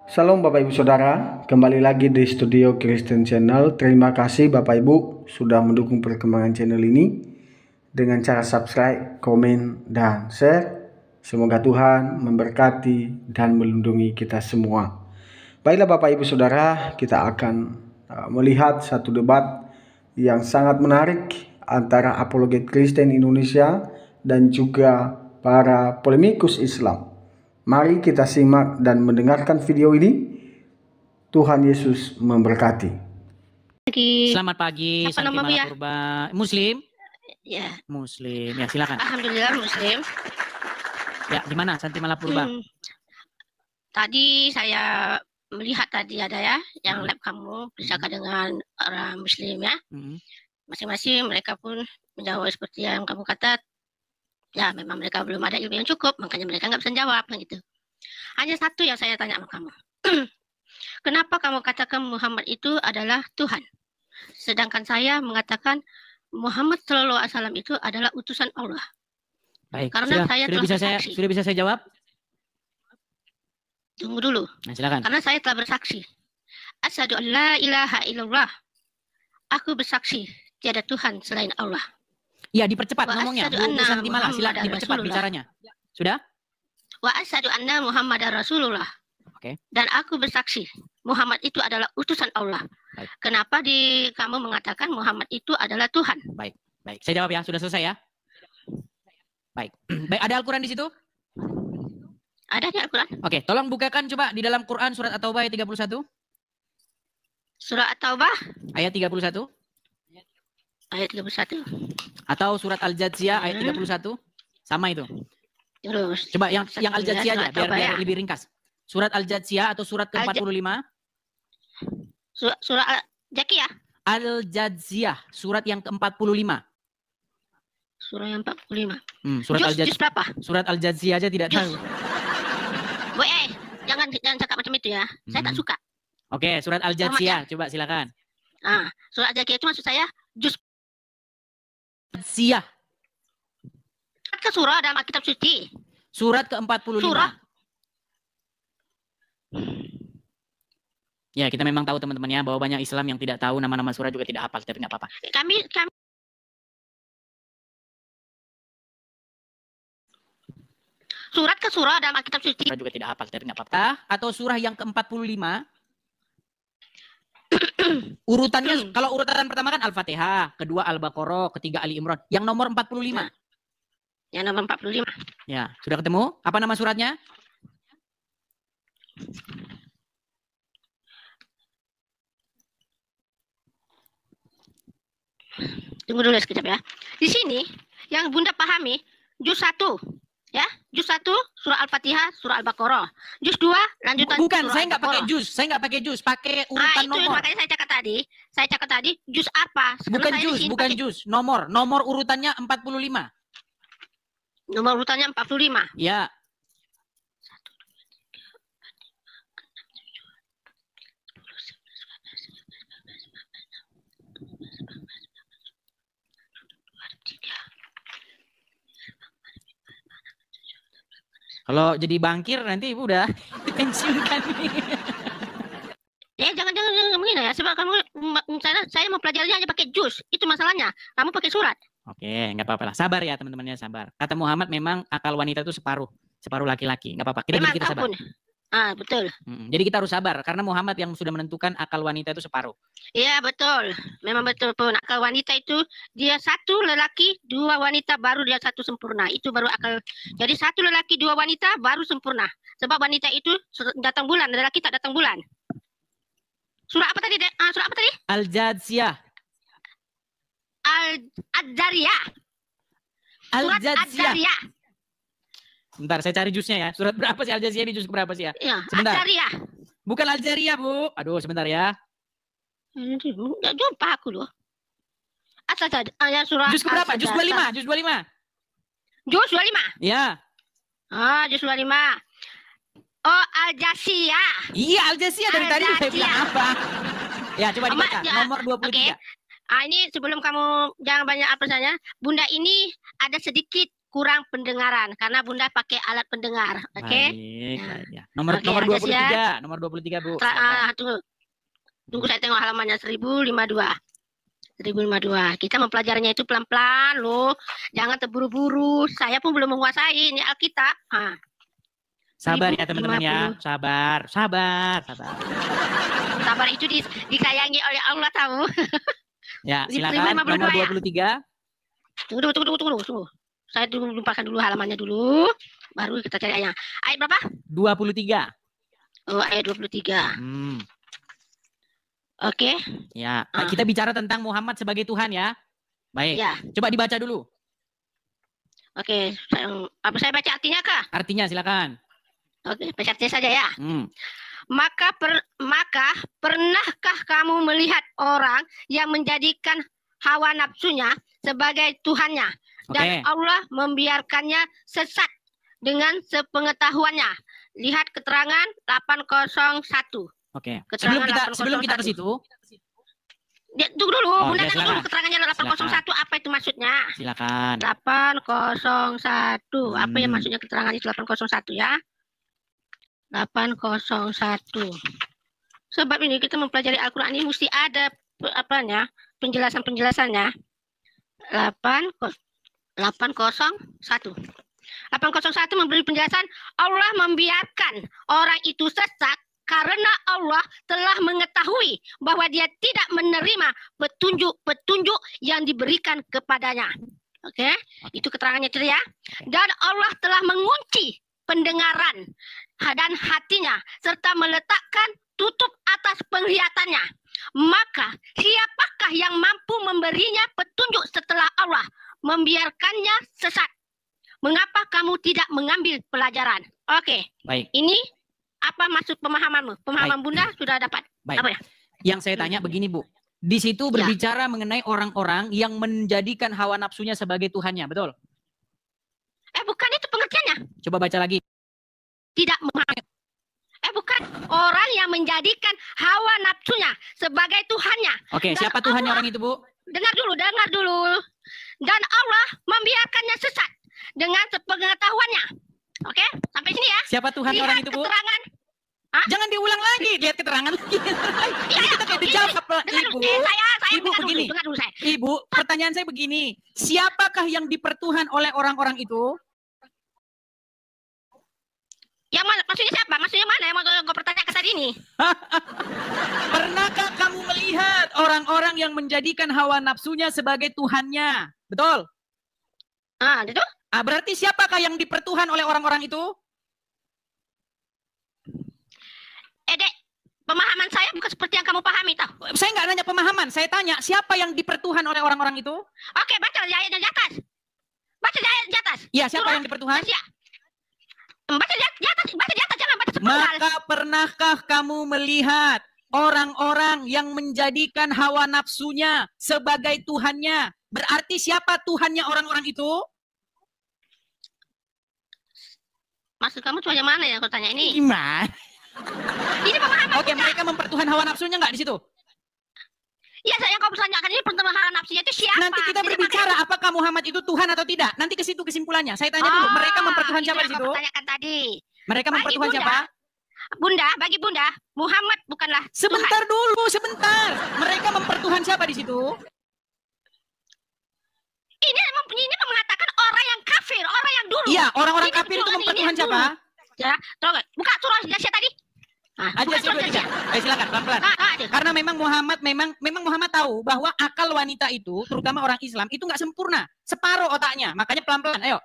Salam Bapak Ibu Saudara, kembali lagi di Studio Kristen Channel. Terima kasih Bapak Ibu sudah mendukung perkembangan channel ini dengan cara subscribe, komen, dan share. Semoga Tuhan memberkati dan melindungi kita semua. Baiklah Bapak Ibu Saudara, kita akan melihat satu debat yang sangat menarik antara apologet Kristen Indonesia dan juga para polemikus Islam. Mari kita simak dan mendengarkan video ini. Tuhan Yesus memberkati. Selamat pagi, Santi Malapurba. Muslim? Ya. Muslim, ya silakan. Alhamdulillah Muslim. Ya, gimana Santi Malapurba? Tadi saya melihat tadi ada ya, yang lab kamu bersama dengan orang Muslim ya. Masing-masing mereka pun menjawab seperti yang kamu kata. Ya, memang mereka belum ada ilmu yang cukup, makanya mereka nggak bisa jawab gitu. Hanya satu yang saya tanya sama kamu. Kenapa kamu katakan Muhammad itu adalah Tuhan? Sedangkan saya mengatakan Muhammad Shallallahu Alaihi Wasallam itu adalah utusan Allah. Baik, karena sudah bisa saya jawab? Tunggu dulu. Nah, silakan. Karena saya telah bersaksi. Asyhadu an la ilaha illallah. Aku bersaksi tiada Tuhan selain Allah. Iya, dipercepat ngomongnya. Bu Santi Mala, silakan dipercepat bicaranya. Sudah? Wa asyhadu anna Muhammadar Rasulullah. Oke. Dan aku bersaksi Muhammad itu adalah utusan Allah. Baik. Kenapa kamu mengatakan Muhammad itu adalah Tuhan? Baik. Saya jawab ya. Sudah selesai ya. Baik. Baik. Ada Al-Quran di situ? Ada di Al-Quran. Oke. Tolong bukakan coba di dalam Quran surat At-Taubah ayat 31. Surat At-Taubah ayat 31. Ayat 31. Atau surat Al-Jadziyah ayat 31. Sama itu. Terus. Coba yang Al-Jadziyah aja biar lebih ringkas. Surat Al-Jadziyah atau surat ke-45? Surat Al-Jadziyah. Al-Jadziyah, surat yang ke-45. Surat yang 45. Surat Al-Jadziyah berapa? Surat Al-Jadziyah aja tidak tahu. Jangan cakap macam itu ya. Saya tak suka. Oke, surat Al-Jadziyah, coba silakan. Surat Al-Jadziyah itu maksud saya juz Jadziyah. Ke surah dalam kitab suci. Surat ke-45. Surah. Ya, kita memang tahu teman-teman ya bahwa banyak Islam yang tidak tahu nama-nama surah juga tidak hafal, tapi nggak apa-apa. Kami surat ke surah dalam kitab suci. Surah juga tidak hafal, tapi nggak apa-apa. Atau surah yang ke-45. Urutannya, kalau urutan pertama kan Al-Fatihah, kedua Al-Baqarah, ketiga Ali Imran. Yang nomor 45. Yang nomor 45. Ya, sudah ketemu? Apa nama suratnya? Tunggu dulu sekejap ya. Di sini yang Bunda pahami juz 1 ya, juz 1 surah Al-Fatihah, surah Al-Baqarah. Juz 2 lanjutan. Bukan, saya nggak pakai juz, pakai urutan itu, nomor. Makanya saya cakap tadi juz apa? Bukan juz, nomor urutannya 45. Nomor urutannya 45. Ya. Kalau jadi bangkir nanti Ibu udah pensiunkan nih. Ya jangan begini ya, sebab kamu saya mau pelajarinya hanya pakai juz. Itu masalahnya. Kamu pakai surat. Oke, nggak apa-apa lah. Sabar ya teman-temannya, sabar. Kata Muhammad memang akal wanita itu separuh laki-laki. Nggak apa-apa. Kita sabar. Betul. Jadi kita harus sabar karena Muhammad yang sudah menentukan akal wanita itu separuh. Iya betul. Memang betul pun akal wanita itu dia satu lelaki, dua wanita baru dia satu sempurna. Itu baru akal. Jadi satu lelaki, dua wanita baru sempurna. Sebab wanita itu datang bulan, lelaki tak datang bulan. Surah apa tadi? Surah apa tadi? Al-Jadziyah. Al-Jadziyah. Al-Jadziyah. Bentar, saya cari juznya ya. Surat berapa sih Al-Jadziyah ini, juz berapa sih ya? Ya, sebentar. Al-Jadziyah. Bukan Al-Jariyah, Bu. Aduh, sebentar ya. Enggak jumpa aku loh. Ya, surah juz berapa? Juz 25, juz 25. Juz 25? Ya. Juz 25. Oh, Al-Jadziyah. Iya, Al-Jadziyah dari tadi saya bilang apa? Ya, coba dibaca. Nomor 23. Okay. Ini sebelum kamu jangan banyak apa saja. Bunda ini ada sedikit kurang pendengaran karena Bunda pakai alat pendengar. Oke. Baik, Nah. baik, ya. Nomor Oke, nomor lanjut ya. 23, nomor 23, Bu. Silakan. Tunggu saya tengok halamannya 1052. 1052. Kita mempelajarinya itu pelan-pelan loh. Jangan terburu-buru. Saya pun belum menguasai ini Alkitab. Sabar ya teman-teman ya. Sabar, sabar, sabar. Sabar itu disayangi oleh Allah tahu. Ya, silakan nomor 23. Tunggu. Saya lupakan dulu halamannya dulu. Baru kita cari ayatnya. Ayat berapa? 23. Oh, ayat 23. Oke. Ya, kita bicara tentang Muhammad sebagai Tuhan ya. Baik. Ya. Coba dibaca dulu. Oke, saya baca artinya kah? Artinya silakan. Oke, baca artinya saja ya. Maka pernahkah kamu melihat orang yang menjadikan hawa nafsunya sebagai Tuhannya dan Allah membiarkannya sesat dengan sepengetahuannya? Lihat keterangan 801. Oke. Sebelum kita ke situ. Tunggu dulu, Bunda tengok dulu keterangannya 801 apa itu maksudnya? Silakan. 801. Apa yang maksudnya keterangan itu 801 ya? 801. Sebab ini kita mempelajari Al-Qur'an ini mesti ada penjelasannya. 801. 801 memberi penjelasan Allah membiarkan orang itu sesat karena Allah telah mengetahui bahwa dia tidak menerima petunjuk-petunjuk yang diberikan kepadanya. Oke? Itu keterangannya itu ya. Dan Allah telah mengunci pendengaran dan hatinya serta meletakkan tutup atas penglihatannya. Maka siapakah yang mampu memberinya petunjuk setelah Allah membiarkannya sesat? Mengapa kamu tidak mengambil pelajaran? Oke. Baik. Ini apa maksud pemahamanmu? Pemahaman Bunda sudah dapat. Baik. Apa ya? Yang saya tanya begini, Bu. Di situ berbicara mengenai orang-orang yang menjadikan hawa nafsunya sebagai Tuhannya, betul? Bukan itu pengertiannya. Coba baca lagi. Tidak memahami. Bukan. Orang yang menjadikan hawa nafsunya sebagai Tuhannya. Oke, siapa Tuhannya orang itu, Bu? Dengar dulu. Dan Allah membiarkannya sesat dengan sepengetahuannya. Oke, sampai sini ya. Siapa Tuhan orang itu, Bu? Keterangan. Jangan diulang lagi, lihat keterangan lagi. Kita kayak dijawab, Ibu. Ibu begini. Ibu, pertanyaan saya begini. Siapakah yang dipertuhan oleh orang-orang itu? Yang mana? Maksudnya siapa? Maksudnya mana yang mau gue pertanyakan tadi ini? Pernahkah kamu melihat orang-orang yang menjadikan hawa nafsunya sebagai Tuhannya? Betul? Itu? Berarti siapakah yang dipertuhan oleh orang-orang itu? Dek, pemahaman saya bukan seperti yang kamu pahami, toh. Saya nggak nanya pemahaman, saya tanya siapa yang dipertuhan oleh orang-orang itu? Oke, baca ayat di atas. Baca ayat di atas. Iya, siapa yang dipertuhan? Baca di atas, jangan baca sepuluh. Maka pernahkah kamu melihat orang-orang yang menjadikan hawa nafsunya sebagai Tuhannya? Berarti siapa Tuhannya orang-orang itu? Maksud kamu tuh yang mana ya? Aku tanya ini. Gimana? Ini pemahaman. Oke, mereka mempertuhan hawa nafsunya nggak di situ? Iya, saya yang kau pertanyakan ini hawa nafsunya itu siapa? Nanti kita berbicara apakah Muhammad itu Tuhan atau tidak. Nanti ke situ kesimpulannya. Saya tanya dulu, mereka mempertuhan siapa di situ? Tanyakan tadi. Mereka mempertuhan siapa? Bunda, bagi Bunda, Muhammad bukanlah Sebentar Tuhan. dulu, sebentar. Mereka mempertuhan siapa di situ? Ini mengatakan orang yang kafir, orang yang dulu. Iya, orang-orang kafir itu mempertuhan siapa? Ya, tolong buka surah Jasya tadi. Aja silakan pelan-pelan. Karena memang Muhammad tahu bahwa akal wanita itu, terutama orang Islam itu nggak sempurna, separuh otaknya. Makanya pelan-pelan. Ayo.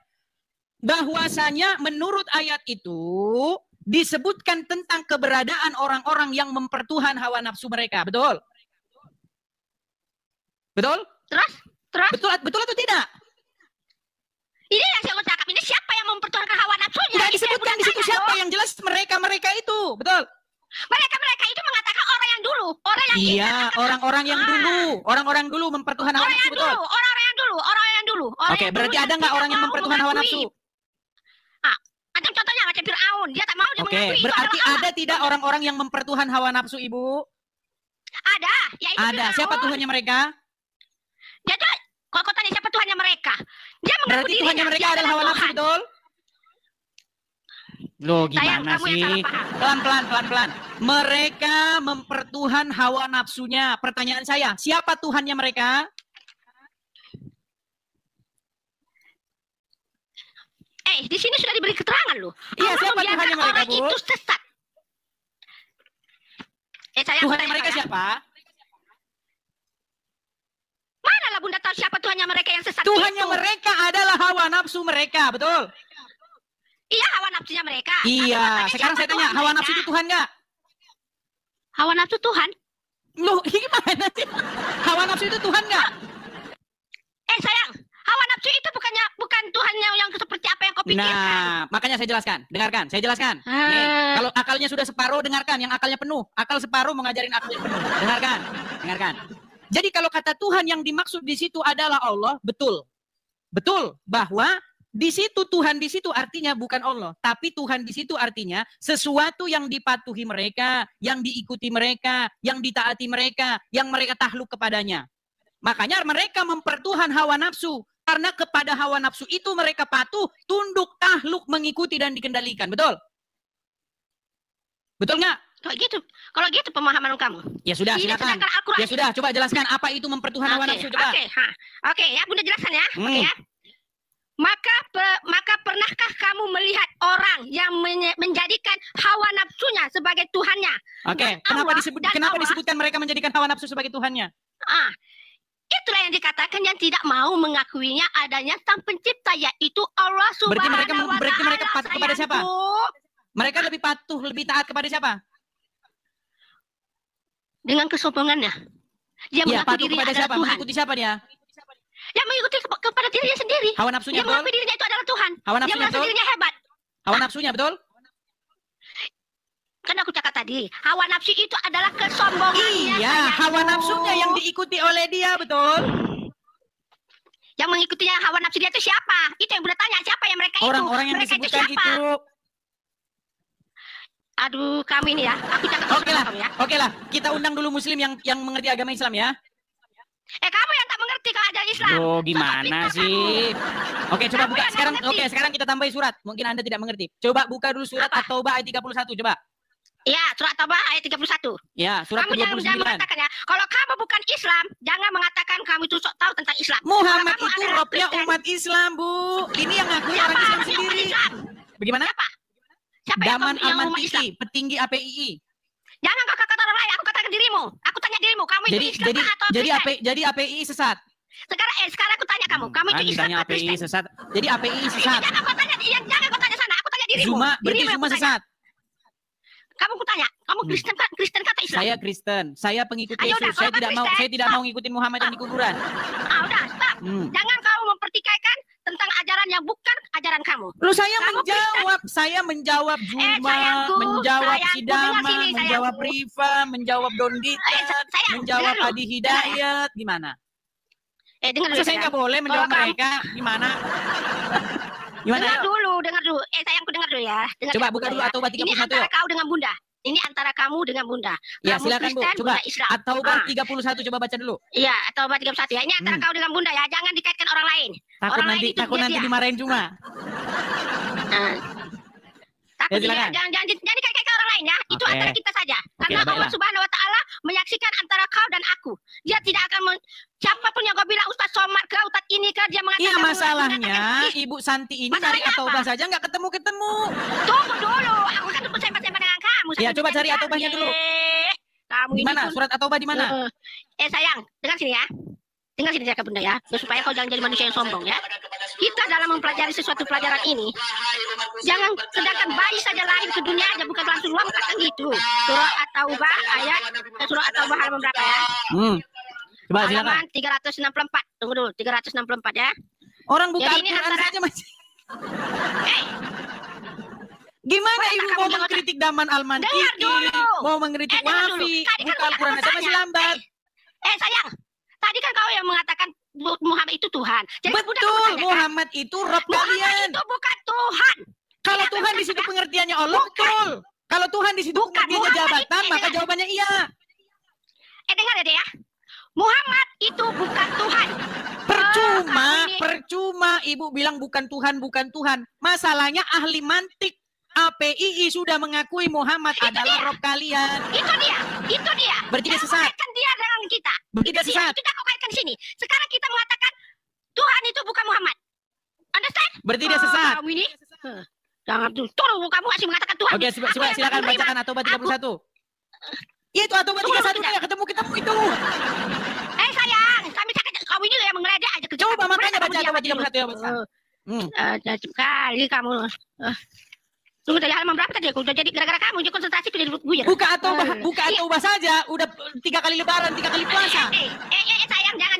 Bahwasanya menurut ayat itu disebutkan tentang keberadaan orang-orang yang mempertuhan hawa nafsu mereka, betul? Betul? Terus? Betul atau tidak? Ini yang saya mau cakap. Ini siapa yang mempertuhankan hawa nafsunya? Nggak disebutkan di situ siapa, yang jelas mereka itu, betul? Mereka itu mengatakan orang yang dulu, orang yang orang-orang dulu mempertuhan hawa nafsu, betul? Orang yang dulu. Oke, berarti ada nggak orang yang mempertuhan hawa nafsu? Macam contohnya macam Fir'aun, dia tak mau dia mengakui. Oke, berarti ada tidak orang-orang yang mempertuhan hawa nafsu, Ibu? Ada, yaitu ada. Fir'aun. Siapa Tuhannya mereka? Kalau kau tanya siapa Tuhannya mereka, dia mengaku Berarti dirinya Tuhannya mereka dia adalah hawa nafsu, Tuhan. betul? Loh, Sayang, gimana kamu yang sih? salah paham. Pelan-pelan. Mereka mempertuhan hawa nafsunya. Pertanyaan saya, siapa Tuhannya mereka? Di sini sudah diberi keterangan loh. Iya, Allah siapa membiarkan Tuhannya mereka, orang Bu? itu sesat. Sayang, Tuhannya tanya mereka sayang. siapa? Manalah Bunda tahu siapa Tuhannya mereka yang sesat Tuhannya itu? mereka adalah hawa nafsu mereka, betul? Iya, hawa nafsunya mereka. Iya, Tapi sekarang siapa saya tanya, Tuhan hawa mereka? nafsu itu Tuhan nggak? Hawa nafsu Tuhan? Loh, gimana sih? Hawa nafsu itu Tuhan nggak? Sayang, hawa nafsu itu bukan Tuhannya yang seperti apa yang kau pikirkan. Nah, makanya saya jelaskan. Dengarkan, saya jelaskan. Nih, kalau akalnya sudah separuh, dengarkan. Yang akalnya penuh. Akal separuh mengajarin akalnya penuh. Dengarkan. Jadi kalau kata Tuhan yang dimaksud di situ adalah Allah, betul. Betul bahwa di situ Tuhan di situ artinya bukan Allah, tapi Tuhan di situ artinya sesuatu yang dipatuhi mereka, yang diikuti mereka, yang ditaati mereka, yang mereka takluk kepadanya. Makanya mereka mempertuhan hawa nafsu. Karena kepada hawa nafsu itu mereka patuh, tunduk, takluk, mengikuti dan dikendalikan. Betul? Betul nggak? Kalau gitu pemahaman kamu. Ya sudah, Ini silakan. sedangkan Al-Quran. Ya sudah, coba jelaskan apa itu mempertuhan hawa nafsu, coba. Oke, ya Bunda jelaskan ya. Oke ya. Maka pernahkah kamu melihat orang yang menjadikan hawa nafsunya sebagai Tuhannya? Oke, kenapa disebutkan mereka menjadikan hawa nafsu sebagai Tuhannya? Itulah yang dikatakan yang tidak mau mengakuinya adanya sang pencipta, yaitu Allah Subhanahu wa Ta'ala. Berarti mereka patuh kepada siapa? Mereka lebih patuh, lebih taat kepada siapa? Dengan kesombongannya. Dia ya, mengaku patuh dirinya kepada adalah siapa? Tuhan. Mengikuti siapa dia? Dia mengikuti kepada dirinya sendiri. Hawa nafsunya, dia mengakui dirinya itu adalah Tuhan. Hawa dia nafsunya, merasa betul? dirinya hebat. Hawa nafsunya, betul? Kan aku cakap tadi, hawa nafsu itu adalah kesombongannya. Iya, hawa nafsunya yang diikuti oleh dia, betul? Yang mengikutinya hawa nafsu dia itu siapa? Itu yang Bunda tanya, siapa yang mereka itu? Orang-orang yang mereka disebutkan itu. Aduh, kami ini ya. Aku cakap ya. Oke lah, kita undang dulu muslim yang mengerti agama Islam ya. Kamu yang tak mengerti kalau ajaran Islam. Oh, gimana sih? Oke, coba buka sekarang. Oke, sekarang kita tambahin surat. Mungkin Anda tidak mengerti. Coba buka dulu surat At-Taubah ayat 31, coba. Iya, surat Taubah ayat 31. Ya, surat kamu jangan mengatakan ya, kalau kamu bukan Islam, jangan mengatakan kamu itu sok tahu tentang Islam. Muhammad itu robnya umat Islam, Bu. Ini yang ngakui orang Islam sendiri. Bagaimana? Siapa Daman Al-Mantiki, petinggi APII. Jangan kau kata orang lain, aku katakan dirimu. Aku tanya dirimu, kamu itu Islam atau Kristen? Jadi APII sesat. Sekarang aku tanya kamu itu Islam atau Kristen? APII sesat. Jadi APII sesat. Jangan kau tanya sana, aku tanya dirimu. Berarti Zuma sesat. Kamu tanya, kamu Kristen kata Islam? Saya Kristen, saya pengikut Yesus. Saya tidak mau ngikutin Muhammad yang di kuburan. Udah, stop. Jangan kamu mempertikaikan tentang ajaran yang bukan ajaran kamu. Lu saya menjawab Zuma, menjawab Sidama, menjawab Riva, menjawab Dondita, menjawab Adi Hidayat, gimana? Dengar dulu. Saya nggak boleh menjawab mereka, gimana? Dengar dulu. Sayangku dengar dulu ya. Coba buka dulu At-Taubah 31. Ini antara kau dengan Bunda. Ini antara kamu dengan Bunda. Ya, silakan Bu. Coba At-Taubah 31 coba baca dulu. Iya, At-Taubah 31 ya. Ini antara kau dengan Bunda ya. Jangan dikaitkan orang lain. Takut nanti dimarahin Zuma. Takut jangan dikaitkan orang lain ya. Itu antara kita saja. Karena Allah Subhanahu wa Ta'ala menyaksikan antara kau dan aku. Dia tidak akan siapapun yang kau bilang Ustaz Somad ke Ustaz ini ke dia mengatakan. Iya, masalahnya Ibu Santi ini dari At-Taubah saja nggak ketemu. Tunggu dulu, aku kan sempat-sempat dengan kamu. Ya, coba cari At-Taubahnya dulu. Kamu di mana? Surat At-Taubah di mana? Sayang, dengar sini ya. Dengar sini Jaka Bunda ya, supaya kau jangan jadi manusia yang sombong ya. Kita dalam mempelajari sesuatu pelajaran ini, jangan sedangkan bayi saja lahir ke dunia aja bukan langsung lompat gitu. Surat At-Taubah halaman berapa ya? Coba silakan. Halaman 364. Tunggu dulu, 364 ya. Orang buka Al-Quran saja masih. Gimana Ibu mau mengkritik Daman Al-Mantiki, mau mengkritik Wafi, buka Al-Quran saja masih lambat. Sayang, tadi kan kau yang mengatakan Muhammad itu Tuhan. Jadi betul, Muhammad itu Rabb kalian. Itu bukan Tuhan. Kalau Tuhan di situ pengertiannya Allah, betul. Kalau Tuhan di situ pengertiannya jabatan, maka jawabannya iya. Dengar ya. Muhammad itu bukan Tuhan. Percuma Ibu bilang bukan Tuhan. Masalahnya ahli mantik APII sudah mengakui Muhammad adalah Rob kalian. Itu dia. Berarti dia sesat. Kaitkan dia dengan kita. Berarti dia sesat. Kita kau kaitkan sini. Sekarang kita mengatakan Tuhan itu bukan Muhammad. Understand? Berarti dia sesat. Kamu ini. Jangan tolong kamu masih mengatakan Tuhan. Oke, silakan bacakan At-Taubah 31. Itu At-Taubah 31 kayak ketemu itu. Sayang, kami cakap kau ini yang mengeledek aja. Coba makanya baca At-Taubah 31 ya, baca. Kali kamu. Tunggu tadi halaman berapa tadi? Aku udah jadi gara-gara kamu jadi konsentrasi jadi buyar. Buka At-Taubah saja. Udah 3 kali lebaran, 3 kali puasa. Sayang, jangan.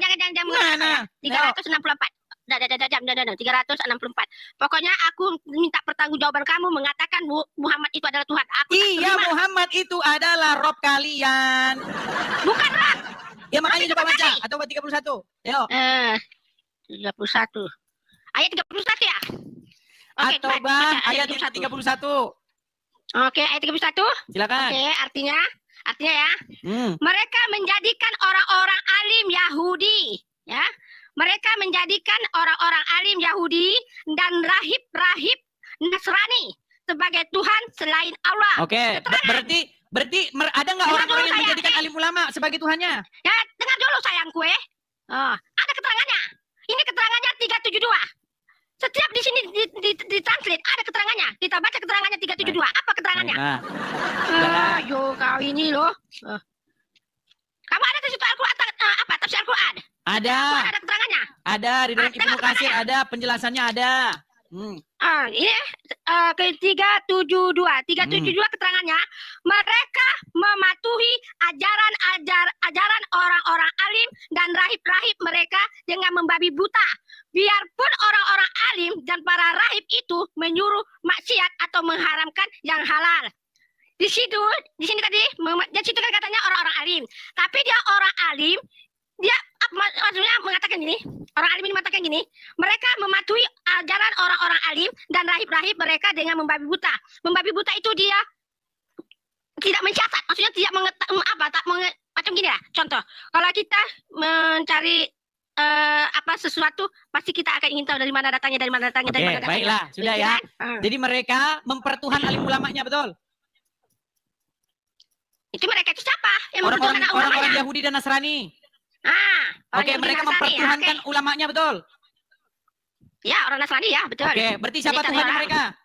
Mana? 364. 364. Pokoknya aku minta pertanggungjawaban kamu mengatakan Muhammad itu adalah Tuhan. Iya, Muhammad itu adalah Rob kalian. Bukan Rob. Ya makanya coba baca At-Taubah 31. Ayo. 31. Ayat 31 ya? At-Taubah ayat 31. Oke, ayat 31. Silakan. Oke, artinya ya. Mereka menjadikan orang-orang alim Yahudi, ya. Mereka menjadikan orang-orang alim Yahudi dan rahib-rahib Nasrani sebagai Tuhan selain Allah. Oke, berarti ada nggak orang-orang yang menjadikan alim ulama sebagai Tuhannya? Ya, dengar dulu sayangku ada keterangannya. Ini keterangannya 372. Setiap di sini di translate ada keterangannya. Kita baca keterangannya 372. Apa keterangannya? Yo kau ini loh. Kamu ada di situ Al-Quran tafsir Al-Quran? Ada. Ada keterangannya? Ada di dalam Ibnu Katsir ada, penjelasannya ada. Ini ke-372. 372 keterangannya, mereka mematuhi ajaran orang-orang alim dan rahib-rahib mereka dengan membabi buta. Biarpun orang-orang alim dan para rahib itu menyuruh maksiat atau mengharamkan yang halal. Di sini tadi, di situ kan katanya orang-orang alim. Tapi dia orang alim, dia maksudnya mengatakan gini, orang alim ini mengatakan gini, mereka mematuhi ajaran orang-orang alim dan rahib-rahib mereka dengan membabi buta. Membabi buta itu dia tidak mencatat, maksudnya tidak macam gini lah. Contoh, kalau kita mencari sesuatu, pasti kita akan ingin tahu dari mana datangnya. Oke, baiklah, sudah ya. Jadi mereka mempertuhan alim ulamanya, betul? Itu mereka itu siapa? Orang-orang Yahudi dan Nasrani. Oke, mereka mempertuhankan ulamanya, betul? Ya, orang Nasrani ya, betul. Oke, berarti siapa Tuhannya mereka?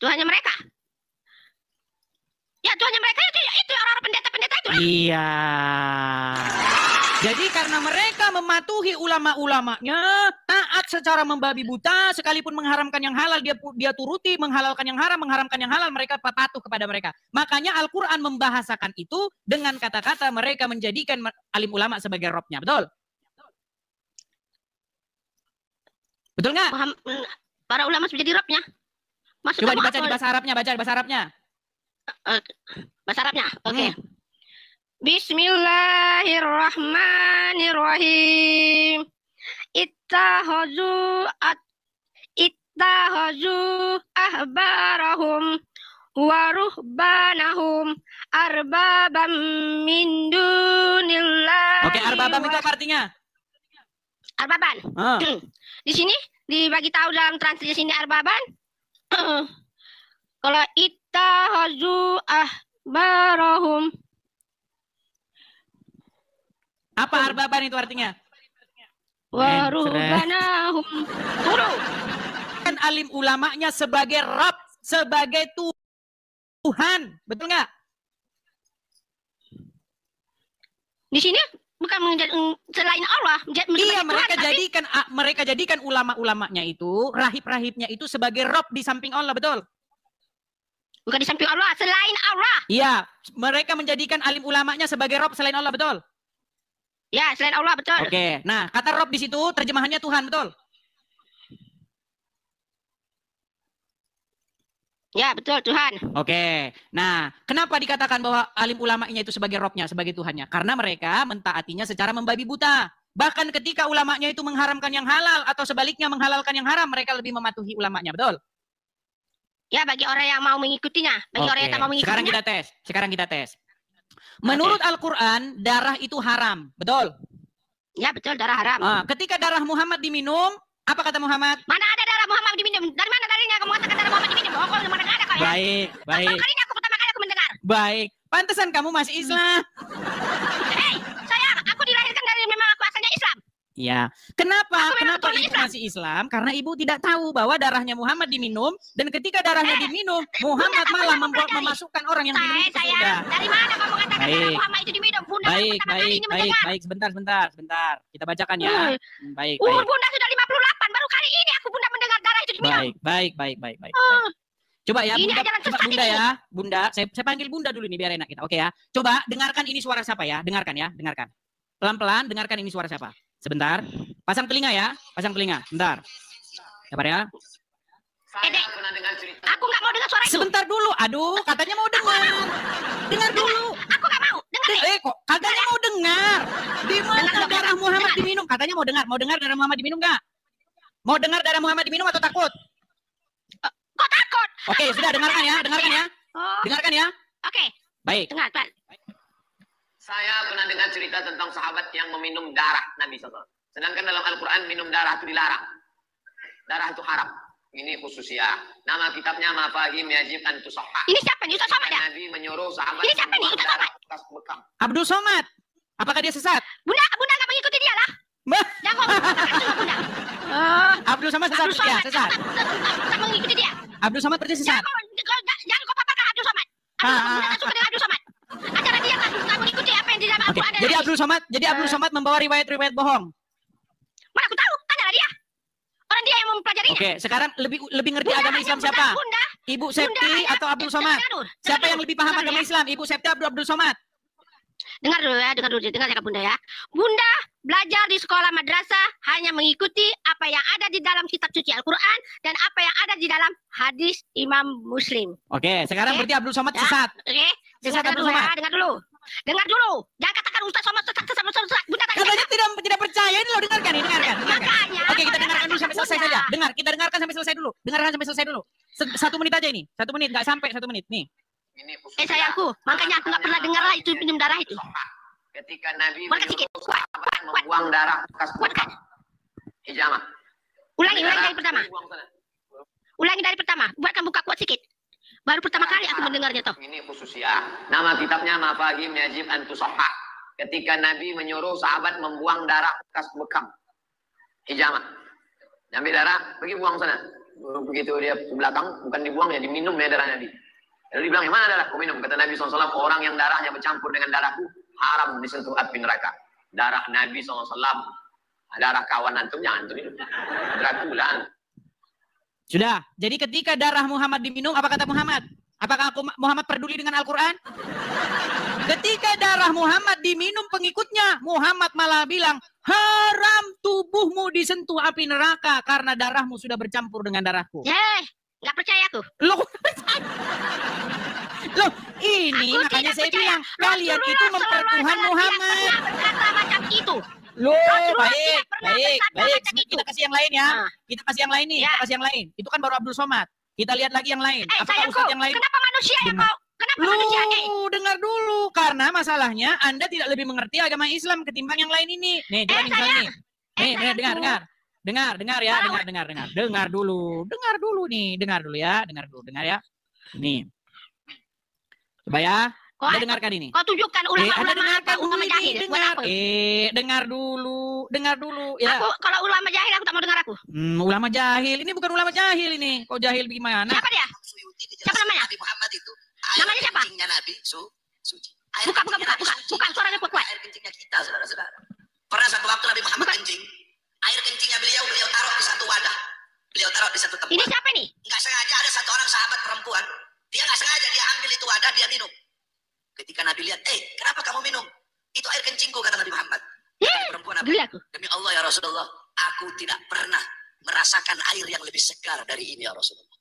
Tuhannya mereka? Ya, Tuhannya mereka itu orang-orang pendeta-pendeta itu. Iya. Jadi karena mereka mematuhi ulama-ulamanya, taat secara membabi buta, sekalipun mengharamkan yang halal dia turuti, menghalalkan yang haram, mengharamkan yang halal, mereka patuh kepada mereka. Makanya Al-Quran membahasakan itu dengan kata-kata mereka menjadikan alim ulama sebagai robnya, betul? Betul nggak? Para ulama menjadi robnya. Coba dibaca di bahasa Arabnya, baca di bahasa Arabnya. Bahasa Arabnya, oke. Bismillahirrahmanirrahim. Ittahazu ahbarahum wa ruhbanahum arbabam min dunillah. Oke, arbabam itu apa artinya? Arbaban. Di sini dibagi tahu dalam translasi sini arbaban. Kalau ittahazu ahbarahum, apa arbaban itu artinya? Warubanahum. Kan alim ulamanya sebagai Rabb, sebagai Tuhan, betul nggak? Di sini bukan selain Allah. Iya, mereka jadikan ulama-ulamanya itu, rahib-rahibnya itu sebagai Rabb di samping Allah, betul? Bukan di samping Allah, selain Allah. Iya, mereka menjadikan alim ulamanya sebagai Rabb selain Allah, betul? Ya, selain Allah, betul. Oke, nah kata Rabb di situ terjemahannya Tuhan, betul? Ya, betul, Tuhan. Oke, nah kenapa dikatakan bahwa alim ulamanya itu sebagai Rabb-nya, sebagai Tuhannya? Karena mereka mentaatinya secara membabi buta. Bahkan ketika ulamanya itu mengharamkan yang halal atau sebaliknya menghalalkan yang haram, mereka lebih mematuhi ulamanya, betul? Ya, bagi orang yang mau mengikutinya. Bagi orang yang tak mau mengikutinya. Sekarang kita tes. Menurut Al-Quran, darah itu haram, betul? Ya betul, darah haram. Ketika darah Muhammad diminum, apa kata Muhammad? Mana ada darah Muhammad diminum? Dari mana darinya kamu katakan darah Muhammad diminum? Oh, kalau mana ada kok ya? Baik, baik. Pertama kalinya aku mendengar. Baik. Pantesan kamu masih Islam. Hei, sayang, aku dilahirkan dari memang aku asalnya Islam. Ya, kenapa keturunan ibu Islam. masih Islam? Karena ibu tidak tahu bahwa darahnya Muhammad diminum, dan ketika darahnya diminum, Muhammad malah memasukkan orang yang minum itu ke surga. Dari mana kamu mengatakan darah Muhammad itu diminum? Bunda Baik, pertama kali ini mendengar. baik, sebentar. Kita bacakan ya. Baik, Umur Bunda sudah 58, baru kali ini aku Bunda mendengar darah itu diminum. Baik. Coba ya, Ini Bunda, ajaran coba sesat Bunda ini. ya. Bunda, saya panggil Bunda dulu nih biar enak kita. Oke ya. Coba dengarkan ini suara siapa ya. Dengarkan. Pelan-pelan dengarkan ini suara siapa. Sebentar. Pasang telinga ya. Bentar. Sabar ya. Dek, aku nggak mau dengar suara itu. Sebentar dulu. Aduh, katanya mau dengar. Dengar dulu. Aku nggak mau. Dengar deh. Kok katanya mau dengar. Di mana darah Muhammad diminum? Katanya mau dengar. Mau dengar darah Muhammad diminum nggak? Mau dengar darah Muhammad diminum atau takut? Kok takut? Oke, sudah dengarkan ya. Oh, Dengarkan ya. oke. Baik. Dengar, Pak. Saya pernah dengar cerita tentang sahabat yang meminum darah Nabi SAW. Sedangkan dalam Al-Quran minum darah itu dilarang. Darah itu haram. Ini khususnya. Nama kitabnya Mafahim Yajib an Tusahha. Ini siapa nih? Ustaz Somad ya? Nabi menyuruh sahabat Ini siapa nih? membuang Ustaz darah Somad? bekas bekam. Abdul Somad. Apakah dia sesat? Bunda nggak mengikuti dia lah. Mbah, Jangan ngomong sama Bunda. Abdul Somad sesat. Abdul Ya, Somad, sesat. tak mengikuti dia. Abdul Somad berarti sesat. Jangan kau paparkan Abdul Somad. Bunda tak suka dengan Abdul Somad. Acara dia tak mengikuti apa yang di dalam Oke, Al-Quran. jadi Abdul Somad membawa riwayat-riwayat bohong. Mana aku tahu? Tanyalah dia. Orang dia yang mempelajarinya. Oke, sekarang lebih ngerti agama Islam siapa? Bunda, Ibu Septi atau Abdul Somad? Siapa yang lebih paham agama Islam? Ibu Septi atau Abdul Somad? Dengar dulu cakap Bunda ya. Bunda belajar di sekolah madrasah hanya mengikuti apa yang ada di dalam kitab suci Al-Quran dan apa yang ada di dalam hadis Imam Muslim. Oke, sekarang berarti Abdul Somad Ya. sesat. Oke, Sesat dengar Abdul dulu ya, Somad. dengar dulu. Jangan katakan Ustaz Somad sesat. Bunda tak Katanya tidak percaya, ini loh, dengarkan. Makanya, Oke, kita dengarkan dulu sampai selesai saja. Kita dengarkan sampai selesai dulu. Satu menit aja ini. 1 menit, nggak sampai 1 menit. Nih. Ini khususnya. sayangku, makanya aku nggak pernah dengar lah itu minum darah itu. Ketika Nabi Kuatkan sedikit. menyuruh sahabat membuang darah bekas bekam. Hijamah. Ulangi dari pertama. Buang sana. Ulangi dari pertama. Buatkan buka kuat sedikit. Baru pertama kali aku mendengarnya toh. Ini khususnya. Nama kitabnya Mafahim Yajib an Tusahha. Ketika Nabi menyuruh sahabat membuang darah bekas bekam. Hijamah. Ambil darah, pergi buang sana. Begitu dia ke belakang, bukan dibuang ya, diminum ya darah Nabi. Lalu dibilang, mana darahku minum? Kata Nabi SAW, orang yang darahnya bercampur dengan darahku, haram disentuh api neraka. Darah Nabi SAW, darah kawan antum, jangan antum minum. Dracula. Sudah. Jadi ketika darah Muhammad diminum, apa kata Muhammad? Apakah Muhammad peduli dengan Al-Quran? Ketika darah Muhammad diminum pengikutnya, Muhammad malah bilang, haram tubuhmu disentuh api neraka karena darahmu sudah bercampur dengan darahku. Nggak percaya aku. Loh, ini Aku makanya tidak saya percaya. bilang, kalian Rasulullah itu mempertuhan SAW Muhammad. tidak pernah berkata macam itu. Loh, Rasulullah baik. tidak pernah bersabda macam itu. Kita kasih yang lain ya. Ah. Kita kasih yang lain nih, Ya. kita kasih yang lain. Itu kan baru Abdul Somad. Kita lihat lagi yang lain. Apakah Sayangku, Ustadz yang lain? kenapa manusia yang Dengar. kau? Kenapa manusia? Dengar dulu. Karena masalahnya Anda tidak lebih mengerti agama Islam ketimbang yang lain ini. Nih, coba misalnya sayang. nih. Nih, dengar. Dengar ya, dengar. Dengar dulu nih, dengar dulu ya. Nih. Coba ya. Anda dengarkan ini. Kau tunjukkan Anda ulama-ulama dengarkan apa, ulama jahil. Buat apa? dengar dulu ya. Kalau ulama jahil aku tak mau dengar aku. Ulama jahil. Ini bukan ulama jahil ini. Kok jahil gimana? Siapa dia? Siapa namanya? Nabi Muhammad itu. Namanya siapa? Kencingnya Nabi suci. Buka suaranya kuat. Air kencingnya kita, saudara-saudara. Pernah satu waktu Nabi Muhammad kencing. Air kencingnya beliau taruh di satu wadah. Beliau taruh di satu tempat. Ini siapa nih? Nggak sengaja ada satu orang sahabat perempuan. Dia nggak sengaja dia ambil itu wadah, dia minum. Ketika Nabi lihat, kenapa kamu minum? Itu air kencingku, kata Nabi Muhammad. Perempuan apa? Gila aku. Demi Allah ya Rasulullah, aku tidak pernah merasakan air yang lebih segar dari ini ya Rasulullah.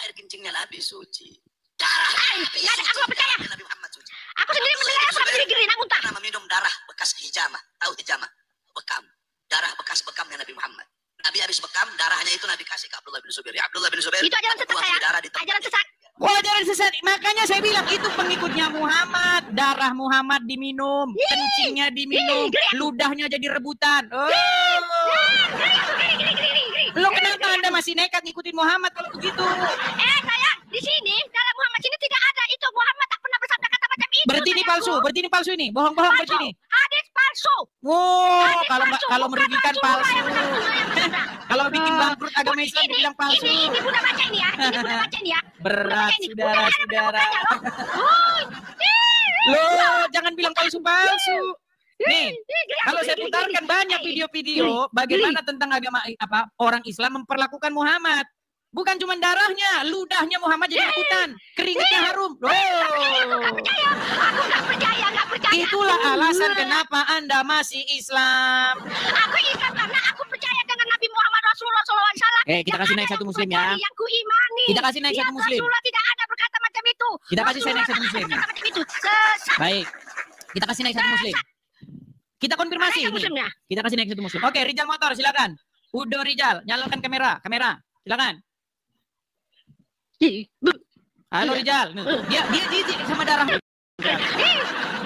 Air kencingnya Nabi suci. Darah Nabi Nggak ada, aku nggak percaya. Nabi Muhammad suci. Aku sendiri mendengar aku sampai gini-gini nak muntah. Karena meminum darah bekas hijamah. Tahu hijamah? Bekam. Darah bekas bekamnya Nabi Muhammad. Nabi habis bekam, darahnya itu Nabi kasih ke Abdullah bin Zubair. Ya Abdullah bin Zubair. Itu ajaran sesat buang saya. darah di tempat Ajaran ini. sesat. Oh, ajaran sesat. makanya saya bilang itu pengikutnya Muhammad. Darah Muhammad diminum, kencingnya diminum, ludahnya jadi rebutan. Oh. Lo kenapa Anda masih nekat ngikutin Muhammad kalau begitu? Sayang, di sini dalam Muhammad sini tidak ada itu. Muhammad tak pernah bersabda kata macam itu. Berarti ini palsu, berarti ini palsu ini. Bohong-bohong berarti ini. Hadis palsu. Wow, Hadis kalau palsu. merugikan Bukan palsu. Rasulullah yang bersabda. Kalau bikin bangkrut agama Islam dibilang palsu. Ini Bunda baca ini ya. Ini Bunda baca ini ya. Berat, Bunda baca ini. saudara-saudara. Bukan, Loh, jangan bilang palsu-palsu. Nih, kalau saya geli. putarkan banyak video-video bagaimana tentang agama orang Islam memperlakukan Muhammad. Bukan cuma darahnya, ludahnya Muhammad jadi rebutan, keringetnya harum. Loh. Aku nggak percaya. Itulah alasan kenapa Anda masih Islam. Aku Islam karena aku percaya dengan Nabi Muhammad Rasulullah SAW. Kita kasih naik satu muslim ya. Yang ku imani. Kita kasih naik satu muslim. Rasulullah tidak ada berkata macam itu. Kita kasih saya naik satu muslim. Macam itu. Sesat. Baik, kita kasih naik satu muslim. Kita konfirmasi ini. Kita kasih naik satu muslim. Oke, Rijal motor silakan. Udo Rijal, nyalakan kamera, silakan. Halo Rijal, dia sama darah.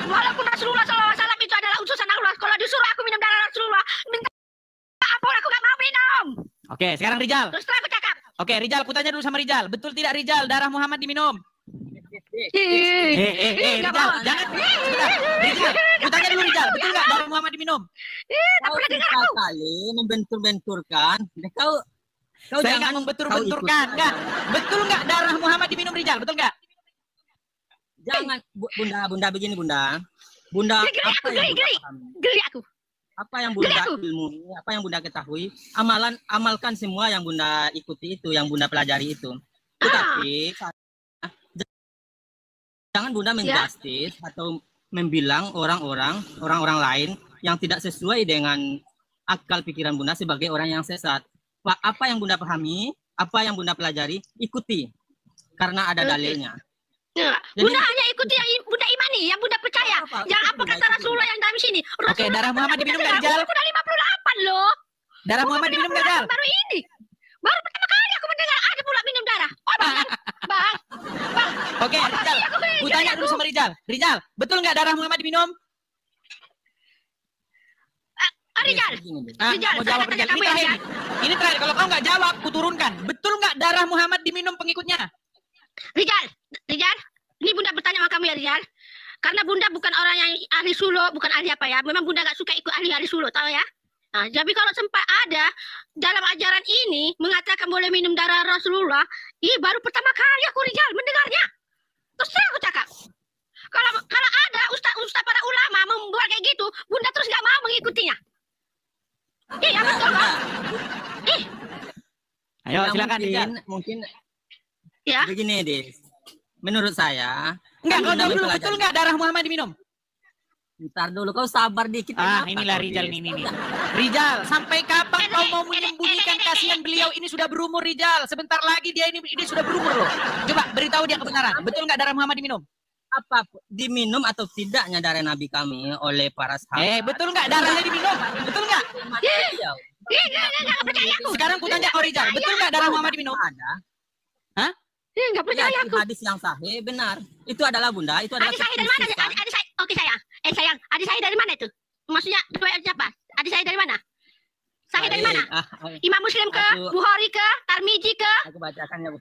Walaupun Rasulullah SAW itu adalah utusan Allah, kalau disuruh aku minum darah Rasulullah, minta ampun aku gak mau minum. Oke, sekarang Rijal. Terus terang aku cakap. Oke, Rijal, aku tanya dulu sama Rijal. Betul tidak Rijal, darah Muhammad diminum? Rijal, jangan. Rijal, aku tanya dulu Rijal, betul nggak darah Muhammad diminum? Kau suka kali membentur-benturkan. Saya nggak membentur-benturkan, nggak. Betul nggak darah Muhammad diminum Rijal? Betul nggak? Jangan, Bunda begini Bunda. Bunda, apa yang Bunda pahami? Geli aku. Apa yang Bunda ilmui, apa yang Bunda ketahui, amalkan semua yang Bunda ikuti itu, yang Bunda pelajari itu. Tetapi jangan Bunda menjustis atau membilang orang-orang lain yang tidak sesuai dengan akal pikiran Bunda sebagai orang yang sesat. Apa yang Bunda pahami, apa yang Bunda pelajari, ikuti. Karena ada dalilnya. Bunda hanya ikuti yang Bunda imani, yang Bunda percaya. Yang apa kata Rasulullah yang dalam sini. Oke, darah Muhammad diminum nggak Rijal? Aku udah 58 loh. Darah Muhammad diminum nggak Rijal? Baru ini. Baru pertama kali aku mendengar ada pula minum darah. Oh bang. Oke, Rijal. Aku tanya dulu sama Rijal. Rijal, betul nggak darah Muhammad diminum? Rijal. Mau jawab Rijal. Ini terakhir. Kalau kau nggak jawab, ku turunkan. Betul nggak darah Muhammad diminum pengikutnya? Rijal, ini Bunda bertanya sama kamu ya Rijal. Karena Bunda bukan orang yang ahli suluk, bukan ahli apa ya. Memang Bunda gak suka ikut ahli-ahli suluk, tahu ya. Nah, jadi kalau sempat ada dalam ajaran ini mengatakan boleh minum darah Rasulullah, baru pertama kali aku Rijal mendengarnya. Terus aku cakap. Kalau ada ustaz para ulama membuat kayak gitu, Bunda terus gak mau mengikutinya. Apa betul Bang? Ayo silakan Rijal. Mungkin ya. Begini, Des. Menurut saya, enggak, kau jawab dulu, betul enggak darah Muhammad diminum? Ntar dulu, kau sabar dikit. Inilah Rijal ini. Rijal, sampai kapan kau mau menyembunyikan? Kasihan beliau ini sudah berumur Rijal. Sebentar lagi dia sudah berumur loh. Coba beritahu dia kebenaran. Betul enggak darah Muhammad diminum? Apa diminum atau tidaknya darah Nabi kami oleh para sahabat? Betul enggak darahnya diminum? Betul enggak? Sekarang ku tanya kau Rijal, betul enggak darah Muhammad diminum? Ada. Hah? Enggak percaya aku. Hadis yang sahih benar. Itu adalah Bunda, itu adalah adik saya dari mana? Adik saya. Oke sayang. Sayang, adik saya dari mana itu? Maksudnya riwayat siapa? Adik saya dari mana? Saya dari mana? Imam Muslim ke? Bukhari ke? Tarmizi ke? Aku bacakan ya, Bu.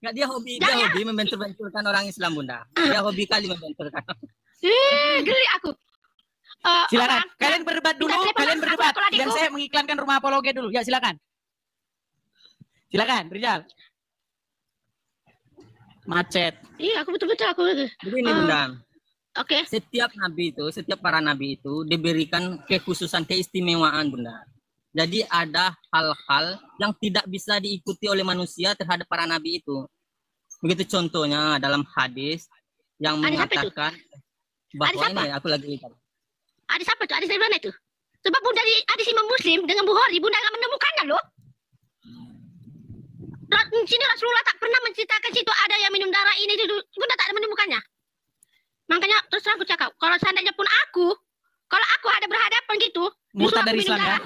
Enggak, dia hobi membentur-benturkan orang Islam, Bunda. Dia hobi kali membenturkan. Geli aku. Silakan. Kalian berdebat dulu, Dan saya mengiklankan rumah apologi dulu. Ya, silakan. Silakan, Rijal. Macet. Iya, aku betul-betul aku. Begini, Bunda. Oke. Setiap para nabi itu diberikan kekhususan, keistimewaan, Bunda. Jadi ada hal-hal yang tidak bisa diikuti oleh manusia terhadap para nabi itu. Begitu contohnya dalam hadis yang mengatakan bahwa ini aku lagi lihat. Hadis apa tuh? Hadis dari mana itu? Sebab Bunda di hadis Imam Muslim dengan Bukhari, Bunda nggak menemukannya loh. Sini Rasulullah tak pernah menceritakan situ ada yang minum darah ini itu. Bunda tak ada menemukannya. Makanya terus aku cakap, kalau seandainya pun kalau aku ada berhadapan gitu, murtad dari Islam ya.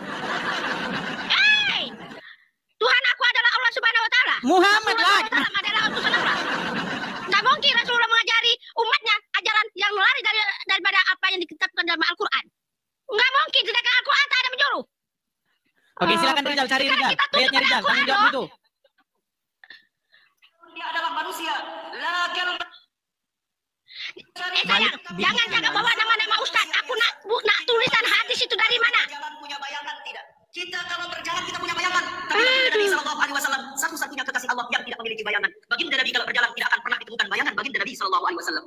Tuhan aku adalah Allah Subhanahu wa taala. Muhammad lah. Adalah utusan Allah. Enggak Oke, silakan Rizal, cari Rizal. Ayatnya Rizal, tanggung jawab itu. Dia adalah manusia. Jangan bawa nama-nama Ustaz. Aku nak tulisan hadis itu dari mana? Jalan punya bayangan tidak? Kita kalau berjalan kita punya bayangan. Tapi Nabi Sallallahu Alaihi Wasallam satu-satunya kekasih Allah yang tidak memiliki bayangan. Baginda Nabi kalau berjalan tidak akan pernah ditemukan bayangan baginda Nabi Sallallahu Alaihi Wasallam.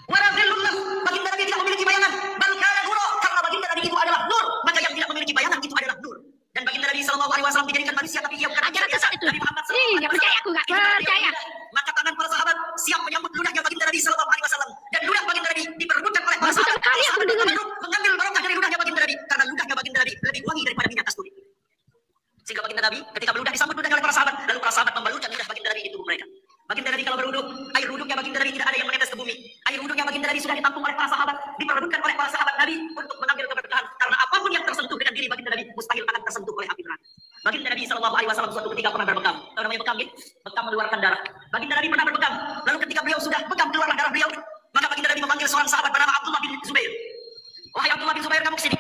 Waradilullah, baginda Nabi tidak memiliki bayangan. Balkana nuro, karena baginda Nabi itu adalah nur, maka yang tidak memiliki bayangan itu adalah nur. Dan baginda Nabi Sallallahu Alaihi Wasallam dijadikan manusia tapi ia bukan Ajaran sesat itu. Nabi Muhammad Sallallahu Alaihi Nggak percaya, aku nggak percaya. Maka tangan para sahabat siap menyambut ludahnya baginda Nabi Sallallahu Alaihi Wasallam dan ludah baginda Nabi diperebutkan oleh para sahabat. Kali aku dengar. Mengambil barokah dari ludahnya baginda Nabi karena ludahnya baginda Nabi lebih wangi daripada minyak kasturi. Sehingga baginda Nabi ketika berludah disambut ludahnya oleh para sahabat, lalu para sahabat membalurkan ludah baginda Nabi di tubuh mereka. Baginda Nabi kalau berwudu, air wuduknya baginda Nabi tidak ada yang menetes ke bumi. Air wuduknya baginda Nabi sudah ditampung oleh para sahabat, diperebutkan oleh para sahabat Nabi untuk mengambil keberkahan. Karena apapun yang tersentuh dengan diri baginda Nabi mustahil akan tersentuh oleh api neraka. Baginda Nabi Sallallahu Alaihi Wasallam suatu ketika pernah berbekam. Tahu namanya bekam, ya? Bekam mengeluarkan darah. Baginda Nabi pernah berbekam. Lalu ketika beliau sudah bekam keluarlah darah beliau, maka baginda Nabi memanggil seorang sahabat bernama Abdullah bin Zubair. Wahai Abdullah bin Zubair, kamu kesini.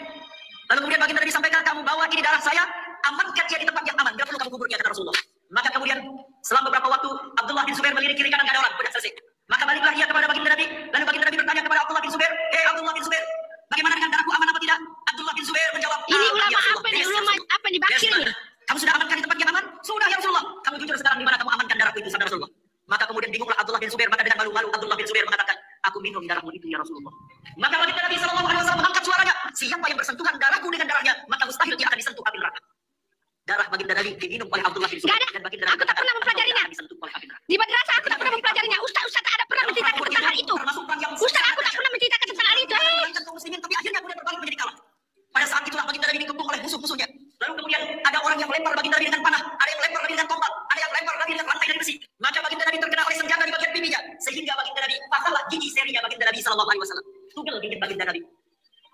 Lalu kemudian baginda Nabi sampaikan, kamu bawa ini darah saya, amankan dia di tempat yang aman. Tidak perlu kamu kuburnya, kata Rasulullah. Maka kemudian selang beberapa waktu Abdullah bin Zubair melirik kiri kanan, tidak ada orang, sudah selesai. Maka baliklah ia kepada baginda Nabi. Lalu baginda Nabi bertanya kepada Abdullah bin Zubair, Abdullah bin Zubair, bagaimana dengan darahku, aman apa tidak? Abdullah bin Zubair menjawab, Ini ulama apa nih? Ulama apa nih bakir nih? Kamu sudah amankan di tempat yang aman? Sudah ya Rasulullah. Kamu jujur sekarang di mana kamu amankan darahku itu, sabda Rasulullah. Maka kemudian bingunglah Abdullah bin Zubair, maka dengan malu-malu Abdullah bin Zubair mengatakan, aku minum darahmu itu ya Rasulullah. Maka baginda Nabi Sallallahu Alaihi Wasallam mengangkat suaranya, siapa yang bersentuhan darahku dengan darahnya, maka mustahil dia akan disentuh api neraka. Darah baginda Nabi diminum oleh Abdullah bin Zubair. Dan baginda Nabi aku tak pernah mempelajarinya. disentuh oleh api neraka. Di madrasah aku tak pernah mempelajarinya. Ustaz tak ada pernah menceritakan tentang hal itu. Ustaz aku tak pernah menceritakan tentang hal itu. Tapi akhirnya kemudian berbalik menjadi kalah. Pada saat itulah baginda Nabi dikepung oleh musuh-musuhnya. Lalu kemudian ada orang yang melempar baginda Nabi dengan panah, ada yang melempar Nabi dengan tombak, ada yang melempar Nabi dengan rantai dari besi. Maka baginda Nabi terkena oleh senjata di bagian pipinya, sehingga baginda Nabi patahlah gigi serinya baginda Nabi Sallallahu Alaihi Wasallam. Tugel gigi baginda Nabi.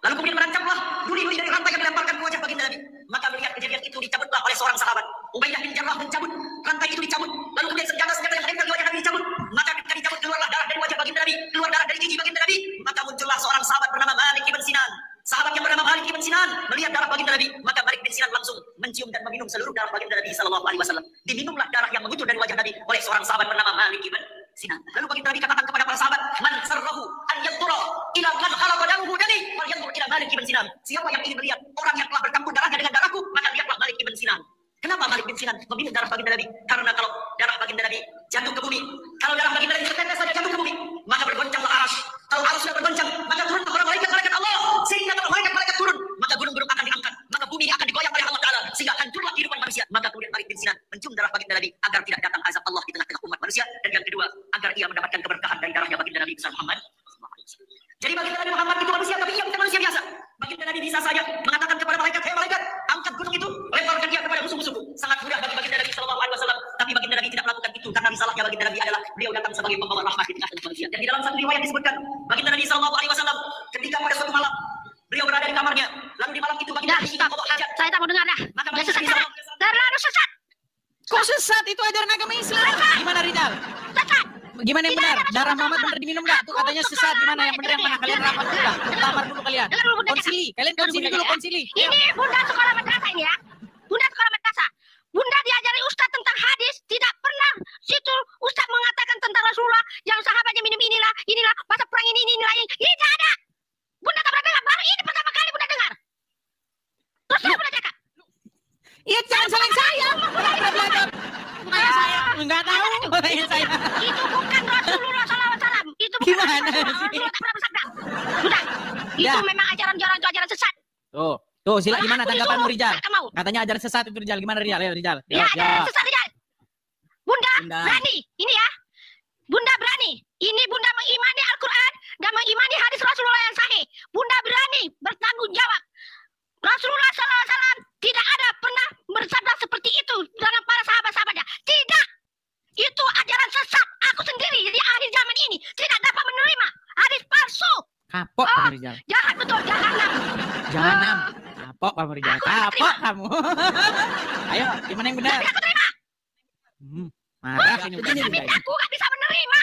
Lalu kemudian menancaplah duri-duri dari rantai yang dilemparkan ke wajah baginda Nabi. Maka melihat kejadian itu dicabutlah oleh seorang sahabat. Ubaidah bin Jarrah mencabut rantai itu, dicabut. Lalu kemudian senjata-senjata yang menempel di wajah Nabi dicabut. Maka ketika dicabut keluarlah darah dari wajah baginda Nabi, keluar darah dari gigi baginda Nabi. Maka muncullah seorang sahabat bernama Malik bin Sinan. Sahabat yang bernama Malik bin Sinan melihat darah baginda Nabi, maka Malik bin Sinan langsung mencium dan meminum seluruh darah baginda Nabi Sallallahu Alaihi Wasallam. Diminumlah darah yang mengucur dari wajah Nabi oleh seorang sahabat bernama Malik bin Sinan. Lalu baginda Nabi katakan kepada para sahabat, man sarrahu an yanzura ila man khalaqa damuhu dami wal yanzur ila Malik bin Sinan. Siapa yang ingin melihat orang yang telah bercampur darahnya dengan darahku, maka lihatlah Malik bin Sinan. Kenapa Malik bin Sinan meminum darah baginda Nabi? Karena kalau darah baginda Nabi jatuh ke bumi, kalau darah baginda Nabi setetes saja jatuh ke bumi, maka bergoncanglah arasy. Kalau arasy sudah bergoncang, maka turunlah para malaikat Allah. Sehingga kalau malaikat turun, maka gunung-gunung akan diangkat, maka bumi akan digoyang oleh Allah Taala, sehingga hancurlah kehidupan manusia. Maka kemudian Malik bin Sinan mencium darah baginda Nabi agar tidak datang azab Allah di tengah-tengah umat manusia, dan yang kedua agar ia mendapatkan keberkahan dari darahnya baginda Nabi besar Muhammad. Jadi baginda Nabi Muhammad itu manusia, tapi ia bukan manusia biasa. Baginda Nabi bisa saja mengatakan kepada malaikat, hei malaikat, angkat gunung itu, lemparkan dia kepada musuh-musuhku. Sangat mudah bagi baginda Nabi Sallallahu Alaihi Wasallam, tapi baginda Nabi tidak melakukan itu karena risalahnya baginda Nabi adalah beliau datang sebagai pembawa rahmat di tengah-tengah manusia. Dan di dalam satu riwayat disebutkan, baginda Nabi Sallallahu Alaihi Wasallam ketika pada suatu malam beliau berada di kamarnya, lalu di malam itu baginda Nabi ingin membawa hajat. Saya tak mau dengar dah. Maka Dia sesat, terlalu sesat. Kok sesat? Itu ajaran agama Islam. Gimana Rizal? Sesat. Gimana yang benar? Darah Muhammad benar diminum enggak? Tuh katanya sesat. Gimana yang benar yang mana? Kalian rapat dulu lah. Kamar dulu kalian. Konsili. Kalian konsili dulu, konsili. Ini Bunda sekolah madrasah ini ya. Bunda sekolah madrasah. Bunda diajari Ustaz tentang hadis, tidak pernah situ Ustaz mengatakan tentang Rasulullah yang sahabatnya minum inilah, masa perang inilah. Tidak ada. Bunda tak pernah dengar. Baru ini pertama kali Bunda dengar. Terus Bunda cakap. Iya, jangan saling saya. Belajar. Saya enggak tahu. Saya. Itu bukan Rasulullah SAW. Itu bukan Gimana Rasulullah sih? tak pernah bersabda. Sudah. Itu memang ajaran sesat. Tuh, sila gimana Aku tanggapanmu disuruh, Rizal? tak mau. Katanya ajaran sesat itu Rizal. Gimana Rizal? Ayo Rizal. Ya, ajaran sesat Rizal. Bunda, Bunda. berani. Ini ya. Bunda berani. Ini Bunda mengimani Al-Quran dan mengimani hadis Rasulullah yang sahih. Bunda berani bertanggung jawab. Rasulullah SAW tidak ada pernah bersabda seperti itu dengan para sahabat-sahabatnya. Tidak. Itu ajaran sesat. Aku sendiri di akhir zaman ini tidak dapat menerima hadis palsu. Kapok kamu Rizal. Jahat betul, jahanam. Jahanam. Kapok kamu Rizal. Kapok kamu. Ayo, gimana yang benar? Tidak aku terima. Marah ini Tapi aku gak bisa menerima.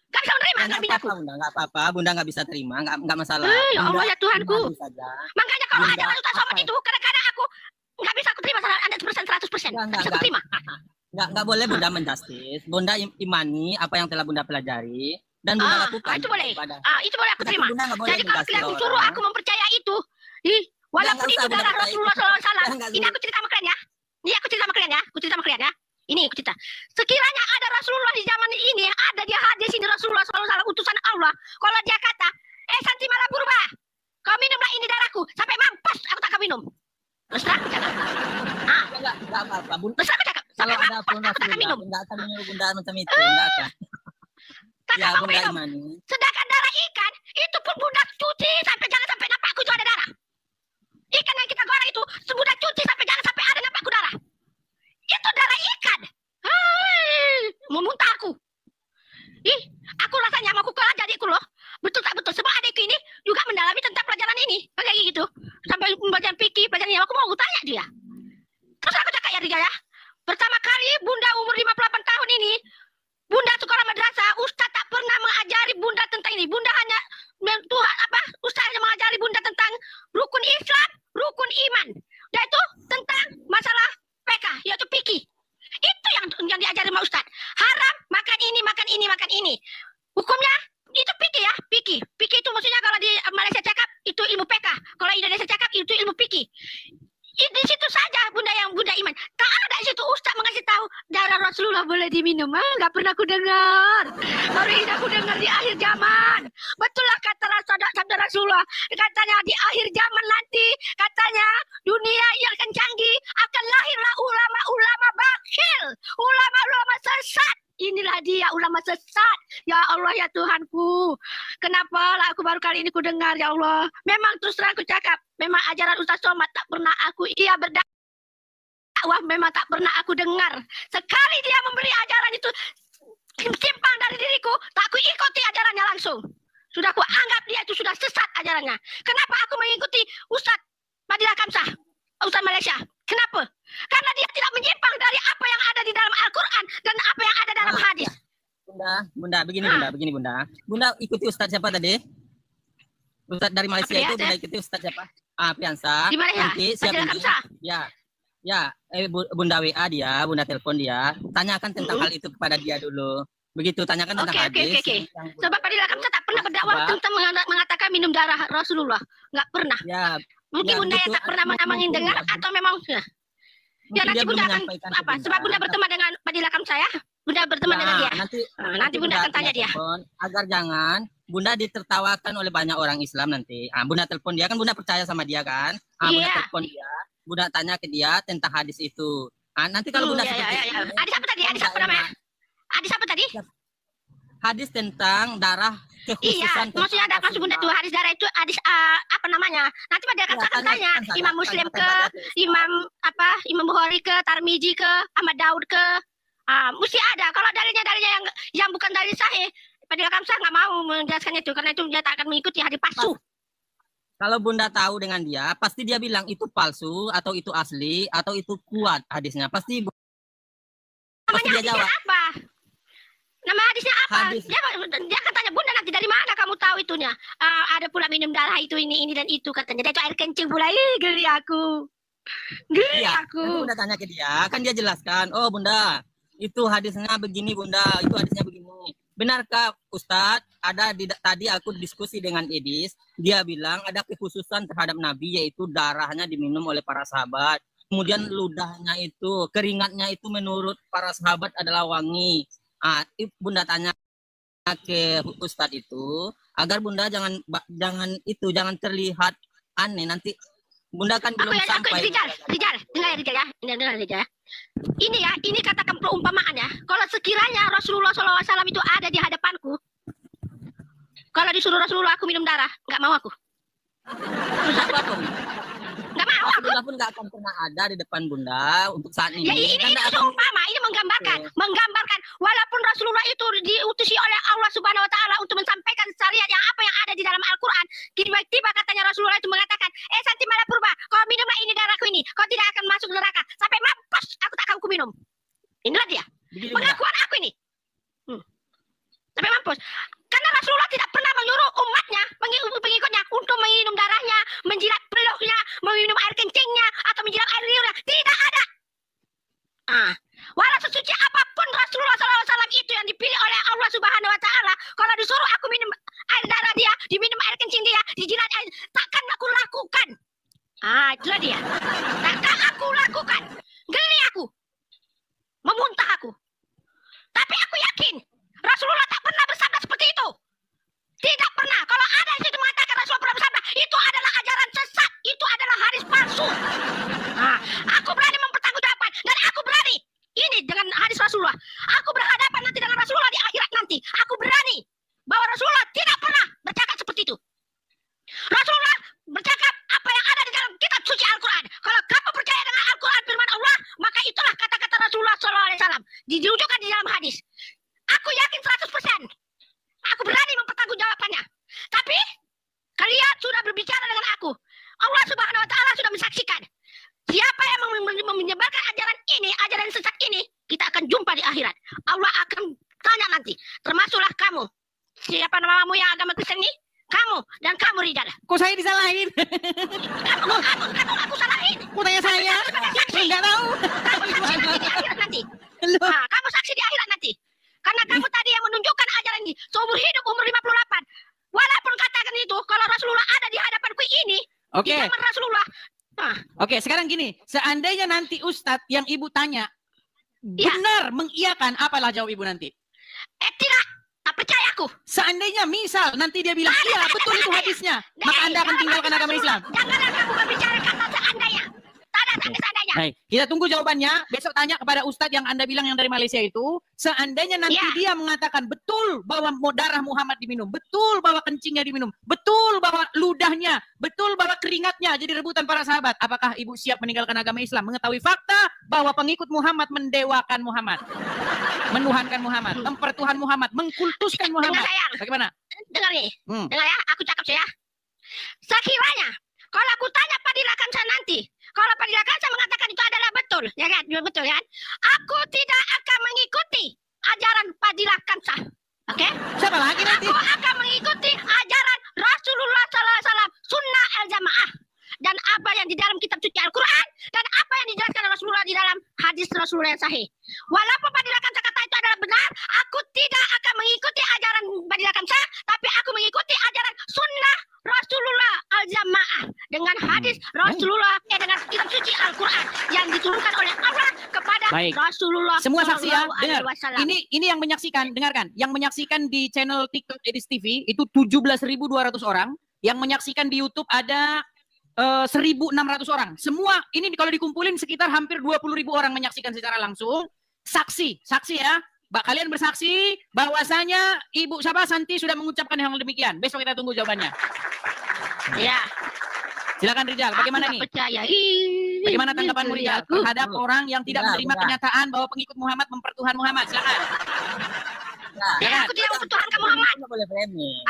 Gak bisa menerima, gak bisa aku. Bunda, nggak apa-apa. Bunda nggak bisa terima, nggak masalah. Ya Allah ya Tuhanku. Malu saja. Makanya kalau Bunda, ajaran Ustaz Somad apa? itu kadang-kadang aku nggak bisa aku terima 100%. Nggak bisa aku terima. Nggak boleh Bunda menjustis. Bunda imani apa yang telah Bunda pelajari dan Bunda lakukan. Itu boleh. Itu boleh aku terima. Jadi kalau kalian suruh aku mempercayai itu, walaupun itu darah Rasulullah SAW. Ini aku cerita sama kalian ya. Aku cerita sama kalian ya. Ini aku cerita. Sekiranya ada Rasulullah di zaman ini, ada dia hadis ini Rasulullah SAW utusan Allah. Kalau dia kata, Santi malah berubah. Kau minumlah ini darahku sampai mampus, aku tak akan minum. Terus terang aku cakap. Enggak apa-apa. Terus aku cakap. Sampai mampus, aku tak akan minum. Enggak akan menyuruh Bunda macam itu. Enggak akan. Tak akan mau minum. Sedangkan darah ikan, itu pun Bunda cuci sampai jangan sampai nampakku itu ada darah. Ikan yang kita goreng itu, Bunda cuci sampai jangan sampai ada nampakku darah. Itu darah ikan. Mau muntah aku. Aku rasanya mau kukel aja adikku loh. Betul tak betul. Sebab adikku ini juga mendalami tentang pelajaran ini. Kayak gitu. Sampai pelajaran fikih, pelajaran ini. Aku mau tanya dia. Terus aku cakap ya Rizal ya. Pertama kali Bunda umur 58 tahun ini, Bunda sekolah madrasah, Ustaz tak pernah mengajari Bunda tentang ini. Bunda hanya Ustaz hanya mengajari Bunda tentang rukun Islam, rukun iman. Dan itu tentang masalah PK, yaitu fikih. Itu yang diajari sama Ustaz. Haram makan ini, makan ini, makan ini. Hukumnya itu fikih ya, fikih. Fikih itu maksudnya kalau di Malaysia cakap itu ilmu PK. Kalau Indonesia cakap itu ilmu fikih. Di situ saja Bunda yang Bunda iman. Tak ada di situ Ustaz mengasih tahu darah Rasulullah boleh diminum. Nggak pernah aku dengar. Baru ini aku dengar di akhir zaman. Betul lah kata sabda Rasulullah. Katanya di akhir zaman nanti, katanya dunia yang akan canggih, akan lahirlah ulama-ulama bakhil, ulama-ulama sesat. Inilah dia ulama sesat. Ya Allah ya Tuhanku. Kenapa lah aku baru kali ini ku dengar ya Allah. Memang terus terang aku cakap. Memang ajaran Ustaz Somad tak pernah aku berdakwah. Memang tak pernah aku dengar. Sekali dia memberi ajaran itu simpang dari diriku. Tak aku ikuti ajarannya langsung. Sudah aku anggap dia itu sudah sesat ajarannya. Kenapa aku mengikuti Ustaz Madilah Kamsah, Ustaz Malaysia? Kenapa? Karena dia tidak menyimpang dari apa yang ada di dalam Al-Quran dan apa yang ada dalam hadis. Bunda, begini Bunda. Bunda ikuti Ustaz siapa tadi? Ustaz dari Malaysia itu Bunda ikuti Ustaz siapa? Piansa. Di Malaysia? Nanti siap Ya, Bunda WA dia, Bunda telepon dia, tanyakan tentang hal itu kepada dia dulu. Begitu, tanyakan tentang hadis. Oke. Sebab Fadilah Kamsah tak pernah berdakwah tentang mengatakan minum darah Rasulullah. Enggak pernah. Ya. Mungkin Bunda yang tak pernah mendengar atau memang ya nanti Bunda akan apa? Sebab Bunda berteman dengan Fadilah Kamsah ya. Bunda berteman dengan dia. Nanti Bunda akan tanya dia. Agar jangan Bunda ditertawakan oleh banyak orang Islam nanti. Bunda telepon dia kan, Bunda percaya sama dia kan? Bunda telepon dia, Bunda tanya ke dia tentang hadis itu. Nanti kalau Bunda seperti ini, hadis apa tadi? Hadis apa namanya? Hadis apa tadi? Hadis tentang darah kekhususan. Iya, maksudnya ada maksud Bunda tuh hadis darah itu hadis apa namanya? Nanti Fadilah Kamsah akan tanya Imam Muslim ke, Imam Bukhari ke, Tarmizi ke, Ahmad Daud ke. Mesti ada. Kalau dalilnya yang bukan dalil sahih, Fadilah Kamsah nggak mau menjelaskan itu karena itu dia tak akan mengikuti hadis palsu. Kalau Bunda tahu dengan dia, pasti dia bilang itu palsu atau itu asli atau itu kuat hadisnya. Pasti dia jawab. Apa? Nama hadisnya apa? Dia akan tanya, Bunda nanti dari mana kamu tahu itunya? Ada pula minum darah itu ini dan itu katanya. Dia itu air kencing pula. Geli aku. Bunda tanya ke dia, kan dia jelaskan. Oh Bunda, itu hadisnya begini Bunda, itu hadisnya begini. Benarkah Ustadz? Tadi aku diskusi dengan Edis, dia bilang ada kekhususan terhadap Nabi yaitu darahnya diminum oleh para sahabat. Kemudian ludahnya itu, keringatnya itu menurut para sahabat adalah wangi. Bunda tanya ke Ustadz itu agar Bunda jangan terlihat aneh. Nanti Bunda kan belum sampai. Rijal, dengar ya. Ini katakan perumpamaan ya. Kalau sekiranya Rasulullah SAW itu ada di hadapanku, kalau disuruh Rasulullah aku minum darah, nggak mau aku. Nggak mau aku. Rasulullah pun nggak akan pernah ada di depan Bunda untuk saat ini. Ya, ini seumpama, ini menggambarkan walaupun Rasulullah itu diutusi oleh Allah Subhanahu Wa Taala untuk mensampaikan syariat yang ada di dalam Al-Quran. Tiba-tiba katanya Rasulullah itu mengatakan, Santi malah purba, kau minumlah ini darahku ini, kau tidak akan masuk neraka sampai mampus, aku tak akan minum. Inilah dia pengakuan aku ini. Sampai mampus. Karena Rasulullah tidak pernah menyuruh umatnya, pengikutnya untuk minum darahnya, menjilat peluknya, meminum air kencingnya, atau menjilat air liurnya. diminum air kencing dia, dijilat air, takkan aku lakukan. Itulah dia. Takkan aku lakukan. Geli aku. Memuntah aku. Tapi aku yakin Rasulullah tak pernah bersabda seperti itu. Tidak pernah. Kalau ada yang situ mengatakan Rasulullah pernah bersabda, itu adalah ajaran sesat. Itu adalah hadis palsu. Aku berani mempertanggungjawabkan dan aku berani ini dengan hadis Rasulullah. Aku berhadapan nanti dengan Rasulullah di akhirat nanti. Aku berani bahwa Rasulullah tidak pernah bercakap seperti itu. Rasulullah bercakap apa yang ada di dalam kitab suci Al-Quran. Kalau kamu percaya dengan Al-Quran firman Allah, maka itulah kata-kata Rasulullah SAW. Dirujukan di dalam hadis. Aku yakin 100%. Aku berani mempertanggungjawabkannya. Tapi kalian sudah berbicara dengan aku. Allah Subhanahu Wa Taala sudah mensaksikan. Siapa yang menyebarkan ajaran ini, ajaran sesat ini, kita akan jumpa di akhirat. Allah akan tanya nanti, termasuklah kamu. Siapa namamu yang agama Kristen ini? Kamu dan kamu Rizal. Kok saya disalahin? Kamu aku salahin. Kok tanya saya? Enggak tahu. Kamu saksi nanti di akhirat nanti. Kamu saksi di akhirat nanti. Karena kamu tadi yang menunjukkan ajaran ini. Seumur hidup umur 58. Walaupun katakan itu, kalau Rasulullah ada di hadapanku ini, di zaman Rasulullah. Oke, sekarang gini. Seandainya nanti Ustadz yang ibu tanya, benar mengiyakan, apalah jawab ibu nanti? Tidak. Tak percaya aku. Seandainya misal nanti dia bilang, iya betul itu hadisnya, maka Anda akan tinggalkan agama Islam. Janganlah kamu berbicara kata seandainya. Tak ada seandainya. Baik, kita tunggu jawabannya. Besok tanya kepada Ustadz yang Anda bilang yang dari Malaysia itu. Seandainya nanti dia mengatakan betul bahwa darah Muhammad diminum, betul bahwa kencingnya diminum, betul bahwa ludahnya, betul bahwa keringatnya jadi rebutan para sahabat. Apakah ibu siap meninggalkan agama Islam? Mengetahui fakta bahwa pengikut Muhammad mendewakan Muhammad, menuhankan Muhammad, mempertuhan Muhammad, mengkultuskan Muhammad. Bagaimana? Dengar nih, dengar ya, aku cakap saya. Sekiranya kalau aku tanya Fadilah Kamsah nanti, kalau Fadilah Kamsah mengatakan itu adalah betul, ya kan? Betul kan? Aku tidak akan mengikuti ajaran Fadilah Kamsah. Oke? Siapa lagi nanti? Aku akan mengikuti ajaran Rasulullah SAW, sunnah al-jamaah. Dan apa yang di dalam kitab suci Al-Quran, dan apa yang dijelaskan Rasulullah di dalam hadis Rasulullah yang sahih. Walaupun Fadilah Kamsah kata itu adalah benar, aku tidak akan mengikuti ajaran Fadilah Kamsah, tapi aku mengikuti ajaran sunnah Rasulullah al-jamaah dengan hadis Rasulullah dengan kitab suci Al-Quran yang diturunkan oleh Allah kepada Rasulullah. Semua saksi ya, dengar. Wasallam. Ini yang menyaksikan, dengarkan. Yang menyaksikan di channel TikTok Edis TV itu 17.200 orang. Yang menyaksikan di YouTube ada 1.600 orang. Semua ini kalau dikumpulin sekitar hampir 20.000 orang menyaksikan secara langsung. Saksi ya. Kalian bersaksi bahwasanya Ibu Syabah Santi sudah mengucapkan hal demikian. Besok kita tunggu jawabannya. Ya. Silakan Rizal, bagaimana nih? Bagaimana tanggapanmu Rizal terhadap orang yang tidak menerima kenyataan bahwa pengikut Muhammad mempertuhan Muhammad? Silakan. Aku tidak mempertuhankan Muhammad.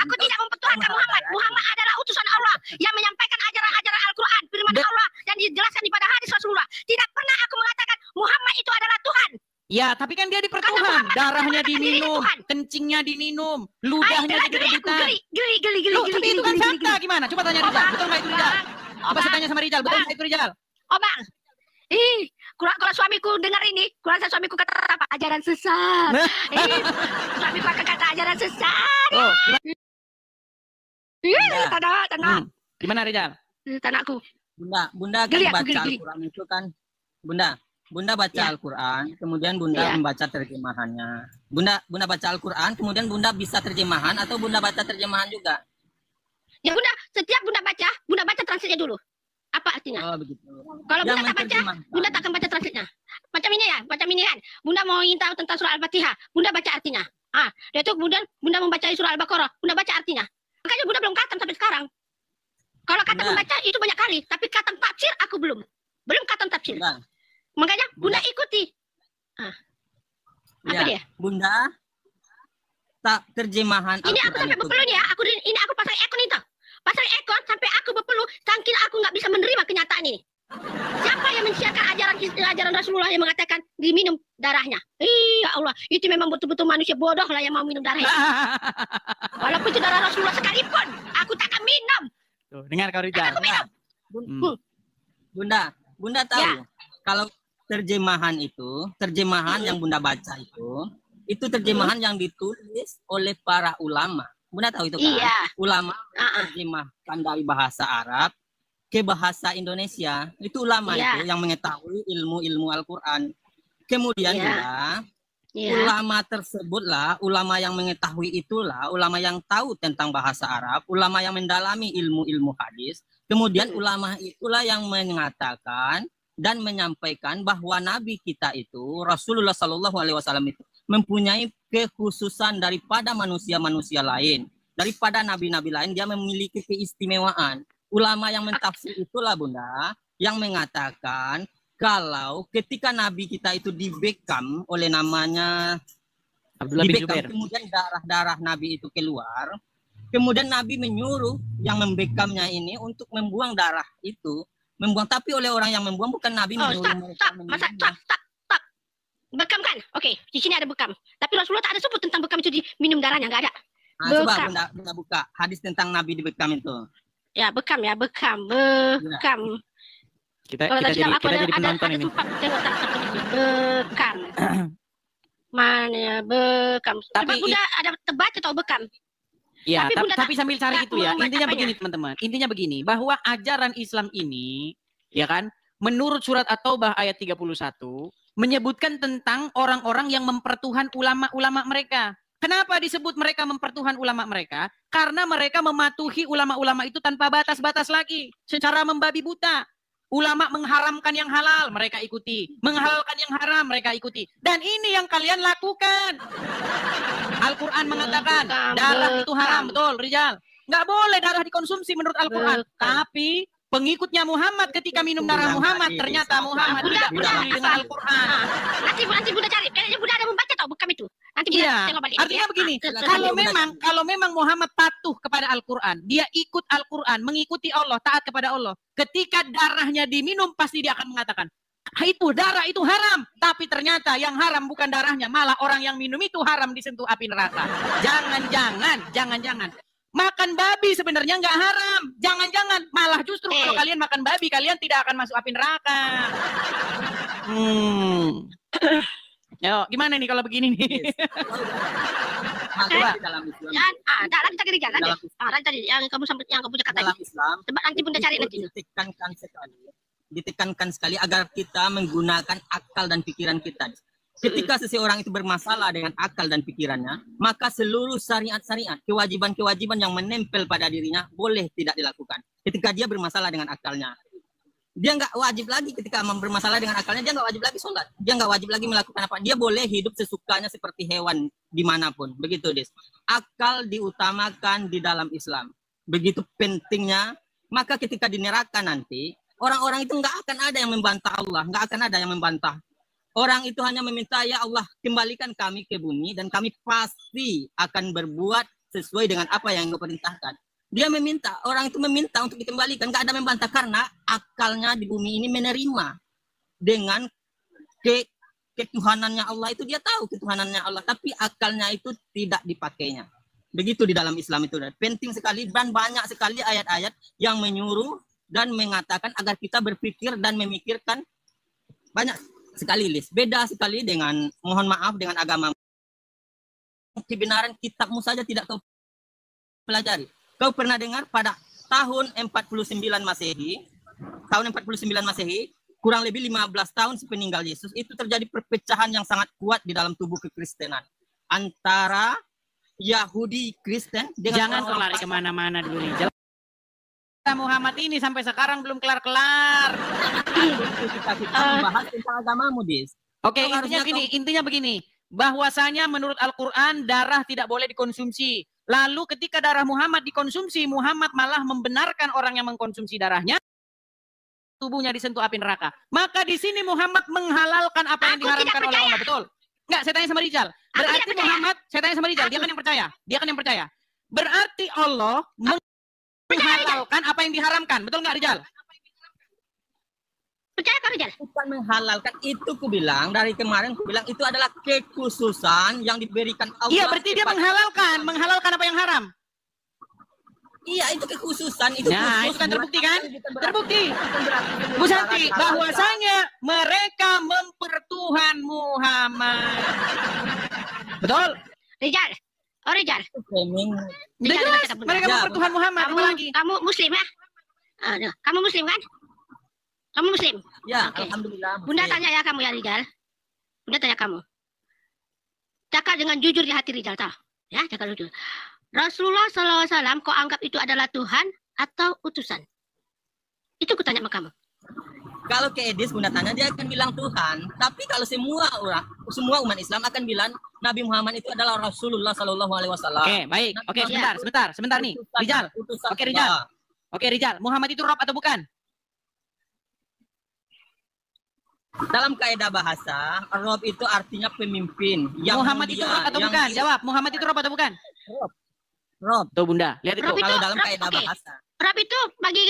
Aku tidak mempertuhankan Muhammad. Muhammad adalah utusan Allah yang menyampaikan ajaran-ajaran Al-Quran, firman Allah yang dijelaskan di pada hadis Rasulullah. Tidak pernah aku mengatakan Muhammad itu adalah Tuhan. Ya, tapi kan dia dipertuhan, darahnya diminum, kencingnya diminum, ludahnya jadi rebutan. Geli. Tapi itu kan fakta gimana? Coba tanya Rizal, betul nggak itu Rizal? Coba saya tanya sama Rizal, betul nggak itu Rizal? Oh bang, kalau suamiku dengar ini, kurasa suamiku kata apa? Ajaran sesat. Suamiku akan kata ajaran sesat. Tanah. Gimana Rizal? Tanahku. Bunda kan baca Al-Quran itu kan, Bunda baca Al-Quran, kemudian Bunda membaca terjemahannya. Bunda baca Al-Quran, kemudian Bunda bisa terjemahan atau Bunda baca terjemahan juga? Ya Bunda, setiap Bunda baca translate dulu. Apa artinya? Oh begitu. Kalau Bunda tak baca, Bunda tak akan baca translate-nya. Macam ini kan. Bunda mau ingin tahu tentang surah Al-Fatihah, Bunda baca artinya. Dia itu Bunda membaca surah Al-Baqarah, Bunda baca artinya. Makanya Bunda belum khatam sampai sekarang. Kalau khatam membaca itu banyak kali, tapi khatam tafsir aku belum khatam tafsir. Makanya Bunda ikuti. Apa dia? Bunda tak terjemahan. Ini aku sampai berpeluh nih ya. Ini aku pasang ekor itu. Pasang ekor sampai aku berpeluh. Saking aku nggak bisa menerima kenyataan ini. Siapa yang mensiarkan ajaran Rasulullah yang mengatakan diminum darahnya? Ya Allah, itu memang betul-betul manusia bodoh lah yang mau minum darahnya. Walaupun itu darah Rasulullah sekalipun, aku tak akan minum. Tuh, dengar kau Rizal. Bunda tahu kalau terjemahan yang Bunda baca itu terjemahan yang ditulis oleh para ulama. Bunda tahu itu kan? Iya. Ulama menerjemahkan dari bahasa Arab ke bahasa Indonesia. Itu ulama Iya. itu yang mengetahui ilmu-ilmu Al-Quran. Kemudian Iya. juga ulama tersebutlah, ulama yang mengetahui itulah, ulama yang tahu tentang bahasa Arab, ulama yang mendalami ilmu-ilmu hadis. Kemudian ulama itulah yang mengatakan dan menyampaikan bahwa Nabi kita itu, Rasulullah Shallallahu Alaihi Wasallam itu mempunyai kekhususan daripada manusia-manusia lain, daripada nabi-nabi lain, dia memiliki keistimewaan. Ulama yang mentafsir itulah Bunda, yang mengatakan kalau ketika Nabi kita itu dibekam oleh namanya Abdullah bin dibekam, Jubair. kemudian darah-darah Nabi itu keluar, kemudian Nabi menyuruh yang membekamnya ini untuk membuang darah itu, membuang, tapi oleh orang yang membuang bukan Nabi menyuruh mereka membuang. Stop. Bekam kan? Oke, di sini ada bekam. Tapi Rasulullah tak ada sebut tentang bekam itu diminum darahnya, nggak ada. Nah, coba Bunda buka hadis tentang Nabi dibekam itu. Ya, bekam. Kita jadi penonton ini. Bekam. Mana ya, bekam. Tapi Bunda ada terbaca atau bekam? Ya, Tapi Bunda tapi sambil cari itu ya. Intinya apanya? begini teman-teman. Intinya begini, bahwa ajaran Islam ini, ya kan, menurut surat At-Taubah ayat 31 menyebutkan tentang orang-orang yang mempertuhan ulama-ulama mereka. Kenapa disebut mereka mempertuhan ulama mereka? Karena mereka mematuhi ulama-ulama itu tanpa batas-batas lagi, secara membabi buta. Ulama mengharamkan yang halal, mereka ikuti. Menghalalkan yang haram, mereka ikuti. Dan ini yang kalian lakukan. Al-Quran mengatakan, darah itu haram, betul, Rijal. Nggak boleh darah dikonsumsi menurut Al-Quran. Tapi pengikutnya Muhammad ketika minum darah Muhammad, ternyata Muhammad tidak peduli dengan Al-Quran. Nanti Bunda cari. Kayaknya Bunda ada membaca tau bekam itu. Nanti Bunda tengok balik. Artinya begini, kalau memang Muhammad patuh kepada Al-Quran, dia ikut Al-Quran, mengikuti Allah, taat kepada Allah. Ketika darahnya diminum, pasti dia akan mengatakan, itu darah itu haram. Tapi ternyata yang haram bukan darahnya, malah orang yang minum itu haram disentuh api neraka. Jangan-jangan. Makan babi sebenarnya nggak haram. Jangan-jangan, malah justru kalau kalian makan babi, kalian tidak akan masuk api neraka. Yo, gimana nih kalau begini nih? Coba dalam Islam. Lagi tadi yang kamu kata Dalam tadi. Islam, Coba nanti Bunda cari nanti. Ditekankan sekali agar kita menggunakan akal dan pikiran kita. Ketika seseorang itu bermasalah dengan akal dan pikirannya, maka seluruh syariat-syariat, kewajiban-kewajiban yang menempel pada dirinya boleh tidak dilakukan. Ketika dia bermasalah dengan akalnya, dia nggak wajib lagi ketika bermasalah dengan akalnya, dia nggak wajib lagi sholat, dia nggak wajib lagi melakukan apa, dia boleh hidup sesukanya seperti hewan dimanapun. Begitu, Des. Akal diutamakan di dalam Islam. Begitu pentingnya, maka ketika di neraka nanti, orang-orang itu nggak akan ada yang membantah Allah, nggak akan ada yang membantah. Orang itu hanya meminta, ya Allah, kembalikan kami ke bumi dan kami pasti akan berbuat sesuai dengan apa yang Engkau perintahkan. Dia meminta, orang itu meminta untuk dikembalikan, nggak ada membantah karena akalnya di bumi ini menerima dengan ketuhanannya Allah itu, dia tahu ketuhanannya Allah, tapi akalnya itu tidak dipakainya. Begitu di dalam Islam itu. Penting sekali dan banyak sekali ayat-ayat yang menyuruh dan mengatakan agar kita berpikir dan memikirkan. Banyak sekali, Lis. Beda sekali dengan, mohon maaf, dengan agama. Kebenaran kitabmu saja tidak kau pelajari. Kau pernah dengar pada tahun 49 Masehi, kurang lebih 15 tahun sepeninggal Yesus, itu terjadi perpecahan yang sangat kuat di dalam tubuh kekristenan. Antara Yahudi Kristen dengan jangan kau lari kemana-mana dulu nih. Muhammad ini sampai sekarang belum kelar-kelar. Kita membahas tentang agamamu, Dis. Oke, intinya begini. Bahwasanya menurut Al-Quran darah tidak boleh dikonsumsi. Lalu ketika darah Muhammad dikonsumsi, Muhammad malah membenarkan orang yang mengkonsumsi darahnya, tubuhnya disentuh api neraka. Maka di sini Muhammad menghalalkan apa yang diharamkan oleh Allah, betul? Enggak, saya tanya sama Rijal. Berarti Muhammad, saya tanya sama Rijal, dia kan yang percaya. Berarti Allah menghalalkan apa yang diharamkan, betul nggak Rijal? Percaya kan Rijal? Bukan menghalalkan, itu ku bilang dari kemarin, ku bilang itu adalah kekhususan yang diberikan Allah. Iya, berarti dia menghalalkan apa yang haram. Iya, itu kekhususan, itu nah, khusus. itu kan terbukti kan? Terbukti. Bu Santi, bahwasanya mereka mempertuhan Muhammad. Betul? Rijal, Oh, Rijal. Framing. Udah Rijal, jelas, kata Bunda. mereka Ya, mempertuhan Muhammad, apa lagi? Kamu Muslim ya? Kamu Muslim kan? Kamu Muslim? Ya, Oke. alhamdulillah. Bunda Muslim. tanya ya kamu ya Rijal. Bunda tanya kamu. Cakap dengan jujur di hati Rijal, tahu? Ya, cakap jujur. Rasulullah SAW kau anggap itu adalah Tuhan atau utusan? Itu kutanya sama kamu. Kalau ke Edis Bunda tanya, dia akan bilang Tuhan. Tapi kalau semua umat Islam akan bilang Nabi Muhammad itu adalah Rasulullah Shallallahu Alaihi Wasallam. Oke, baik. Oke, sebentar nih. Rijal. Oke, Rijal. Oke, Rijal. Muhammad itu Rob atau bukan? Dalam kaidah bahasa, Rob itu artinya pemimpin. Yang Muhammad itu Rob atau bukan? Jawab. Muhammad itu Rob atau bukan? Rob. Tuh Bunda, lihat itu. Rob Kalau itu- dalam kaidah oke. bahasa. Rob itu bagi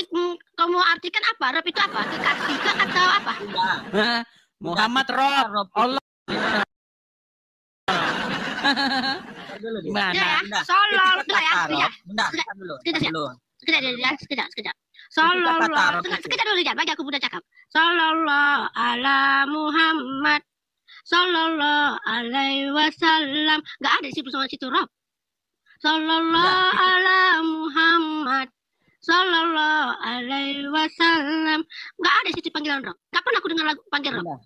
kamu artikan apa? Rob itu apa? Kekasih ke atau apa? Bunda. Hah? Muhammad Rob. Allah. Dulu, Di. Gimana? Ya, Bunda, Sallallahu ketika ya, kata Rijal. Rob, Bunda, Sekejap. dulu. Sekejap, dulu. Sekejap. Sallallahu. Sekejap dulu Rijal, bagi aku Bunda cakap. Sallallahu ala Muhammad. Sallallahu alaihi wasallam. Enggak ada di situ sama situ Rob. Sallallahu ala Muhammad. Sallallahu alaihi wasallam. Enggak ada di situ panggilan Rob. Kapan aku dengar lagu panggil Rob? Bunda.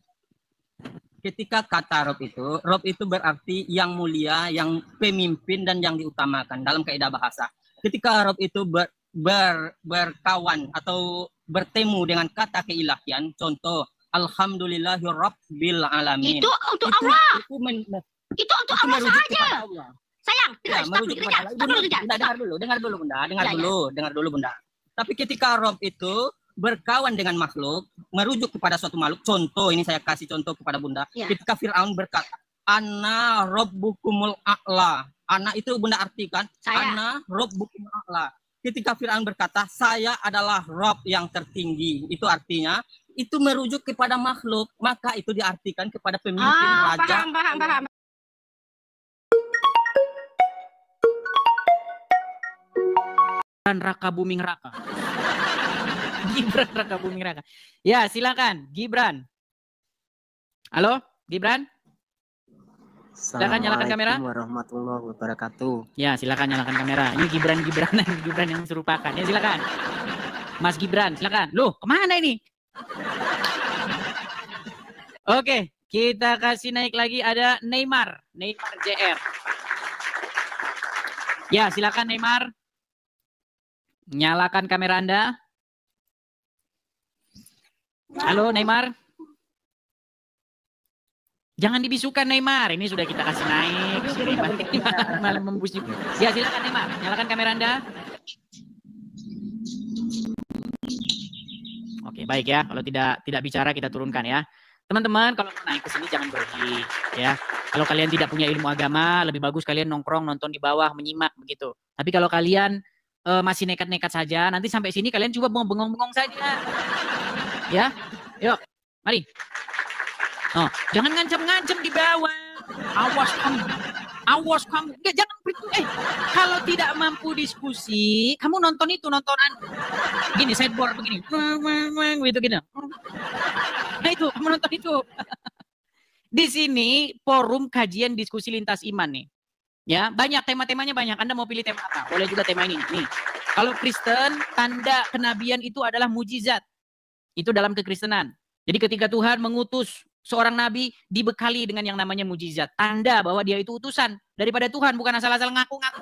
Ketika kata Rob itu berarti yang mulia, yang pemimpin dan yang diutamakan dalam kaidah bahasa. Ketika Rob itu berkawan atau bertemu dengan kata keilahian, contoh Alhamdulillahirabbil alamin. Itu untuk Allah. Itu men- Itu untuk itu Allah merujuk saja. kepada Allah. Sayang, Ya, merujuk kepada Allah. Bunda, dengar dulu Bunda, dengar dulu Bunda. Tapi ketika Rob itu berkawan dengan makhluk, merujuk kepada suatu makhluk. Contoh, ini saya kasih contoh kepada Bunda. Ya. Ketika Fir'aun berkata, Ana Rabbukumul A'la. Ana itu Bunda artikan, Saya. Ana Rabbukumul A'la. Ketika Fir'aun berkata, saya adalah Rob yang tertinggi. Itu artinya, itu merujuk kepada makhluk. Maka itu diartikan kepada pemimpin raja. Paham. Gibran Raka Buming Raka. Gibran Raka Buming Raka. Ya, silakan Gibran. Halo, Gibran? Silakan nyalakan kamera. Assalamualaikum warahmatullahi wabarakatuh. Ya, silakan nyalakan kamera. Ini Gibran yang serupakan. Ya, silakan. Mas Gibran, silakan. Loh, kemana ini? Oke, kita kasih naik lagi ada Neymar JR. Ya, silakan Neymar. Nyalakan kamera Anda. Halo Neymar. Jangan dibisukan Neymar. Ini sudah kita kasih naik. Malah membusuk. Ya, silakan Neymar. Nyalakan kamera Anda. Oke, baik ya. Kalau tidak bicara kita turunkan ya. Teman-teman, kalau mau naik ke sini jangan berisik ya. Kalau kalian tidak punya ilmu agama, lebih bagus kalian nongkrong nonton di bawah menyimak begitu. Tapi kalau kalian masih nekat-nekat saja, nanti sampai sini kalian coba bengong-bengong saja. Ya. Yuk, mari. Oh, jangan ngancam-ngancam di bawah. Awas kamu. Enggak, jangan begitu. Kalau tidak mampu diskusi, kamu nonton nontonan. Gini, sideboard begini. Gitu. Nah itu, kamu nonton itu. Di sini forum kajian diskusi lintas iman nih. Ya, banyak tema-temanya banyak. Anda mau pilih tema apa? Boleh juga tema ini. Nih. Kalau Kristen, tanda kenabian itu adalah mujizat. Itu dalam kekristenan. Jadi ketika Tuhan mengutus seorang nabi dibekali dengan yang namanya mujizat. Tanda bahwa dia itu utusan daripada Tuhan, bukan asal-asal ngaku-ngaku.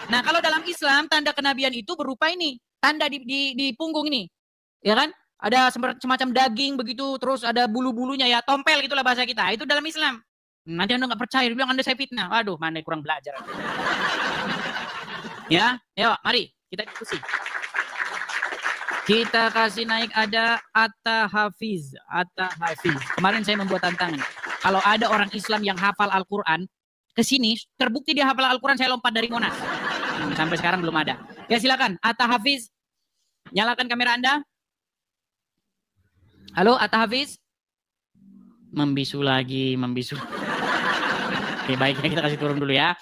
Nah, kalau dalam Islam tanda kenabian itu berupa ini. Tanda di punggung ini. Ya kan? Ada semacam daging begitu, terus ada bulu-bulunya ya, tompel gitulah bahasa kita. Itu dalam Islam. Nanti Anda nggak percaya, dia bilang Anda saya fitnah. Waduh, mana kurang belajar. Ya, yuk mari kita diskusi. Kita kasih naik ada Atta Hafiz. Kemarin saya membuat tantangan. Kalau ada orang Islam yang hafal Al-Quran, ke sini terbukti dia hafal Al-Quran, saya lompat dari Monas. Sampai sekarang belum ada. Ya silakan, Atta Hafiz. Nyalakan kamera Anda. Halo, Atta Hafiz. Membisu lagi. Oke, baiknya kita kasih turun dulu ya.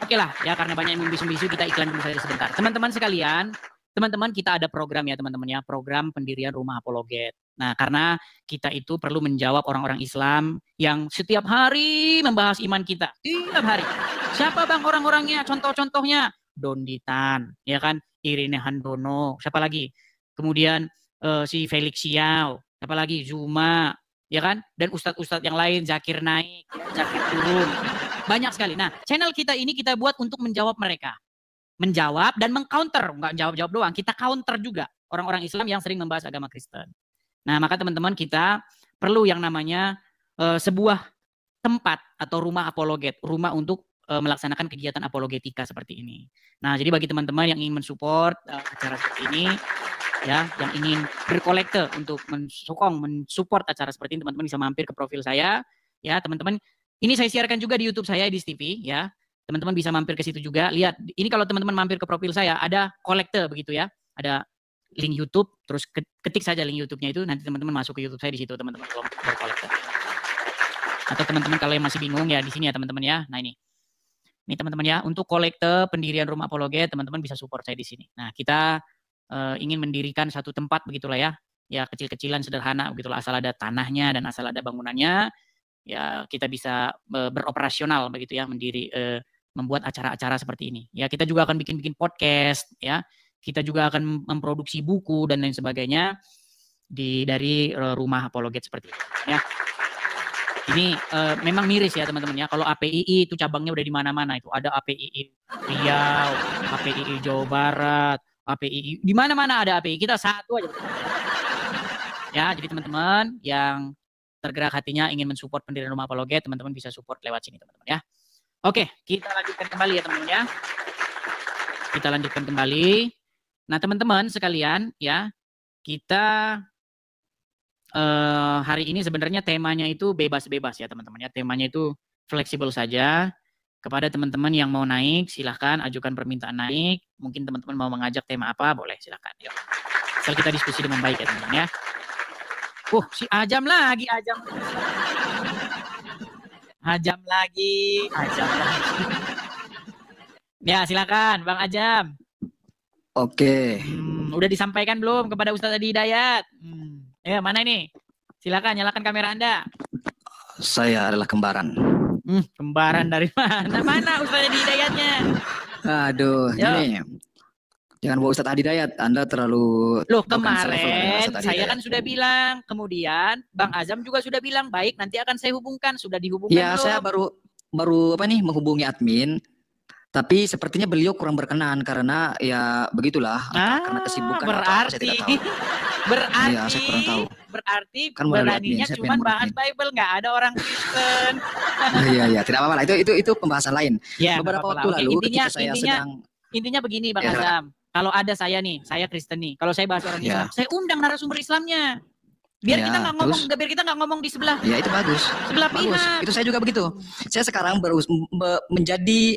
Oke lah, ya karena banyak yang membisu-bisu kita iklan dulu saja sebentar. Teman-teman sekalian, teman-teman kita ada program ya teman-teman ya, program pendirian rumah apologet. Nah, karena kita itu perlu menjawab orang-orang Islam yang setiap hari membahas iman kita. Setiap hari. Siapa bang orang-orangnya? Contoh-contohnya. Donditan, ya kan? Irene Handono. Siapa lagi? Kemudian si Felix Xiao. Siapa lagi? Zuma. Ya kan? Dan ustadz-ustadz yang lain. Zakir Naik. Zakir Turun. Banyak sekali. Nah, channel kita ini kita buat untuk menjawab mereka. Menjawab dan mengcounter. Nggak jawab-jawab doang. Kita counter juga orang-orang Islam yang sering membahas agama Kristen. Nah, maka teman-teman kita perlu yang namanya sebuah tempat atau rumah apologet, rumah untuk melaksanakan kegiatan apologetika seperti ini. Nah, jadi bagi teman-teman yang ingin mensupport acara seperti ini, ya, yang ingin berkolekte untuk mensupport acara seperti ini, teman-teman bisa mampir ke profil saya, ya, teman-teman. Ini saya siarkan juga di YouTube saya, di TV, ya. Teman-teman bisa mampir ke situ juga. Lihat, ini kalau teman-teman mampir ke profil saya, ada kolekte begitu ya, ada link YouTube, terus ketik saja link YouTube-nya itu, nanti teman-teman masuk ke YouTube saya di situ, teman-teman kalau berkolektor. Atau teman-teman kalau yang masih bingung ya di sini ya teman-teman ya. Nah ini teman-teman ya, untuk kolektor pendirian rumah apologet, teman-teman bisa support saya di sini. Nah kita ingin mendirikan satu tempat begitulah ya kecil-kecilan sederhana begitulah, asal ada tanahnya dan asal ada bangunannya, ya kita bisa beroperasional begitu ya, membuat acara-acara seperti ini. Ya kita juga akan bikin podcast ya. Kita juga akan memproduksi buku dan lain sebagainya dari rumah apologet seperti ini. Ya. Ini memang miris ya teman-teman ya. Kalau APII itu cabangnya udah di mana-mana itu. Ada APII Riau, APII Jawa Barat, APII di mana-mana ada APII. Kita satu aja. Ya, jadi teman-teman yang tergerak hatinya ingin mensupport pendirian rumah apologet, teman-teman bisa support lewat sini teman-teman ya. Oke, kita lanjutkan kembali ya teman-teman ya. Kita lanjutkan kembali. Nah teman-teman sekalian ya, kita hari ini sebenarnya temanya itu bebas-bebas ya teman-teman ya. Temanya itu fleksibel saja. Kepada teman-teman yang mau naik silahkan ajukan permintaan naik. Mungkin teman-teman mau mengajak tema apa boleh silahkan. Yuk. Asal kita diskusi dengan baik ya teman-teman ya. Si Ajam lagi. Ajam lagi. Ya silakan Bang Ajam. Oke. Udah disampaikan belum kepada Ustadz Adi Hidayat? Ya, mana ini? Silakan nyalakan kamera Anda. Saya adalah kembaran. Kembaran dari mana? Mana Ustadz Adi Hidayatnya? Aduh, ini. Jangan bawa Ustadz Adi Hidayat. Anda terlalu... Loh, kemarin saya kan sudah bilang. Kemudian Bang Azam juga sudah bilang, baik nanti akan saya hubungkan. Sudah dihubungkan ya, belum? Saya baru menghubungi admin. Tapi sepertinya beliau kurang berkenan karena ya begitulah, karena kesibukan atau apa saya tidak tahu. Berarti ya, saya kurang tahu. Berarti kan beraninya cuma bahas Bible, nggak ada orang Kristen. Iya, tidak apa-apa lah. Itu pembahasan lain. Ya, beberapa waktu lalu ketika saya sedang intinya begini Bang Azam. Kalau ada saya nih, saya Kristen nih. Kalau saya bahas orang Islam, saya undang narasumber Islamnya. Biar kita nggak ngomong, biar kita nggak ngomong di sebelah. Ya itu bagus. Sebelah pihak. Itu saya juga begitu. Saya sekarang baru menjadi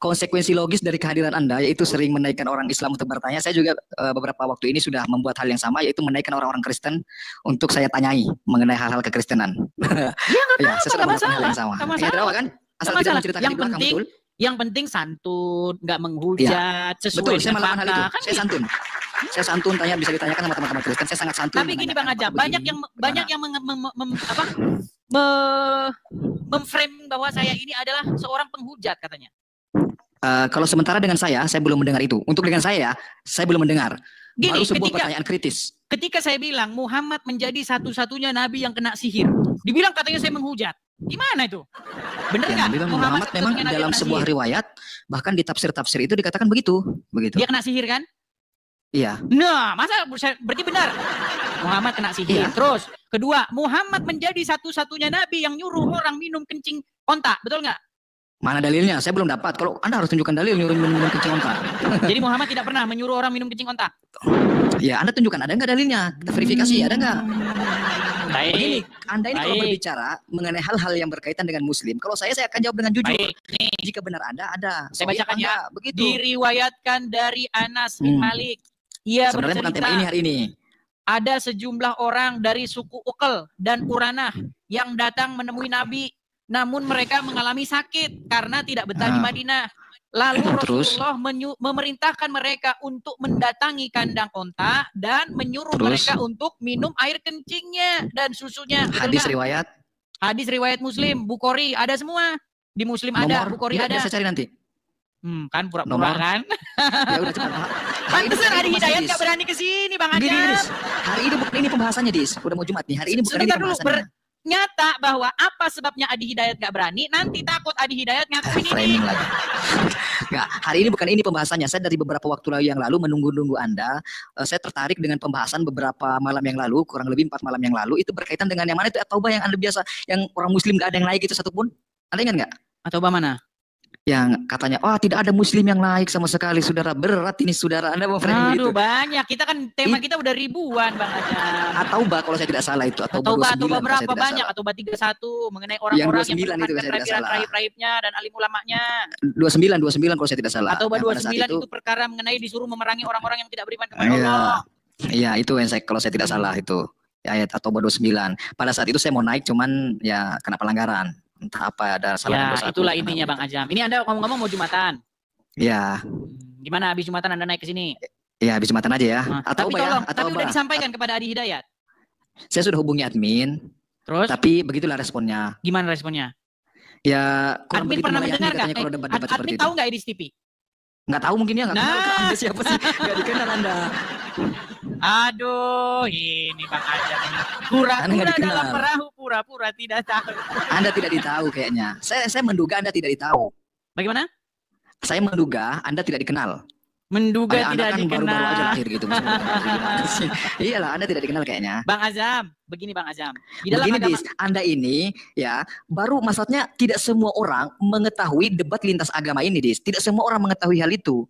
konsekuensi logis dari kehadiran Anda, yaitu sering menaikkan orang Islam untuk bertanya. Saya juga beberapa waktu ini sudah membuat hal yang sama, yaitu menaikkan orang-orang Kristen untuk saya tanyai mengenai hal-hal kekristenan. Ya, saya sudah membuat hal yang sama. Ya, tidak apa kan? Asal tidak menceritakan di belakang, betul. Yang penting santun, nggak menghujat, sesuai betul, saya melakukan hal itu. Kan saya santun. Saya santun, bisa ditanyakan sama teman-teman Kristen. Saya sangat santun. Tapi gini Bang Ajam, banyak yang memframe bahwa saya ini adalah seorang penghujat katanya. Kalau sementara dengan saya belum mendengar itu. Untuk dengan saya belum mendengar. Gini, baru sebuah pertanyaan kritis. Ketika saya bilang Muhammad menjadi satu-satunya nabi yang kena sihir, dibilang katanya saya menghujat. Gimana itu? Bener nggak? Ya, Muhammad memang dalam sebuah riwayat, bahkan di tafsir-tafsir itu dikatakan begitu. Dia kena sihir kan? Iya. Nah, masa berarti benar Muhammad kena sihir. Iya. Terus, kedua, Muhammad menjadi satu-satunya nabi yang nyuruh orang minum kencing onta, betul nggak? Mana dalilnya? Saya belum dapat. Kalau Anda harus tunjukkan dalil nyuruh minum kencing onta. Jadi Muhammad tidak pernah menyuruh orang minum kencing onta? Ya, Anda tunjukkan. Ada nggak dalilnya? Kita verifikasi. Ada nggak? Baik. Begini, Anda ini kalau berbicara mengenai hal-hal yang berkaitan dengan Muslim, kalau saya akan jawab dengan jujur. Jika benar ada. Saya bacakan ya. Begitu. Diriwayatkan dari Anas bin Malik. Ia sebenarnya bercerita, bukan tema ini hari ini. Ada sejumlah orang dari suku Uqal dan Uranah yang datang menemui Nabi, namun mereka mengalami sakit karena tidak betah di Madinah. Lalu Terus? Rasulullah memerintahkan mereka untuk mendatangi kandang onta dan menyuruh mereka untuk minum air kencingnya dan susunya. Hadis riwayat? Hadis riwayat Muslim, Bukhari, ada semua. Di Muslim ada, Bukhari ada. Saya cari nanti. Kan pura-pura kan. Ya udah cepat. Pantesan Adi Hidayat nggak berani ke sini, Bang Ajam. Hari ini bukan ini pembahasannya, Dis. Udah mau Jumat nih. Hari ini bukan ini pembahasannya. Nyata bahwa apa sebabnya Adi Hidayat gak berani, nanti takut Adi Hidayat ngakuin ini. Framing lagi. Nggak, hari ini bukan ini pembahasannya. Saya dari beberapa waktu yang lalu menunggu-nunggu Anda. Saya tertarik dengan pembahasan beberapa malam yang lalu, kurang lebih 4 malam yang lalu. Itu berkaitan dengan yang mana itu At-Taubah yang Anda biasa, yang orang Muslim gak ada yang naik itu satupun. Anda ingat nggak? At-Taubah mana? Yang katanya, tidak ada Muslim yang naik sama sekali, saudara. Berat ini, saudara. Anda mau framing gitu? Banyak. Kita kan tema kita udah ribuan, Bang Ajam. At-Taubah kalau saya tidak salah itu. At-Taubah berapa banyak? At-Taubah 31 mengenai orang-orang yang mengatakan raib-raibnya dan alim ulamanya. 29 kalau saya tidak salah. At-Taubah 29 itu perkara mengenai disuruh memerangi orang-orang yang tidak beriman kepada Allah. Iya, itu yang kalau saya tidak salah itu. Ayat At-Taubah 29. Pada saat itu saya mau naik cuman ya kena pelanggaran. Entah apa ada salah dosa. Itulah intinya Bang Ajam. Ini Anda ngomong-ngomong mau Jumatan? Ya. Gimana habis Jumatan Anda naik ke sini? Ya habis Jumatan aja ya. Tapi tolong, tapi udah disampaikan kepada Adi Hidayat. Saya sudah hubungi admin. Terus? Tapi begitulah responnya. Gimana responnya? Ya admin pernah mendengar nggak? Admin tahu nggak Edis TV? Nggak tahu mungkin ya, nggak kenal Anda siapa sih? Nggak dikenal Anda. Aduh, ini Bang Ajam ini. Pura-pura dalam perahu, pura-pura tidak tahu. Anda tidak ditahu kayaknya. Saya menduga Anda tidak ditahu. Bagaimana? Saya menduga Anda tidak dikenal. Menduga tidak kan dikenal. Baru-baru aja lahir gitu. Iyalah, Anda tidak dikenal kayaknya. Bang Azam, begini Bang Azam. Di dalam begini, Anda ini ya baru maksudnya tidak semua orang mengetahui debat lintas agama ini, Dis. Tidak semua orang mengetahui hal itu.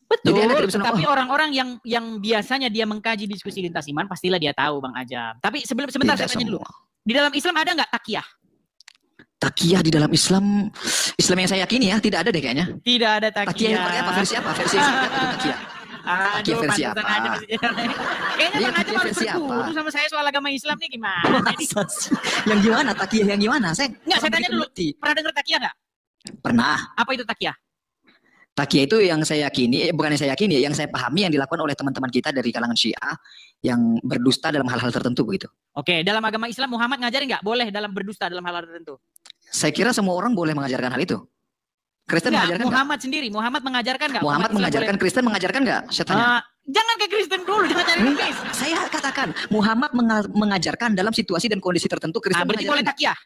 Betul, tapi orang-orang yang biasanya dia mengkaji diskusi lintas iman pastilah dia tahu Bang Ajam. Tapi sebentar saya tanya dulu. Di dalam Islam ada nggak takiyah? Takiyah di dalam Islam yang saya yakini ya tidak ada deh kayaknya. Tidak ada takiyah. Takiyah apa versi apa? Versi takiyah. Takiyah versi apa? Kayaknya Bang Ajam harus berguru sama saya soal agama Islam nih gimana? Yang gimana? Takiyah yang gimana? Saya tanya dulu. Pernah dengar takiyah nggak? Pernah. Apa itu takiyah? Takiyah itu yang saya yakini, bukan yang saya yakini, yang saya pahami yang dilakukan oleh teman-teman kita dari kalangan Syiah yang berdusta dalam hal-hal tertentu begitu. Oke, dalam agama Islam Muhammad ngajarin nggak boleh dalam berdusta dalam hal-hal tertentu? Saya kira semua orang boleh mengajarkan hal itu. Kristen mengajarkan Muhammad sendiri, Muhammad mengajarkan nggak? Muhammad mengajarkan, Kristen mengajarkan nggak? Saya tanya. Jangan ke Kristen dulu, jangan cari Kristen. Saya katakan Muhammad mengajarkan dalam situasi dan kondisi tertentu. Kristen berarti boleh takiyah.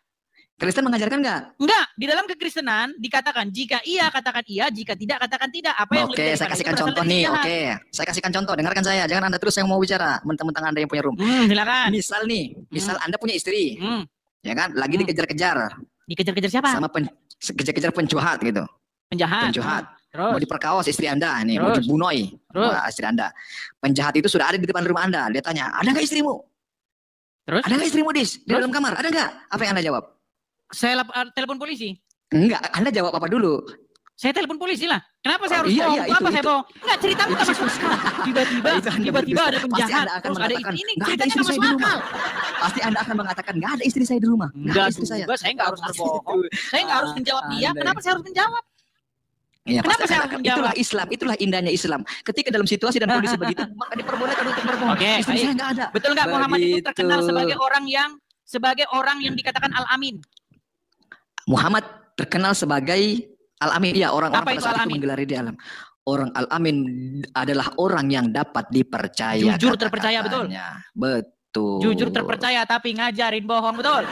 Kristen mengajarkan nggak? Enggak, di dalam kekristenan dikatakan jika iya katakan iya, jika tidak katakan tidak. Apa yang Oke, saya kasihkan contoh nih. Oke, saya kasihkan contoh. Dengarkan saya, jangan Anda terus yang mau bicara. Mentang-mentang Anda yang punya room. Silakan. Misal Anda punya istri, ya kan? Lagi dikejar-kejar. Dikejar-kejar siapa? Sama kejar-kejar penjahat gitu. Penjahat. Terus? Mau diperkaos istri Anda nih, mau dibunuh istri Anda. Penjahat itu sudah ada di depan rumah Anda. Dia tanya, ada nggak istrimu? Terus? Ada nggak istrimu, Dis? Di dalam kamar, ada nggak? Apa yang Anda jawab? Saya telepon polisi. Enggak, Anda jawab apa dulu? Saya telepon polisi lah. Kenapa saya harus bohong? Apa saya bohong? Enggak, cerita nggak masuk akal. Tiba-tiba ada penjahat. Terus ada ini ceritanya nggak masuk akal. Pasti Anda akan mengatakan nggak ada istri saya di rumah. Enggak, saya nggak harus berbohong. Saya nggak harus menjawab dia. Kenapa saya harus menjawab? Ya, kenapa saya harus menjawab? Itulah Islam, itulah indahnya Islam. Ketika dalam situasi dan kondisi begitu, maka diperbolehkan untuk berbohong. Istri saya nggak ada. Betul nggak Muhammad itu terkenal sebagai orang yang dikatakan Al-Amin? Muhammad terkenal sebagai Al-Amin. Ya, orang-orang pada saat itu menggelari di alam. Orang Al-Amin adalah orang yang dapat dipercaya. Jujur terpercaya, betul? Betul. Jujur terpercaya tapi ngajarin bohong, betul?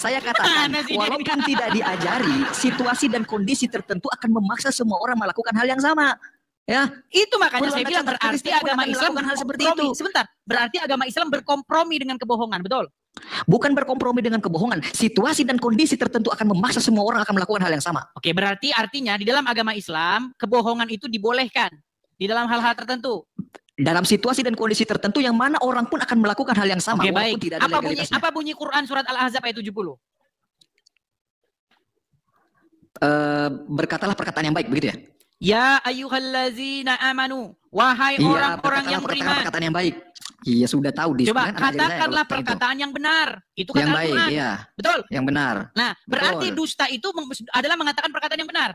Saya katakan, walaupun tidak diajari, situasi dan kondisi tertentu akan memaksa semua orang melakukan hal yang sama. Ya, itu makanya saya bilang berarti agama Islam hal seperti itu. Sebentar, berarti agama Islam berkompromi dengan kebohongan, betul? Bukan berkompromi dengan kebohongan. Situasi dan kondisi tertentu akan memaksa semua orang akan melakukan hal yang sama. Oke, berarti artinya di dalam agama Islam kebohongan itu dibolehkan di dalam hal-hal tertentu. Dalam situasi dan kondisi tertentu yang mana orang pun akan melakukan hal yang sama. Oke, baik. Tidak ada apa bunyi Quran surat Al-Ahzab ayat 70? Berkatalah perkataan yang baik, begitu ya? Ya ayyuhallazina amanu, wahai orang-orang yang beriman. Perkataan yang baik. Iya sudah tahu di Coba sebenarnya anak jadi saya katakanlah kalau itu. perkataan yang benar. Itu kan Yang baik, Al-Quran. iya. Betul. Yang benar. Nah, berarti Betul. dusta itu adalah mengatakan perkataan yang benar.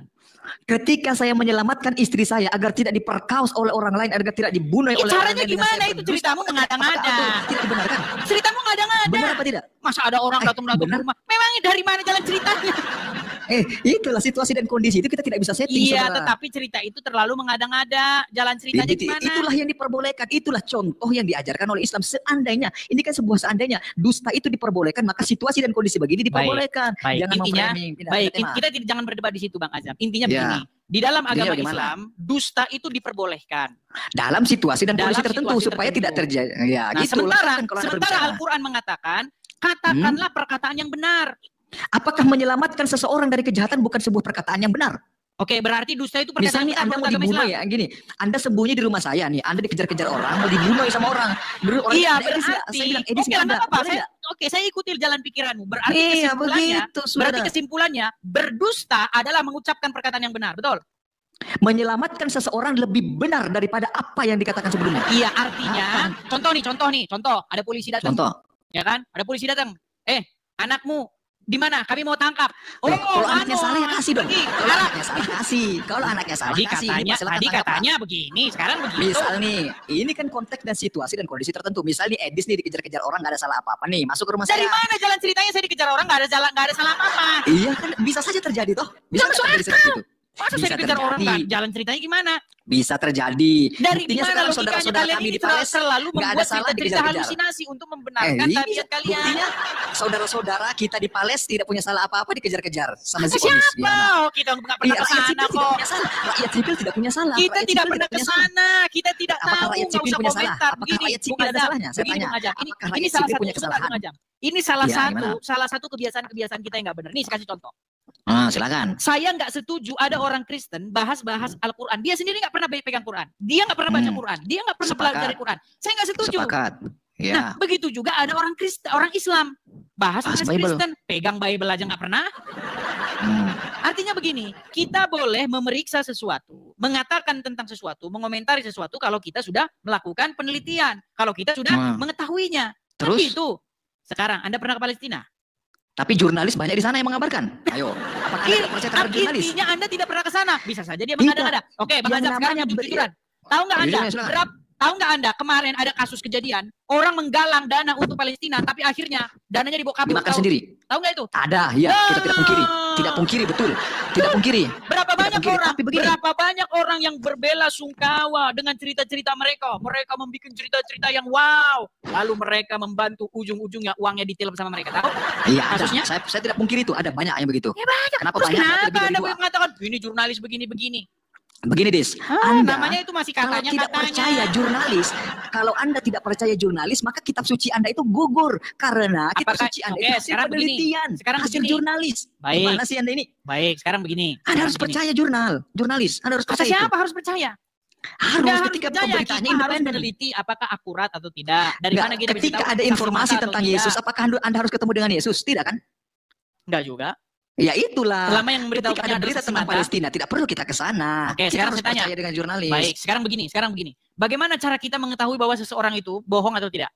Ketika saya menyelamatkan istri saya agar tidak diperkaos oleh orang lain, agar tidak dibunuh Ya, oleh orang caranya lain. dengan gimana saya itu? berdusta, Ceritamu mengada-ngada. Tidak dibenarkan. Ceritamu ngada-ngada. Benar apa tidak? Masa ada orang datang-datang ke benar. rumah? Memang dari mana jalan ceritanya? Itulah situasi dan kondisi itu kita tidak bisa setting. Iya, saudara. tetapi cerita itu terlalu mengada-ngada. Jalan ceritanya gimana? Itulah yang diperbolehkan, itulah contoh yang diajarkan oleh Islam. Seandainya, ini kan sebuah seandainya, dusta itu diperbolehkan, maka situasi dan kondisi begini diperbolehkan. Baik, Jangan intinya, memframing, pindah baik, ke tema. kita jangan berdebat di situ, Bang Azam. Intinya Ya. begini, di dalam Intinya agama bagaimana? Islam, dusta itu diperbolehkan. Dalam situasi dan Dalam kondisi tertentu situasi supaya tertentu. tidak terjadi. Ya, Nah, gitu. sementara Kan kalau Anda sementara berbicara. Al-Quran mengatakan, katakanlah perkataan yang benar. Apakah menyelamatkan seseorang dari kejahatan bukan sebuah perkataan yang benar? Oke, berarti dusta itu perkataan Misalnya yang Anda benar mau menurut agama dibunuh Islam. ya, gini, Anda sembunyi di rumah saya nih, Anda dikejar-kejar orang, mau dibunuh sama orang. Dulu orang Iya, ada Edis nggak? berarti. Saya bilang Edis Oke, nggak ada. nggak apa-apa. Boleh nggak? Oke, saya ikuti jalan pikiranmu. Berarti Iya, kesimpulannya, begitu, berarti saudara. kesimpulannya berdusta adalah mengucapkan perkataan yang benar, betul? Menyelamatkan seseorang lebih benar daripada apa yang dikatakan sebelumnya. Iya, artinya, contoh, ada polisi datang. Contoh. Ya kan? Ada polisi datang. Anakmu di mana? Kami mau tangkap. Kalau anaknya salah ya kasih dong. pergi. Kalau anaknya salah kasih. Kalau anaknya salah Tadi kasih. Ini katanya, masalah tadi tangkap, Pak. katanya begini, sekarang begitu. Misal nih, ini kan konteks dan situasi dan kondisi tertentu. Misal nih Edis nih dikejar-kejar orang nggak ada salah apa-apa nih, masuk ke rumah Dari saya. mana jalan ceritanya saya dikejar orang nggak ada salah apa-apa? Iya kan bisa saja terjadi toh. Bisa Masuk terjadi seperti itu. Masa Bisa saya dikejar orang terjadi. nggak jalan ceritanya gimana? Bisa terjadi. Dari Buktinya mana sekarang logikanya saudara-saudara kalian kami ini di Pales selalu nggak ada membuat salah cerita-cerita dikejar-kejar. halusinasi untuk membenarkan Iya, tabiat kalian? buktinya saudara-saudara kita di Pales tidak punya salah apa-apa dikejar-kejar sama si Siapa? Odis. Gimana? Oh, kita nggak pernah Iya, ke rakyat sana sipil tidak kok. punya salah. Rakyat sipil tidak punya salah. Kita Rakyat tidak sipil pernah ke punya salah. sana. Kita tidak Apakah tahu. rakyat Nggak sipil usah punya salah? komentar. Apakah Begini, rakyat sipil Bung ada Azam. salahnya? Saya Begini, tanya. Bung Azam. Apakah Ini rakyat salah sipil satu, punya sebentar, kesalahan? Bung Azam. Ini salah Iya, satu kebiasaan-kebiasaan kita yang nggak benar. Nih, saya kasih contoh. Silakan. Saya nggak setuju ada orang Kristen bahas-bahas Al-Quran. Dia sendiri nggak pernah pegang Quran. Dia nggak pernah baca Quran. Dia nggak pernah Sepakat. belajar Quran. Saya nggak setuju. Sepakat. Nah, Ya. begitu juga ada orang Kristen, orang Islam bahas Bahas bahas Bible. Kristen, pegang Bible aja nggak pernah. Hmm. Artinya begini, kita boleh memeriksa sesuatu, mengatakan tentang sesuatu, mengomentari sesuatu kalau kita sudah melakukan penelitian, kalau kita sudah mengetahuinya. Kan Terus? gitu. Sekarang Anda pernah ke Palestina? Tapi jurnalis banyak di sana yang mengabarkan. Ayo, apakah Anda tidak percaya terhadap jurnalis? Intinya Anda tidak pernah ke sana. Bisa saja dia Tidak. mengada-ngada. Oke, Bang Yang Azam sekarang namanya jujur-jujuran. Tahu nggak Anda? Iya, silakan. Tahu nggak Anda kemarin ada kasus kejadian orang menggalang dana untuk Palestina, tapi akhirnya dananya dibawa kabur. Dimakan Tahu? sendiri. Tahu nggak itu? Ada, ya. Kita tidak pungkiri. Tidak pungkiri, betul. Tidak pungkiri. Berapa banyak pungkiri, orang? tapi begini. Berapa banyak orang yang berbela sungkawa dengan cerita-cerita mereka? Mereka membuat cerita-cerita yang wow. Lalu mereka membantu ujung-ujungnya uangnya ditilep sama mereka. Tahu? Iya, ada. Kasusnya? Saya tidak pungkiri itu. Ada banyak yang begitu. Ya banyak. Kenapa Terus banyak? kenapa Lebih dari Anda dua. boleh mengatakan ini jurnalis begini-begini? Begini, Dis. Namanya itu masih Kalau katanya tidak percaya jurnalis, kalau Anda tidak percaya jurnalis, maka kitab suci Anda itu gugur. Karena kitab Apakah- suci Anda oke, itu hasil sekarang begini. penelitian, Sekarang hasil begini. jurnalis. Baik. Gimana sih Anda ini? Baik, sekarang begini. Anda Sekarang harus begini. percaya jurnalis. Anda harus Kata percaya itu. siapa harus percaya? Harus Nggak ketika percaya, pemberitaannya kita harus independen. meneliti apakah akurat atau tidak. Dari Nggak, mana kita bisa ketika tahu ada saksi informasi mata tentang atau Yesus, tidak? apakah Anda harus ketemu dengan Yesus? Tidak kan? Enggak juga. Ya itulah. Selama yang Ketika memberitahukannya ada adalah berita saksi tentang mata. Palestina, tidak perlu kita ke sana. Oke, Kita sekarang harus saya tanya. percaya dengan jurnalis. Baik, sekarang begini. Bagaimana cara kita mengetahui bahwa seseorang itu bohong atau tidak?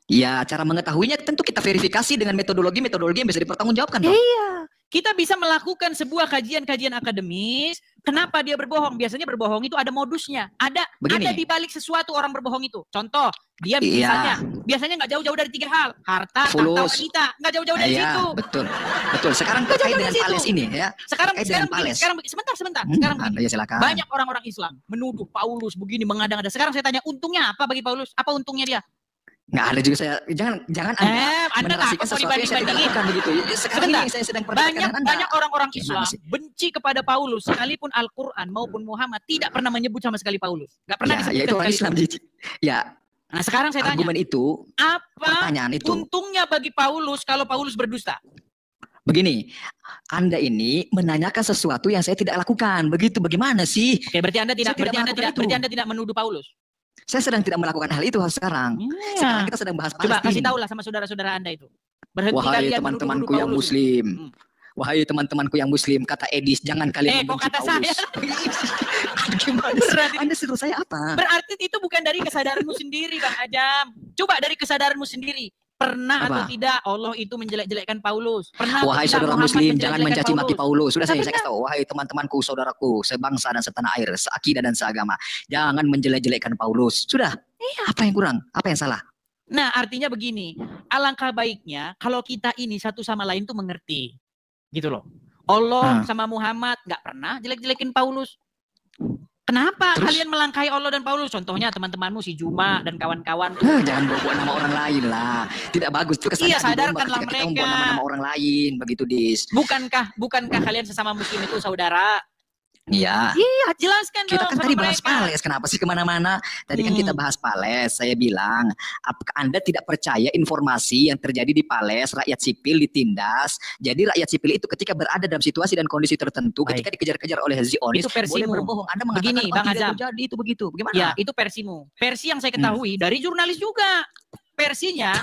Ya, cara mengetahuinya tentu kita verifikasi dengan metodologi yang bisa dipertanggungjawabkan. Toh. Iya. Kita bisa melakukan sebuah kajian-kajian akademis. Kenapa dia berbohong? Biasanya berbohong itu ada modusnya. Ada Begini. di balik sesuatu orang berbohong itu. Contoh, dia Iya. biasanya nggak jauh-jauh dari 3 hal. Harta, tahta, Fulus. wanita. Nggak jauh-jauh dari Iya, situ. betul. Sekarang Nggak terkait jauh dengan dari Pales situ. ini ya. Sekarang Terkait dengan begini, Pales. sebentar. Sekarang begini. Ya silakan. Banyak orang-orang Islam menuduh Paulus begini mengada-ngada. Sekarang saya tanya, untungnya apa bagi Paulus? Apa untungnya dia? Nggak ada juga saya. Jangan Anda menarasikan takut sesuatu yang saya tidak dibanding-bandingin. lakukan begitu. Sekarang Sebentar. ini saya sedang perdebatkan Anda. Banyak orang-orang Gimana Islam sih? benci kepada Paulus sekalipun Al-Quran maupun Muhammad tidak pernah menyebut sama sekali Paulus. Nggak pernah Ya, disebutkan ya itu orang sekali Islam. Paulus. Ya, Nah sekarang saya tanya, argumen itu, apa pertanyaan itu. untungnya bagi Paulus kalau Paulus berdusta? Begini, Anda ini menanyakan sesuatu yang saya tidak lakukan. Begitu bagaimana sih? Oke, berarti Anda tidak, Saya tidak melakukan itu. berarti Anda tidak menuduh Paulus. Saya sedang tidak melakukan hal itu sekarang. Sekarang kita sedang bahas Coba Palestina. kasih tahulah sama saudara-saudara Anda itu. Berhenti Wahai kalian teman-temanku menuduh yang Paulus. muslim. Wahai teman-temanku yang muslim, kata Edis, jangan kalian Kok membenci kata Paulus. Gimana sih? Berarti, Anda suruh saya apa? Berarti itu bukan dari kesadaranmu sendiri, Bang Ajam. Coba dari kesadaranmu sendiri. Pernah atau tidak Allah itu menjelek-jelekkan Paulus? Pernah Wahai saudara Muhammad muslim, jangan menjelek-jelekkan mencaci maki Paulus. Sudah saya Benar. kasih tahu, wahai teman-temanku, saudaraku, sebangsa dan setanah air, seakidah dan seagama, jangan menjelek-jelekkan Paulus. Sudah. Apa yang kurang? Apa yang salah? Nah, artinya begini, alangkah baiknya kalau kita ini satu sama lain tuh mengerti. Gitu loh. Allah sama Muhammad nggak pernah jelek-jelekin Paulus. Kenapa kalian melangkahi Allah dan Paulus? Contohnya teman-temanmu si Juma dan kawan-kawan. Jangan bawa nama orang lain lah. Tidak bagus. Itu kesannya iya, sadarkanlah mereka. Kita membawa nama orang lain, begitu Dis. Bukankah kalian sesama muslim itu saudara? Iya. Iya, jelaskan kita dong kan tadi bahas mereka. Pales, kenapa sih kemana-mana? Tadi kan kita bahas Pales, saya bilang, apakah Anda tidak percaya informasi yang terjadi di Pales, rakyat sipil ditindas, jadi rakyat sipil itu ketika berada dalam situasi dan kondisi tertentu, ketika dikejar-kejar oleh Zionis, itu versimu. boleh berbohong. Anda mengatakan, begini, Bang Azam, terjadi itu begitu, bagaimana? Ya, itu versimu. Versi yang saya ketahui dari jurnalis juga. Versinya,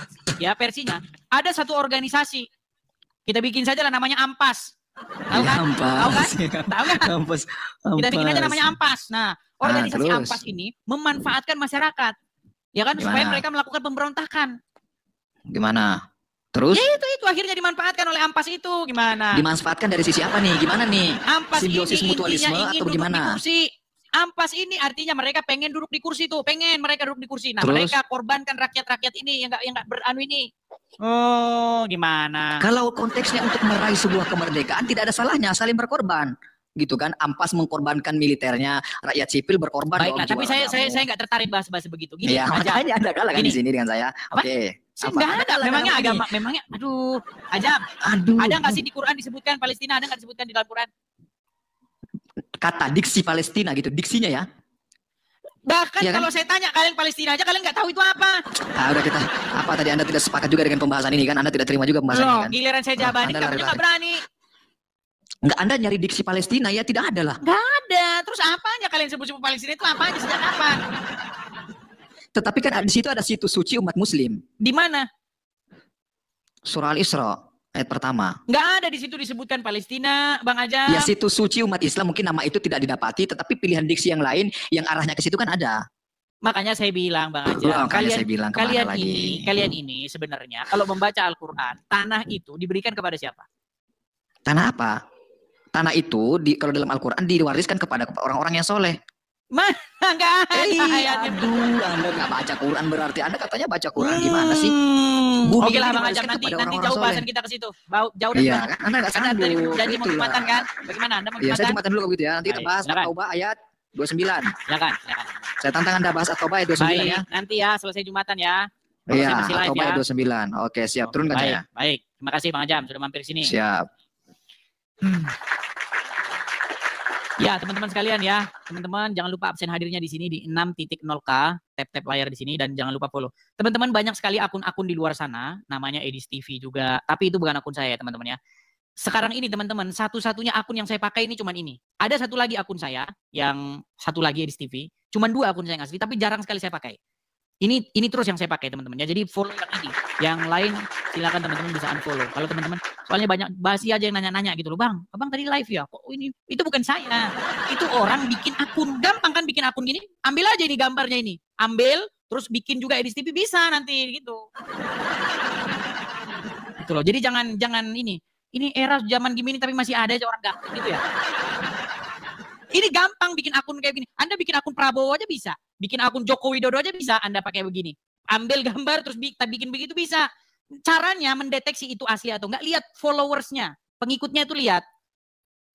ada satu organisasi, kita bikin saja lah namanya AMPAS. Tahu kan? Tahu kan? Ampas. Kita bikin aja namanya AMPAS. Nah, organisasi AMPAS ini memanfaatkan masyarakat. Ya kan? Supaya mereka melakukan pemberontakan. Gimana? Terus? Ya itu akhirnya dimanfaatkan oleh AMPAS itu. Gimana? Dimanfaatkan dari sisi apa nih? Gimana nih? AMPAS simbiosis ini mutualisme ingin atau gimana? AMPAS ini artinya mereka pengen duduk di kursi tuh, mereka duduk di kursi. Nah, terus? Mereka korbankan rakyat-rakyat ini yang nggak beranu ini. Oh, gimana? Kalau konteksnya untuk meraih sebuah kemerdekaan tidak ada salahnya saling berkorban, gitu kan? AMPAS mengkorbankan militernya, rakyat sipil berkorban. Baiklah, tapi saya nggak tertarik bahas begitu. Gini, ya, makanya Anda kalah kan di sini dengan saya. Oke. Enggak ada, memangnya agama, memangnya, aduh, ada nggak sih di Quran disebutkan Palestina, ada nggak disebutkan di dalam Quran? Kata diksi Palestina gitu, diksinya ya. Bahkan ya, kalau saya tanya kalian Palestina aja, kalian nggak tahu itu apa. Udah kita, apa tadi Anda tidak sepakat juga dengan pembahasan ini kan? Anda tidak terima juga pembahasan ini kan? Giliran saya jawaban, kamu nggak berani. Enggak, Anda nyari diksi Palestina ya, tidak ada lah. Nggak ada, terus apanya kalian sebut-sebut Palestina itu apa aja, sejak kapan? Tetapi kan di situ ada situs suci umat muslim. Di mana? Surah Al-Isra. Ayat pertama. Nggak ada di situ disebutkan Palestina, Bang Ajam. Ya situs suci umat Islam mungkin nama itu tidak didapati, tetapi pilihan diksi yang lain yang arahnya ke situ kan ada. Makanya saya bilang, Bang Ajam, kalian ini sebenarnya kalau membaca Al-Quran, tanah itu diberikan kepada siapa? Tanah apa? Tanah itu kalau dalam Al-Quran diwariskan kepada orang-orang yang soleh. Mana nggak ada ayatnya. Aduh, Anda nggak baca Quran berarti. Anda katanya baca Quran gimana sih? Oke lah Bang Ajam, nanti jauh bahasan kita ke situ. Jauh dari Iya, Anda nggak sanggup. Janji mau Jumatan kan? Bagaimana Anda mau Jumatan? Iya, saya Jumatan dulu begitu ya. Nanti kita bahas At-Taubah ayat 29. Silakan. Saya tantang Anda bahas At-Taubah ayat 29 ya. Nanti ya selesai Jumatan ya. Iya, At-Taubah ayat 29. Oke, siap. Turunkan saya. Baik. Terima kasih Bang Ajam sudah mampir sini. Siap. Ya, teman-teman sekalian ya. Teman-teman jangan lupa absen hadirnya di sini di 6.0K, tap-tap layar di sini dan jangan lupa follow. Teman-teman banyak sekali akun-akun di luar sana, namanya Edis TV juga, tapi itu bukan akun saya, teman-teman ya. Sekarang ini teman-teman, satu-satunya akun yang saya pakai ini cuman ini. Ada satu lagi akun saya, yang satu lagi Edis TV, cuman 2 akun saya yang asli, tapi jarang sekali saya pakai. Ini terus yang saya pakai teman-teman ya. Jadi follow yang ini. Yang lain silakan teman-teman bisa unfollow. Kalau teman-teman soalnya banyak basi aja yang nanya-nanya gitu loh, Bang. Abang tadi live ya. Kok ini itu bukan saya. Itu orang bikin akun. Gampang kan bikin akun gini? Ambil aja ini gambarnya ini. Ambil terus bikin juga Edis TV bisa nanti gitu. Gitu loh. Jadi jangan ini. Ini era zaman gini tapi masih ada aja orang ganteng gitu ya. Ini gampang bikin akun kayak gini. Anda bikin akun Prabowo aja bisa. Bikin akun Joko Widodo aja bisa Anda pakai begini. Ambil gambar terus bikin begitu bisa. Caranya mendeteksi itu asli atau enggak, lihat followersnya. Pengikutnya itu lihat.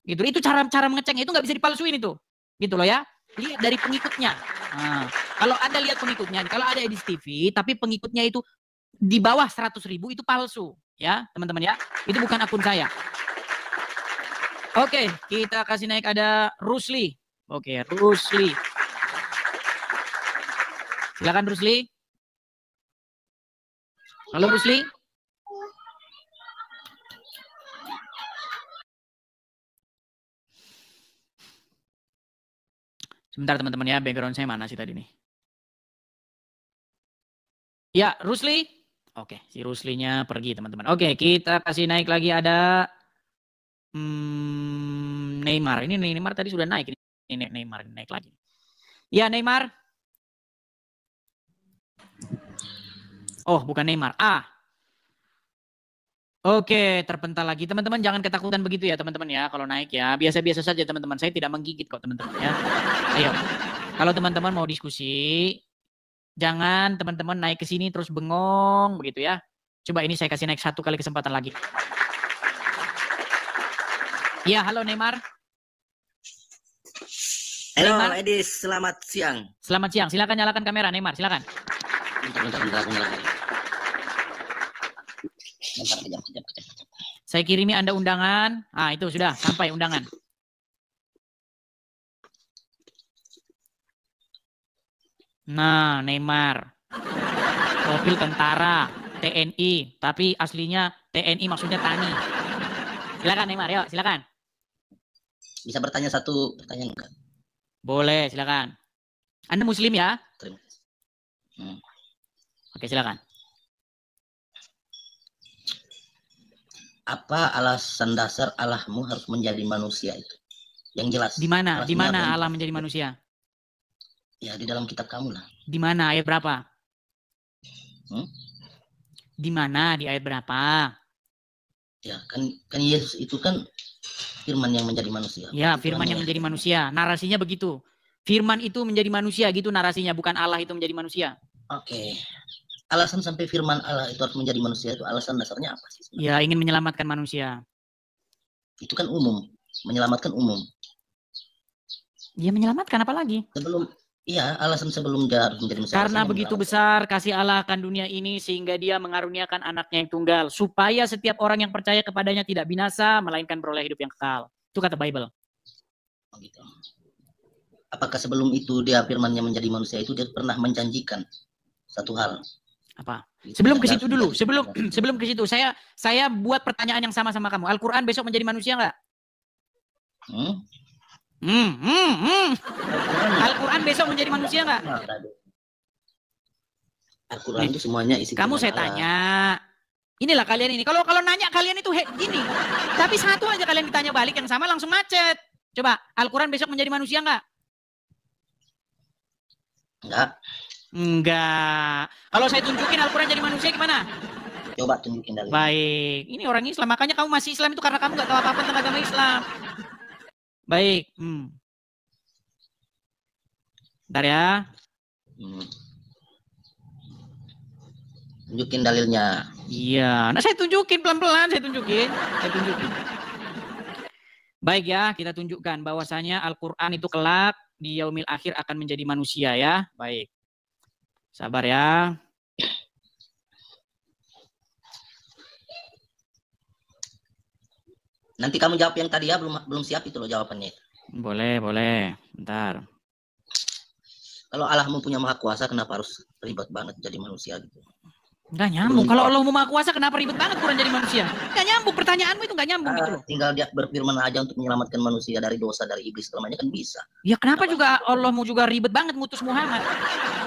Gitu. Itu cara mengeceknya itu nggak bisa dipalsuin itu. Gitu loh ya. Lihat dari pengikutnya. Nah, kalau Anda lihat pengikutnya, kalau ada Edis TV tapi pengikutnya itu di bawah 100.000 itu palsu. Ya teman-teman ya. Itu bukan akun saya. Oke, kita kasih naik ada Rusli. Oke, Rusli. Silakan Rusli. Halo Rusli. Sebentar teman-teman ya, background saya mana sih tadi nih? Ya, Rusli. Oke, si Ruslinya pergi teman-teman. Oke, kita kasih naik lagi ada Neymar. Ini Neymar tadi sudah naik. Ini Neymar naik lagi. Ya Neymar. Oh bukan Neymar. Oke, terpental lagi. Teman-teman jangan ketakutan begitu ya teman-teman ya. Kalau naik ya biasa-biasa saja teman-teman. Saya tidak menggigit kok teman-teman ya. Ayo. Kalau teman-teman mau diskusi, jangan teman-teman naik ke sini terus bengong begitu ya. Coba ini saya kasih naik 1 kali kesempatan lagi. Ya, halo Neymar. Halo Neymar. Edis, selamat siang. Selamat siang. Silakan nyalakan kamera Neymar, silakan. Bentar, aku nyalakan. Saya kirimi Anda undangan. Itu sudah sampai undangan. Nah, Neymar. Profil tentara, TNI, tapi aslinya TNI maksudnya tani. Silakan Neymar, yuk, silakan. Bisa bertanya satu pertanyaan enggak? Boleh, silakan. Anda muslim ya? Terima kasih. Oke, silakan. Apa alasan dasar Allahmu harus menjadi manusia itu? Yang jelas. Di mana? Di mana Alasannya Allah apa? menjadi manusia? Ya di dalam kitab kamu lah. Di mana? Ayat berapa? Hmm? Di mana? Di ayat berapa? Ya kan Yesus itu kan firman yang menjadi manusia. Ya, Itu firman yang namanya. menjadi manusia. Narasinya begitu. Firman itu menjadi manusia, gitu narasinya. Bukan Allah itu menjadi manusia. Oke. Alasan sampai firman Allah itu harus menjadi manusia itu alasan dasarnya apa sih? Sebenarnya? Ya, ingin menyelamatkan manusia. Itu kan umum. Menyelamatkan umum. Ya, menyelamatkan apa lagi? Iya, alasan sebelum dia harus menjadi manusia. Karena begitu besar kasih Allah akan dunia ini sehingga dia mengaruniakan anaknya yang tunggal. Supaya setiap orang yang percaya kepadanya tidak binasa, melainkan beroleh hidup yang kekal. Itu kata Bible. Oh, gitu. Apakah sebelum itu dia firmannya menjadi manusia itu dia pernah menjanjikan satu hal? Apa? Sebelum ke situ dulu, sebelum ke situ, saya buat pertanyaan yang sama kamu. Al-Quran besok menjadi manusia nggak? Al-Quran besok menjadi manusia nggak? Al-Quran itu semuanya isi. Kamu saya tanya. Inilah kalian ini. Kalau nanya kalian itu gini. Tapi satu aja kalian ditanya balik yang sama langsung macet. Coba, Al-Quran besok menjadi manusia nggak? Enggak. Kalau saya tunjukin Al-Quran jadi manusia gimana? Coba tunjukin dalilnya. Baik. Ini orang Islam. Makanya kamu masih Islam itu karena kamu nggak tahu apa-apa tentang agama Islam. Baik. Bentar ya. Tunjukin dalilnya. Iya. Nah saya tunjukin pelan-pelan. Saya tunjukin. Baik ya. Kita tunjukkan bahwasanya Al-Quran itu kelak di yaumil akhir akan menjadi manusia ya. Baik. Sabar ya. Nanti kamu jawab yang tadi ya, belum siap itu loh jawabannya. Boleh. Bentar. Kalau Allah punya maha kuasa, kenapa harus ribet banget jadi manusia gitu? Nggak nyambung. Kalau Allah maha kuasa, kenapa ribet banget Quran jadi manusia? Nggak nyambung. Pertanyaanmu itu nggak nyambung gitu loh. Tinggal dia berfirman aja untuk menyelamatkan manusia dari dosa, dari iblis, selamanya kan bisa. Ya kenapa juga Allah mau juga ribet banget ngutus Muhammad?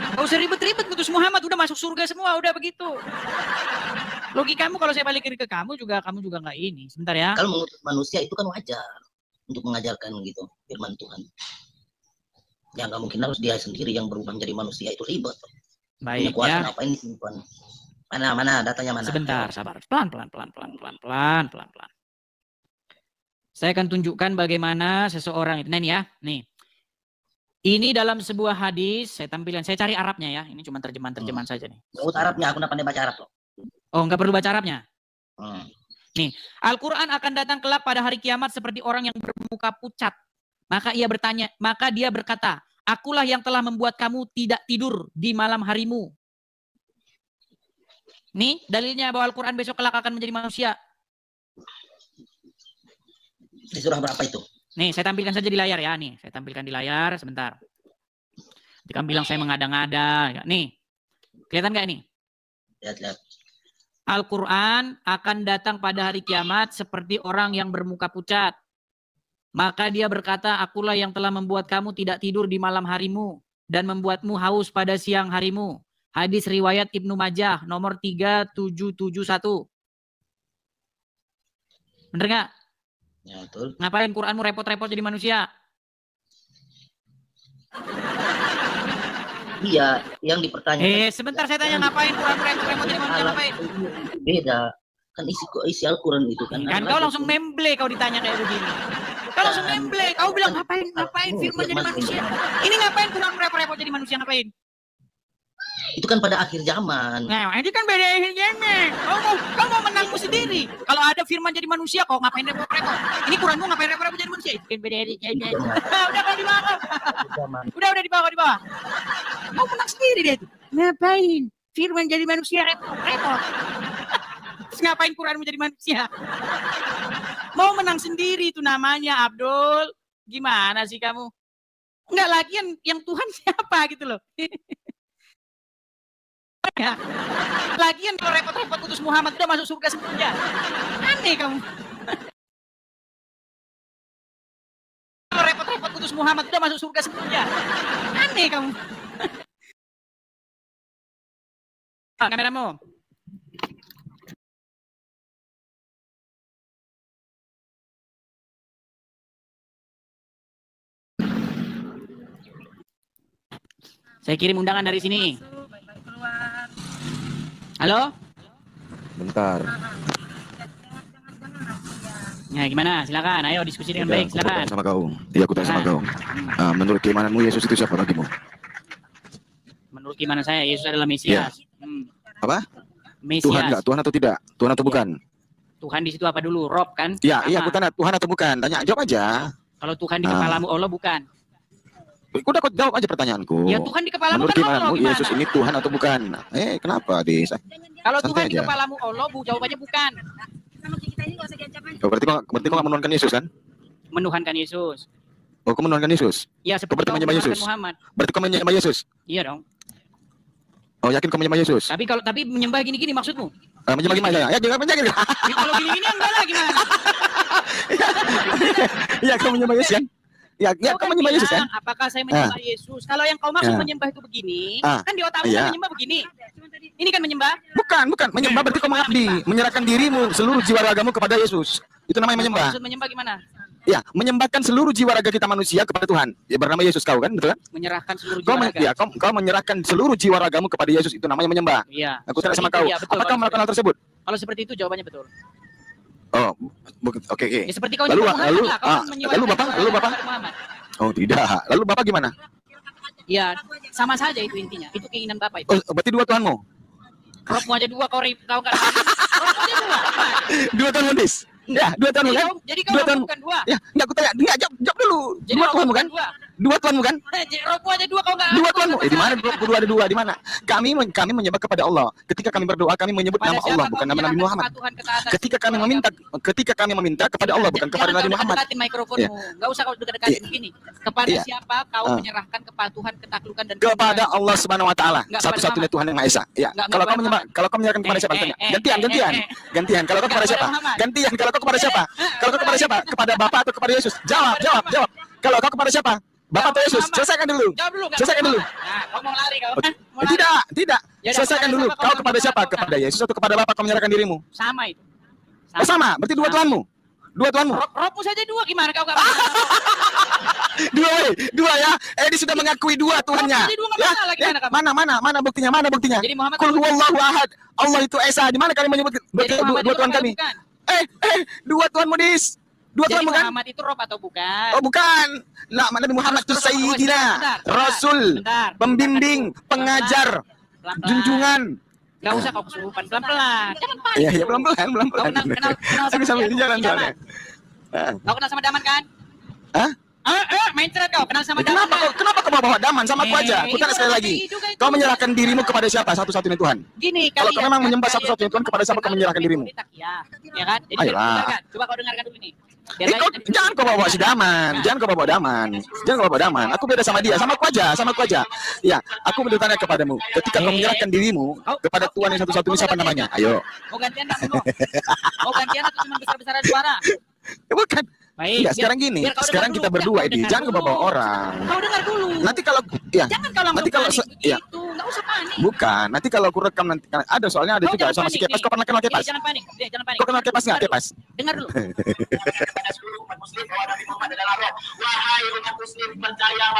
Gak usah ribet-ribet ngutus Muhammad, udah masuk surga semua, udah begitu. Logikamu kalau saya balikin ke kamu juga nggak ini. Sebentar ya. Kalau mengutus manusia itu kan wajar untuk mengajarkan gitu firman Tuhan. Ya nggak mungkin harus dia sendiri yang berubah menjadi manusia, itu ribet. Baik kuasa ya. apa ini simpan? Mana datanya mana? Sebentar, sabar. Pelan. Saya akan tunjukkan bagaimana seseorang itu. Nah ini ya, nih. Ini dalam sebuah hadis, saya cari Arabnya ya. Ini cuma terjemahan saja nih. Nggak usah Arabnya, aku nggak pandai baca Arab loh. Oh, nggak perlu baca Arabnya? Nih, Al-Quran akan datang kelak pada hari kiamat seperti orang yang bermuka pucat. Maka dia berkata, akulah yang telah membuat kamu tidak tidur di malam harimu. Nih, dalilnya bahwa Al-Quran besok kelak akan menjadi manusia. Di surah berapa itu? Nih, saya tampilkan saja di layar ya. Nih, saya tampilkan di layar sebentar. Nanti kamu bilang saya mengada-ngada. Nih, kelihatan nggak ini? Lihat. Al-Quran akan datang pada hari kiamat seperti orang yang bermuka pucat. Maka dia berkata, akulah yang telah membuat kamu tidak tidur di malam harimu dan membuatmu haus pada siang harimu. Hadis riwayat Ibnu Majah nomor 3771. Bener nggak? Ya, betul. Ngapain Quranmu repot-repot jadi manusia? Iya, yang dipertanyakan. Sebentar saya tanya ngapain Quran repot jadi manusia ngapain? Beda. Kan isi Al-Quran itu kan. Kan kau langsung memble kau ditanya kayak begini. Kau langsung memble, kau bilang ngapain firman jadi manusia? Ini ngapain Quran repot-repot jadi manusia ngapain? Itu kan pada akhir zaman. Nah, ini kan beda akhir zaman. Kau mau menangmu sendiri. Kalau ada firman jadi manusia, kau ngapain repot-repot? Ini Quranmu ngapain repot-repot jadi manusia? Itu kan beda akhir zaman. Udah kau di bawah. Udah di bawah. Mau menang sendiri deh itu. Ngapain? Firman jadi manusia repot-repot. Terus ngapain Quranmu jadi manusia? Mau menang sendiri itu namanya, Abdul. Gimana sih kamu? Enggak lagi yang Tuhan siapa gitu loh. Ya. Lagian kalau repot-repot utus Muhammad udah masuk surga semuanya. Aneh kamu. Kalau repot-repot utus Muhammad udah masuk surga semuanya. Aneh kamu. Kameramu. Saya kirim undangan dari sini. Halo? Bentar. Ya gimana? Silakan. Ayo diskusi dengan baik. Silakan. Sama kau. Iya, aku tanya sama kau. Menurut keimananmu Yesus itu siapa bagimu? Menurut keimanan saya Yesus adalah Mesias. Ya. Apa? Mesias. Tuhan enggak? Tuhan atau tidak? Tuhan atau bukan? Tuhan di situ apa dulu? Rob kan? Iya, aku tanya Tuhan atau bukan? Tanya, jawab aja. Kalau Tuhan di kepalamu Allah bukan. Udah kau jawab aja pertanyaanku. Ya Tuhan di kepalamu menurut kan Allah. Menurut Yesus ini Tuhan atau bukan? Kenapa, Dis? Kalau Tuhan di kepalamu Allah, jawabannya bukan. Berarti kau nggak menuhankan Yesus kan? Menuhankan Yesus. Oh, kau menuhankan Yesus? Iya, seperti kau menyembah Yesus. Muhammad. Berarti kau menyembah Yesus? Iya dong. Oh, yakin kau menyembah Yesus? Tapi menyembah gini-gini maksudmu? Menyembah gimana? Ya, jangan menyembah. Kalau gini-gini enggak lah gimana? Iya, kau menyembah Yesus kan? Ya, kau menyembah Yesus kan? Apakah saya menyembah Yesus? Kalau yang kau maksud menyembah itu begini, kan di otakmu menyembah begini. Ini kan menyembah? Bukan. Menyembah berarti kau mengabdi, menyerahkan dirimu, seluruh jiwa ragamu kepada Yesus. Itu namanya menyembah. Maksud menyembah gimana? Ya, menyembahkan seluruh jiwa raga kita manusia kepada Tuhan. Ya, bernama Yesus kau kan, betul kan? Menyerahkan seluruh jiwa raga. Ya, kau menyerahkan seluruh jiwa ragamu kepada Yesus, itu namanya menyembah. Iya. Aku tanya sama kau, apakah kau melakukan hal tersebut? Kalau seperti itu jawabannya betul. Oh, oke. Ya, seperti kau lalu Bapak. Oh, tidak. Lalu Bapak gimana? Ya, sama saja itu intinya. Itu keinginan Bapak itu. Oh, berarti dua Tuhanmu? Robmu aja dua, kau enggak. Robmu aja dua. Dua Tuhan Dis. Ya, dua Tuhanmu kan? Jadi kau bukan dua. Ya, enggak aku tanya. Enggak, jawab dulu. Jadi dua Tuhanmu kan? Dua Tuhanmu kan? Robmu aja dua, kau enggak. Dua Tuhanmu. Di mana dua ada dua? Di mana? Kami menyembah kepada Allah. Ketika kami berdoa, kami menyebut nama Allah, bukan nama Nabi Muhammad. Ketika kami meminta kepada Allah, bukan kepada Nabi Muhammad. Dekatin mikrofonmu. Enggak usah kau dekat-dekatin begini. Kepada siapa kau menyerahkan kepatuhan, ketaklukan dan kepada Allah Subhanahu wa taala, satu-satunya Tuhan yang Maha Esa. Ya, kalau kau menyerahkan kepada siapa? Gantian. Kalau kau kepada siapa? Gantian. Kalau kau kepada siapa? Kalau kau kepada siapa? Kepada Bapak atau kepada Yesus? Jawab. Kalau kau kepada siapa? Bapak atau Yesus? Selesaikan dulu. Selesaikan dulu. Nah, kau mau lari kau. Tidak. Selesaikan dulu. Kau kepada siapa? Kepada Yesus atau kepada Bapak kau menyerahkan dirimu? Sama itu. Sama. Berarti dua Tuhanmu. Dua Tuhanmu. Robmu saja dua, gimana kau enggak? Dua ya. Dia sudah mengakui dua Tuhannya. Mana buktinya? Jadi Muhammad Qul huwallahu ahad. Allah itu Esa. Di mana kalian menyebut dua Tuhan kami? Dua Tuhanmu Dis. Dua Tuhanmu kan? Muhammad itu Rob atau bukan? Oh, bukan. Nabi Muhammad itu Sayyidina, Rasul, pembimbing, pengajar, junjungan. Gak usah kau kesurupan, pelan-pelan. Jangan panik. Iya, pelan-pelan. Kenal Aku sambil di jalan soalnya. Kau kenal sama Daman kan? Hah? Main thread kau, kenal sama Daman. Kenapa kau bawa Daman? Sama aku aja. Aku tanya sekali lagi. Kau menyerahkan dirimu kepada siapa? Satu-satunya Tuhan. Gini, kalau kau memang menyembah satu-satunya Tuhan, kepada siapa kau menyerahkan dirimu? Ya kan? Jadi coba kau dengarkan dulu nih. Jangan kau bawa si Daman. Jangan kau bawa Daman. Aku beda sama dia. Sama aku aja. Ya, aku bertanya kepadamu. Ketika kau menyerahkan dirimu kepada Tuhan yang satu-satunya, siapa namanya? Ayo. Mau gantian tak? Mau gantian atau cuma besar-besaran suara? Bukan. Baik. Sekarang gini. Sekarang kita berdua ini. Jangan kau bawa orang. Kau dengar dulu. Nanti kalau jangan kau langsung nggak usah panik. Bukan, nanti kalau aku rekam nanti ada soalnya ada juga sama si Kepas. Kau pernah kenal Kepas? Jangan panik, jangan panik. Kau kenal Kepas nggak, Kepas? Dengar dulu. Kepada seluruh umat muslim bahwa Nabi Muhammad adalah roh. Wahai umat muslim, percayalah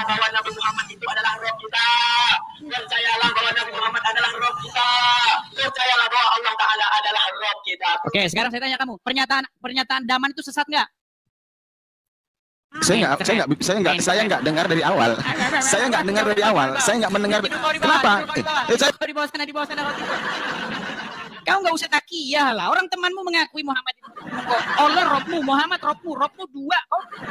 bahwa Nabi Muhammad itu adalah roh kita. Percayalah bahwa Nabi Muhammad adalah roh kita. Percayalah bahwa Allah Ta'ala adalah roh kita. Oke, sekarang saya tanya kamu, pernyataan Daman itu sesat nggak? Saya nggak dengar dari awal. Saya nggak dengar dari awal. Saya nggak mendengar. Kenapa? Di bawah sana. Kau nggak usah takiyah lah. Orang temanmu mengakui Muhammad itu Allah Robmu, Muhammad Robmu dua.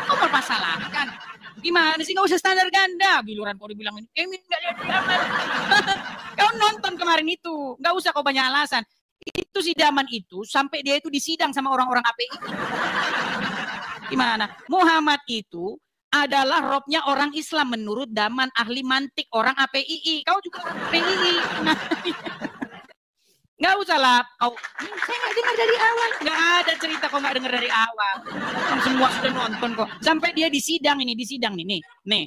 Kau permasalahkan. Gimana sih, nggak usah standar ganda. Giluran kau dibilang ini, nggak lihat Daman. Kau nonton kemarin itu, nggak usah kau banyak alasan. Itu si Daman itu sampai dia itu disidang sama orang-orang API. Gimana? Muhammad itu adalah robnya orang Islam menurut Daman, ahli mantik orang APII. Kau juga orang APII. Nah, nggak usah lah. Saya nggak dengar dari awal. Nggak ada cerita kau nggak dengar dari awal. Semua sudah nonton kok. Sampai dia disidang nih. Nih.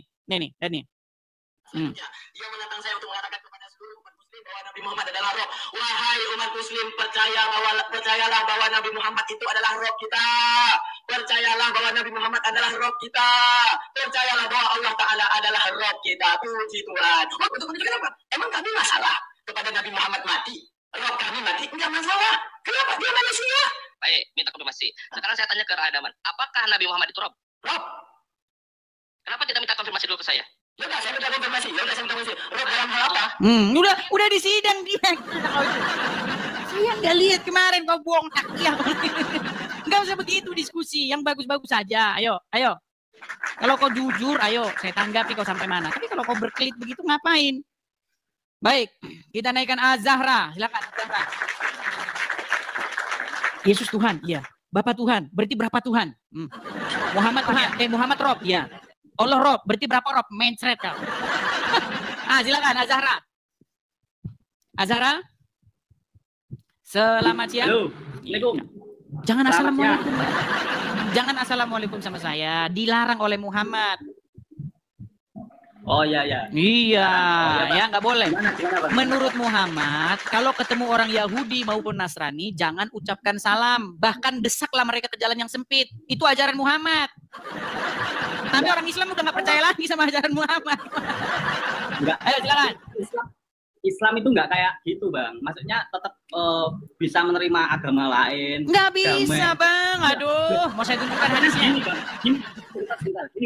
Dia menantang saya untuk mengatakan kepada seluruh umat muslim bahwa Nabi Muhammad adalah roh. Wahai umat muslim, percayalah bahwa Nabi Muhammad itu adalah roh kita. Percayalah bahwa Nabi Muhammad adalah roh kita. Percayalah bahwa Allah Ta'ala adalah roh kita. Puji Tuhan. Untuk menunjukkan apa? Emang kami masalah kepada Nabi Muhammad mati? Roh kami mati? Enggak masalah. Kenapa? Dia manusia. Baik, minta konfirmasi. Sekarang saya tanya ke Radaman, apakah Nabi Muhammad itu roh? Roh. Kenapa tidak minta konfirmasi dulu ke saya? Yaudah, saya minta konfirmasi. Roh dalam hal apa? Udah disidang dia. Saya nggak lihat kemarin kau buang takiyah. Nggak usah begitu diskusi, yang bagus-bagus saja. Ayo. Kalau kau jujur, ayo saya tanggapi kau sampai mana. Tapi kalau kau berkelit begitu ngapain? Baik, kita naikkan Az-Zahra. Silakan Az-Zahra. Yesus Tuhan, iya. Bapak Tuhan, berarti berapa Tuhan? Muhammad Tuhan, Muhammad Rob, iya. Allah Rob, berarti berapa Rob? Mencret kau. Silakan Az-Zahra. Az-Zahra. Selamat siang. Halo. Assalamualaikum. Jangan assalamualaikum. Jangan assalamualaikum sama saya. Dilarang oleh Muhammad. Oh iya. Iya, ya nggak boleh. Menurut Muhammad, kalau ketemu orang Yahudi maupun Nasrani, jangan ucapkan salam. Bahkan desaklah mereka ke jalan yang sempit. Itu ajaran Muhammad. Tapi orang Islam udah nggak percaya lagi sama ajaran Muhammad. Enggak. Ayo silakan. Islam itu nggak kayak gitu, Bang. Maksudnya tetap bisa menerima agama lain. Nggak bisa, Bang. Aduh, mau saya tunjukkan hadisnya. Gini,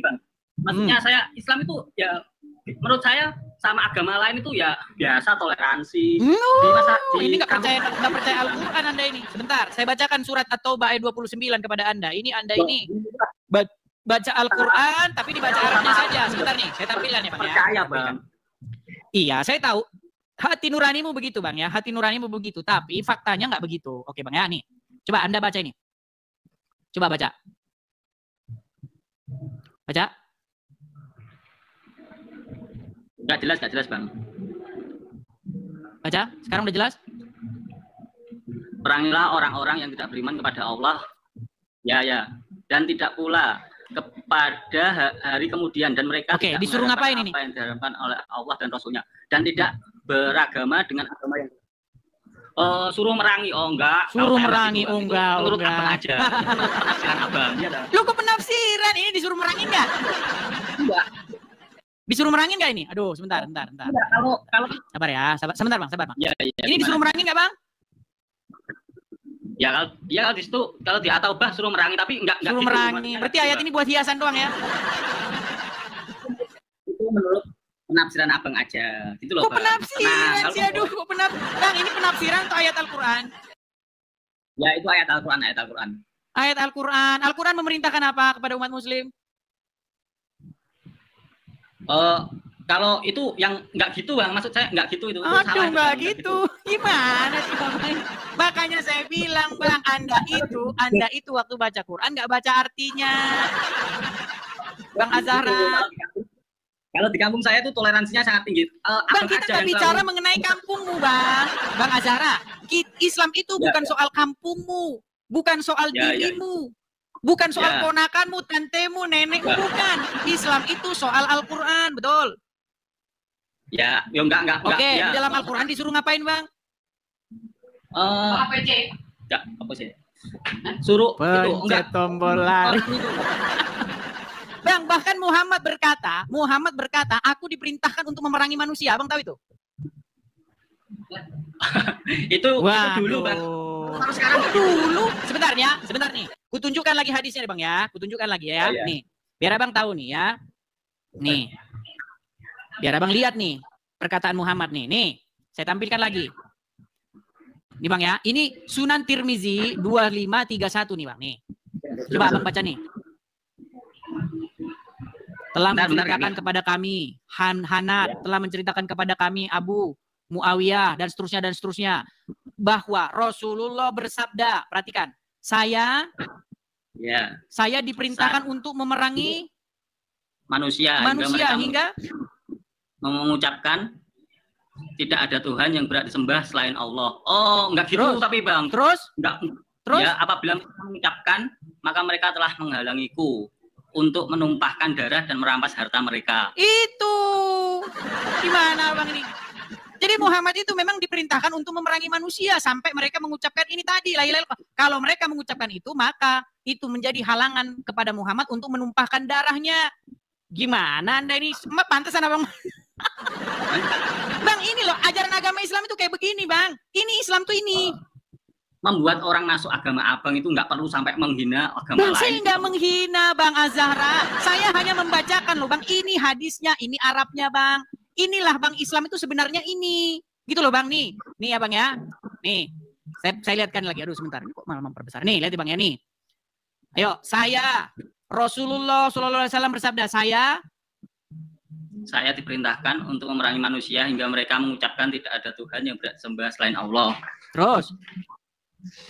Bang. Maksudnya saya Islam itu ya menurut saya sama agama lain itu ya biasa, toleransi. Ini nggak percaya Al-Quran Anda ini. Sebentar, saya bacakan surat At-Taubah ayat 29 kepada Anda. Ini Anda ini baca Al-Quran tapi dibaca Arabnya saja. Sebentar nih, saya tampilkan ya, Bang. Percaya, Bang. Iya, saya tahu. Hati nuranimu begitu, Bang, ya. Hati nuranimu begitu, tapi faktanya nggak begitu. Oke, Bang, ya, nih. Coba Anda baca ini. Coba baca. Baca. Nggak jelas, Bang. Baca, sekarang udah jelas? Perangilah orang-orang yang tidak beriman kepada Allah. Ya. Dan tidak pula kepada hari kemudian, dan mereka tidak disuruh ngapain ini? Apa yang diharapkan oleh Allah dan Rasulnya, dan tidak beragama dengan agama yang suruh merangi. Enggak. Suruh merangi, enggak. Menurut Abang aja. Penafsiran Abang. Lu kok penafsiran? Ini disuruh merangin nggak? Enggak. Disuruh merangin nggak ini? Aduh, sebentar. Enggak, kalau sabar ya, sebentar Bang. Ya, ini disuruh merangin nggak, Bang? Ya kalau di situ, kalau di At-Taubah suruh merangi, tapi enggak suruh gitu, merangi. Berarti ayat ini buat hiasan doang ya? Itu menurut penafsiran Abang aja. Gitu loh, kok penafsiran sih? Aduh, kok Bang, ini penafsiran atau ayat Al-Quran? Ya, itu ayat Al-Quran. Ayat Al-Quran. Al-Quran memerintahkan apa kepada umat muslim? Kalau itu yang nggak gitu, Bang, maksud saya nggak gitu itu. Aduh, nggak gitu. Gimana sih, Bang? Makanya saya bilang, Bang, Anda itu waktu baca Quran nggak baca artinya. Bang Az-Zahra. Kalau di kampung saya itu toleransinya sangat tinggi. Bang, kita kan bicara mengenai kampungmu, Bang Az-Zahra. Islam itu bukan soal kampungmu, bukan soal dirimu. Bukan soal ponakanmu, tantemu, nenekmu, bukan. Islam itu soal Al-Quran, betul. Ya, ya enggak. Oke, Ya. di dalam Al-Quran disuruh ngapain, Bang? Apa sih? Enggak, apa sih? Suruh itu enggak tombol lari. Bang, bahkan Muhammad berkata, aku diperintahkan untuk memerangi manusia. Abang tahu itu? itu dulu, Bang. Kalau sekarang dulu. Sebentar nih. Kutunjukkan lagi hadisnya, Bang ya. Kutunjukkan lagi ya. Iya. Nih, biar Abang tahu nih ya. Nih. Biar Abang lihat nih perkataan Muhammad nih. Nih, saya tampilkan lagi. Nih Bang ya, ini Sunan Tirmizi 2531 nih Bang nih. Coba Abang baca nih. Telah menceritakan kepada kami Hanat, telah menceritakan kepada kami Abu Muawiyah dan seterusnya bahwa Rasulullah bersabda, perhatikan, saya diperintahkan untuk memerangi manusia hingga mengucapkan tidak ada Tuhan yang berhak disembah selain Allah. Oh, enggak gitu tapi Bang. Terus? Ya, apabila mengucapkan, maka mereka telah menghalangiku untuk menumpahkan darah dan merampas harta mereka. Itu. Gimana Bang ini? Jadi Muhammad itu memang diperintahkan untuk memerangi manusia sampai mereka mengucapkan ini tadi. Kalau mereka mengucapkan itu, maka itu menjadi halangan kepada Muhammad untuk menumpahkan darahnya. Gimana Anda ini? Pantesan Abang. Bang, ini loh ajaran agama Islam itu kayak begini, Bang. Ini Islam tuh ini. Membuat orang masuk agama Abang itu nggak perlu sampai menghina agama Bang, lain. saya nggak menghina Bang Azhara. Saya hanya membacakan loh Bang. Ini hadisnya, ini Arabnya Bang. Inilah Bang Islam itu sebenarnya ini. Gitu loh Bang nih. Nih ya Bang ya. Nih. Saya lihatkan lagi. Aduh sebentar. Kok malah memperbesar. Nih lihat ya Bang ya nih. Ayo, saya Rasulullah SAW bersabda, saya diperintahkan untuk memerangi manusia hingga mereka mengucapkan tidak ada Tuhan yang berhak disembah selain Allah.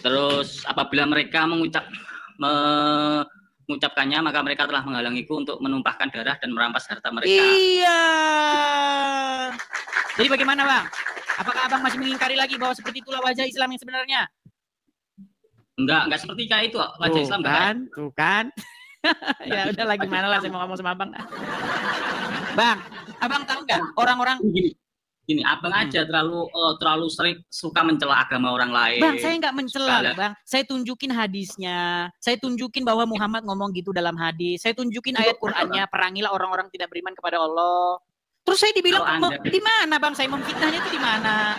Terus apabila mereka mengucapkannya, maka mereka telah menghalangiku untuk menumpahkan darah dan merampas harta mereka. Iya. Jadi bagaimana Bang? Apakah Abang masih mengingkari lagi bahwa seperti itulah wajah Islam yang sebenarnya? Enggak seperti kayak itu wajah Islam Tuh kan. Ya udah lagi mana lah saya mau ngomong sama Abang. Bang, Abang tahu nggak orang-orang gini, Abang aja terlalu sering suka mencela agama orang lain. Bang, saya nggak mencela, Bang. Saya tunjukin hadisnya. Saya tunjukin bahwa Muhammad ngomong gitu dalam hadis. Saya tunjukin ayat Qur'annya, perangilah orang-orang tidak beriman kepada Allah. Terus saya dibilang, di mana Bang? Saya memfitnahnya itu di mana?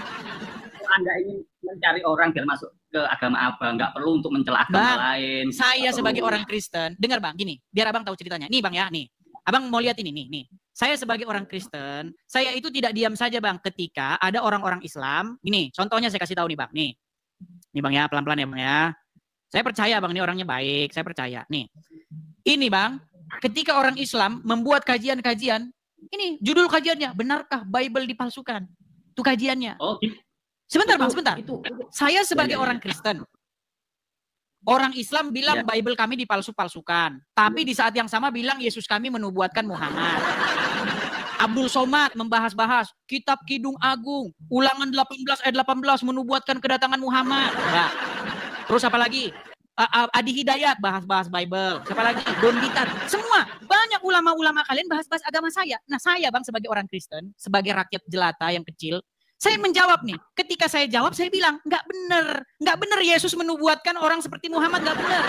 Anda ingin mencari orang biar masuk ke agama Abang, nggak perlu untuk mencela agama lain. Saya sebagai orang Kristen, dengar Bang, gini, biar Abang tahu ceritanya. Nih Bang ya, nih. Abang mau lihat ini, nih. Saya sebagai orang Kristen, saya itu tidak diam saja Bang ketika ada orang-orang Islam. Ini contohnya saya kasih tahu nih Bang, nih. Nih Bang ya, pelan-pelan ya Bang ya. Saya percaya Bang, ini orangnya baik, saya percaya. Nih. Ini Bang, ketika orang Islam membuat kajian-kajian, ini judul kajiannya, benarkah Bible dipalsukan? Itu kajiannya. Sebentar Bang, sebentar. Saya sebagai orang Kristen, orang Islam bilang Bible kami dipalsu-palsukan. Tapi di saat yang sama bilang Yesus kami menubuatkan Muhammad. Abdul Somad membahas-bahas kitab Kidung Agung. Ulangan 18 ayat 18 menubuatkan kedatangan Muhammad. Nah, terus apa lagi? Adi Hidayat bahas-bahas Bible. Siapa lagi? Don Bitar. Semua. Banyak ulama-ulama kalian bahas-bahas agama saya. Nah saya Bang sebagai orang Kristen, sebagai rakyat jelata yang kecil, saya menjawab nih, ketika saya jawab, saya bilang, nggak benar Yesus menubuatkan orang seperti Muhammad, nggak benar.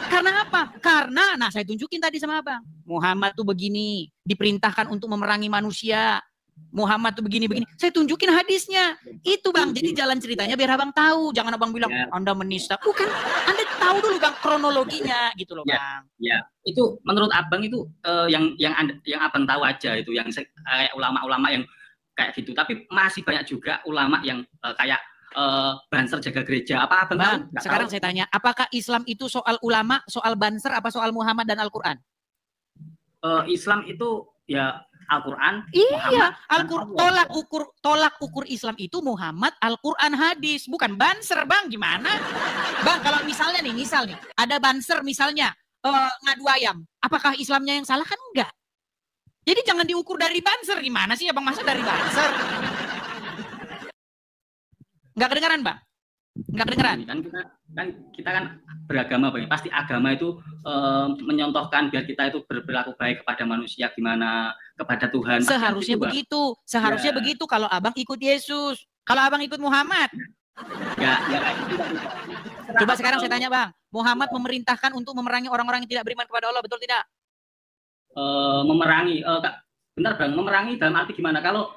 Karena apa? Karena, saya tunjukin tadi sama Abang, Muhammad tuh begini, diperintahkan untuk memerangi manusia. Muhammad tuh begini-begini. Saya tunjukin hadisnya. Itu Bang, jadi jalan ceritanya biar Abang tahu. Jangan Abang bilang, Anda menista. Bukan, Anda tahu dulu Bang kronologinya, gitu loh Bang. Ya, itu menurut Abang itu yang Abang tahu aja itu, yang kayak ulama-ulama yang kayak gitu, tapi masih banyak juga ulama yang kayak banser jaga gereja. Apa Abang Bang, tahu? Sekarang saya tanya, apakah Islam itu soal ulama, soal banser, apa soal Muhammad dan Al-Quran? Islam itu ya Al-Quran. Iya, Al-Quran. Tolak ukur Islam itu Muhammad, Al-Quran, hadis, bukan banser Bang. Gimana? Bang, kalau misalnya nih, ada banser misalnya ngadu ayam, apakah Islamnya yang salah? Kan enggak. Jadi jangan diukur dari banser. Gimana sih Abang masa dari banser? Nggak kedengaran Bang? Nggak kedengeran? Kita kan beragama, Bang. Pasti agama itu menyontohkan biar kita itu berperilaku baik kepada manusia gimana, kepada Tuhan. Seharusnya gitu, begitu. Seharusnya begitu kalau Abang ikut Yesus. Kalau Abang ikut Muhammad. Ya, Coba sekarang saya tanya, Bang. Muhammad memerintahkan untuk memerangi orang-orang yang tidak beriman kepada Allah, betul tidak? Memerangi, bentar Bang, memerangi dalam arti gimana? Kalau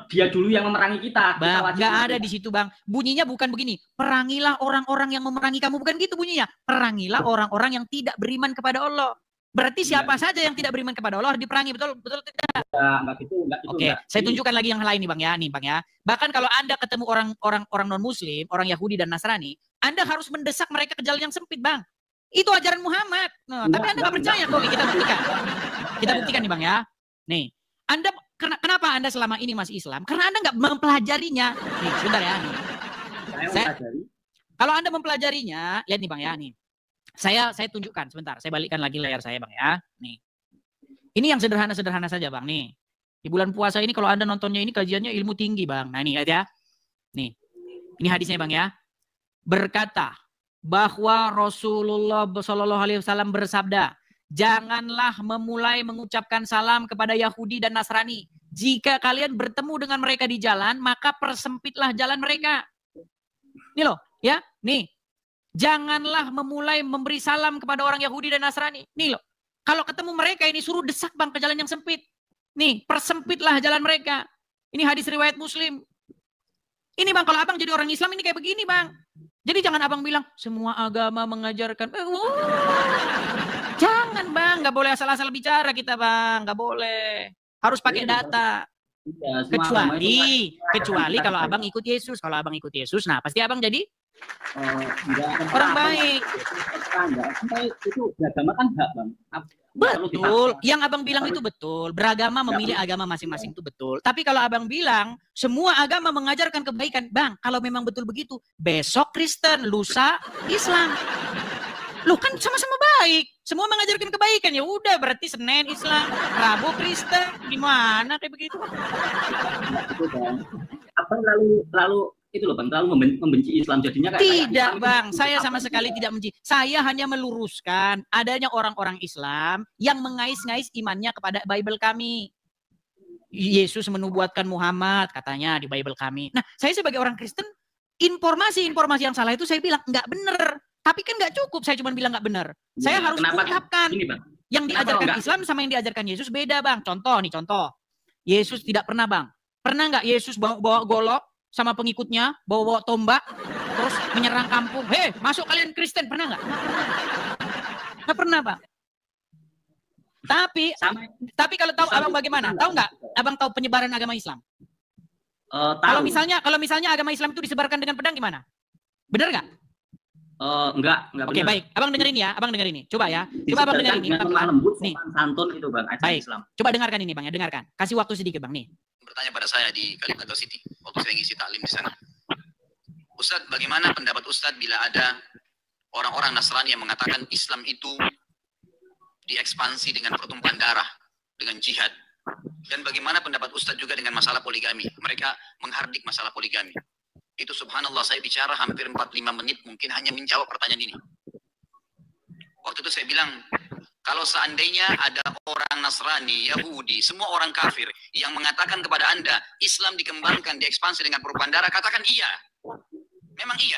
dia dulu yang memerangi kita, Bang, nggak ada di situ, Bang. Bunyinya bukan begini. Perangilah orang-orang yang memerangi kamu, bukan gitu bunyinya. Perangilah orang-orang yang tidak beriman kepada Allah. Berarti siapa saja yang tidak beriman kepada Allah harus diperangi, betul tidak? Enggak gitu. Oke, saya tunjukkan lagi yang lain nih, Bang ya. Nih, Bang ya. Bahkan kalau Anda ketemu orang non-muslim, orang Yahudi dan Nasrani, Anda harus mendesak mereka ke jalan yang sempit, Bang. Itu ajaran Muhammad. Nah, tapi Anda nggak percaya kok. Kita buktikan. Kita buktikan nih, Bang ya. Nih, Anda kenapa Anda selama ini masih Islam? Karena Anda nggak mempelajarinya. Nih, sebentar ya. Nih. Kalau Anda mempelajarinya, lihat nih, Bang ya. Nih. Saya tunjukkan sebentar. Saya balikkan lagi layar saya, Bang ya. Nih. Ini yang sederhana-sederhana saja, Bang. Nih. Di bulan puasa ini kalau Anda nontonnya ini kajiannya ilmu tinggi, Bang. Nah, ini lihat ya. Nih. Ini hadisnya, Bang ya. Berkata bahwa Rasulullah SAW bersabda, janganlah memulai mengucapkan salam kepada Yahudi dan Nasrani. Jika kalian bertemu dengan mereka di jalan, maka persempitlah jalan mereka. Ini loh, ya. Nih. Janganlah memulai memberi salam kepada orang Yahudi dan Nasrani. Nih loh. Kalau ketemu mereka ini suruh desak, Bang, ke jalan yang sempit. Nih, persempitlah jalan mereka. Ini hadis riwayat Muslim. Ini, Bang, kalau Abang jadi orang Islam ini kayak begini, Bang. Jadi jangan Abang bilang semua agama mengajarkan. Jangan, Bang, nggak boleh asal-asal bicara kita, Bang, nggak boleh. Harus pakai data. Kecuali kalau Abang ikut Yesus. Kalau Abang ikut Yesus, nah pasti Abang jadi orang baik. Itu beragama kan hak, Bang. Betul, yang Abang bilang itu betul. Beragama memilih agama masing-masing itu betul. Tapi kalau Abang bilang semua agama mengajarkan kebaikan, Bang, kalau memang betul begitu, besok Kristen, lusa Islam. Loh kan sama-sama baik. Semua mengajarkan kebaikan. Ya udah berarti Senin Islam, Rabu Kristen. Gimana kayak begitu? Abang lalu itu loh, Bang, terlalu membenci Islam jadinya kayak tidak, Bang. Saya sama sekali tidak membenci. Saya hanya meluruskan adanya orang-orang Islam yang mengais-ngais imannya kepada Bible kami. Yesus menubuatkan Muhammad katanya di Bible kami. Nah, saya sebagai orang Kristen, informasi-informasi yang salah itu saya bilang nggak benar. Tapi kan nggak cukup saya cuma bilang nggak benar. Saya harus ungkapkan. Yang diajarkan Islam sama yang diajarkan Yesus beda, Bang. Contoh. Yesus tidak pernah, Bang. Pernah nggak Yesus bawa golok sama pengikutnya, bawa tombak, terus menyerang kampung. Hei, masuk kalian Kristen, pernah nggak? Nggak pernah, Bang. Tapi kalau tahu Abang bagaimana? Tahu nggak? Abang tahu penyebaran agama Islam? Kalau misalnya agama Islam itu disebarkan dengan pedang gimana? Benar nggak? Enggak. Oke, baik. Abang dengerin ya. Abang dengerin ini. Coba ya. Coba Abang dengerin ini. Nih. Santun itu, Bang. Baik. Islam. Coba dengarkan ini, Bang ya. Dengarkan. Kasih waktu sedikit, Bang nih. Bertanya pada saya di Kalimantan City waktu saya ngisi taklim di sana. Ustadz, bagaimana pendapat Ustadz bila ada orang-orang Nasrani yang mengatakan Islam itu diekspansi dengan pertumpahan darah, dengan jihad? Dan bagaimana pendapat Ustadz juga dengan masalah poligami? Mereka menghardik masalah poligami. Itu subhanallah, saya bicara hampir 45 menit mungkin hanya menjawab pertanyaan ini. Waktu itu saya bilang, kalau seandainya ada orang Nasrani, Yahudi, semua orang kafir yang mengatakan kepada Anda, Islam dikembangkan, diekspansi dengan perubahan darah, katakan iya. Memang iya.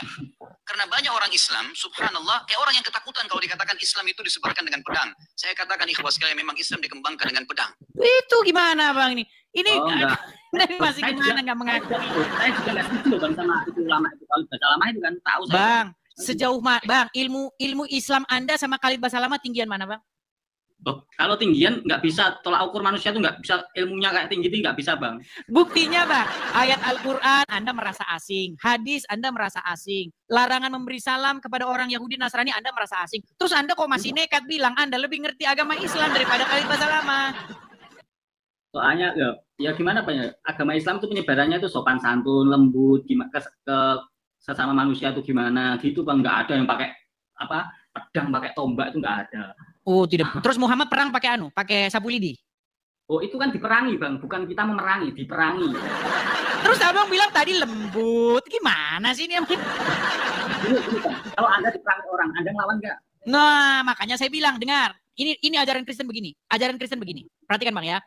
Karena banyak orang Islam, subhanallah, kayak orang yang ketakutan kalau dikatakan Islam itu disebarkan dengan pedang. Saya katakan ikhwas sekalian, memang Islam dikembangkan dengan pedang. Itu gimana, Bang, ini? Ini masih gimana nggak mengaku? Saya juga nggak setuju, Bang, sama itu ulama itu. Kalau bahasa lama itu kan tahu saya. Bang, sejauh Bang, ilmu Islam Anda sama Khalid Basalamah tinggian mana, Bang? Kalau tinggian nggak bisa, tolak ukur manusia tuh nggak bisa, ilmunya kayak tinggi nggak bisa, Bang. Buktinya, Bang, ayat Al-Quran Anda merasa asing, hadis Anda merasa asing, larangan memberi salam kepada orang Yahudi Nasrani Anda merasa asing. Terus Anda kok masih nekat bilang Anda lebih ngerti agama Islam daripada Khalid Basalamah? Soalnya ya gimana, Pak, ya? Agama Islam itu penyebarannya itu sopan santun, lembut, gimana ke sesama manusia itu gimana gitu, Bang. Nggak ada yang pakai pedang, pakai tombak, itu nggak ada. Oh, tidak. Terus Muhammad perang pakai pakai sapu lidi? Oh itu kan diperangi Bang, bukan kita memerangi, diperangi. Terus abang bilang tadi lembut, gimana sih ini? Kalau Anda diperangi orang, Anda ngelawan nggak? Nah makanya saya bilang, dengar, ini ajaran Kristen begini, perhatikan Bang ya.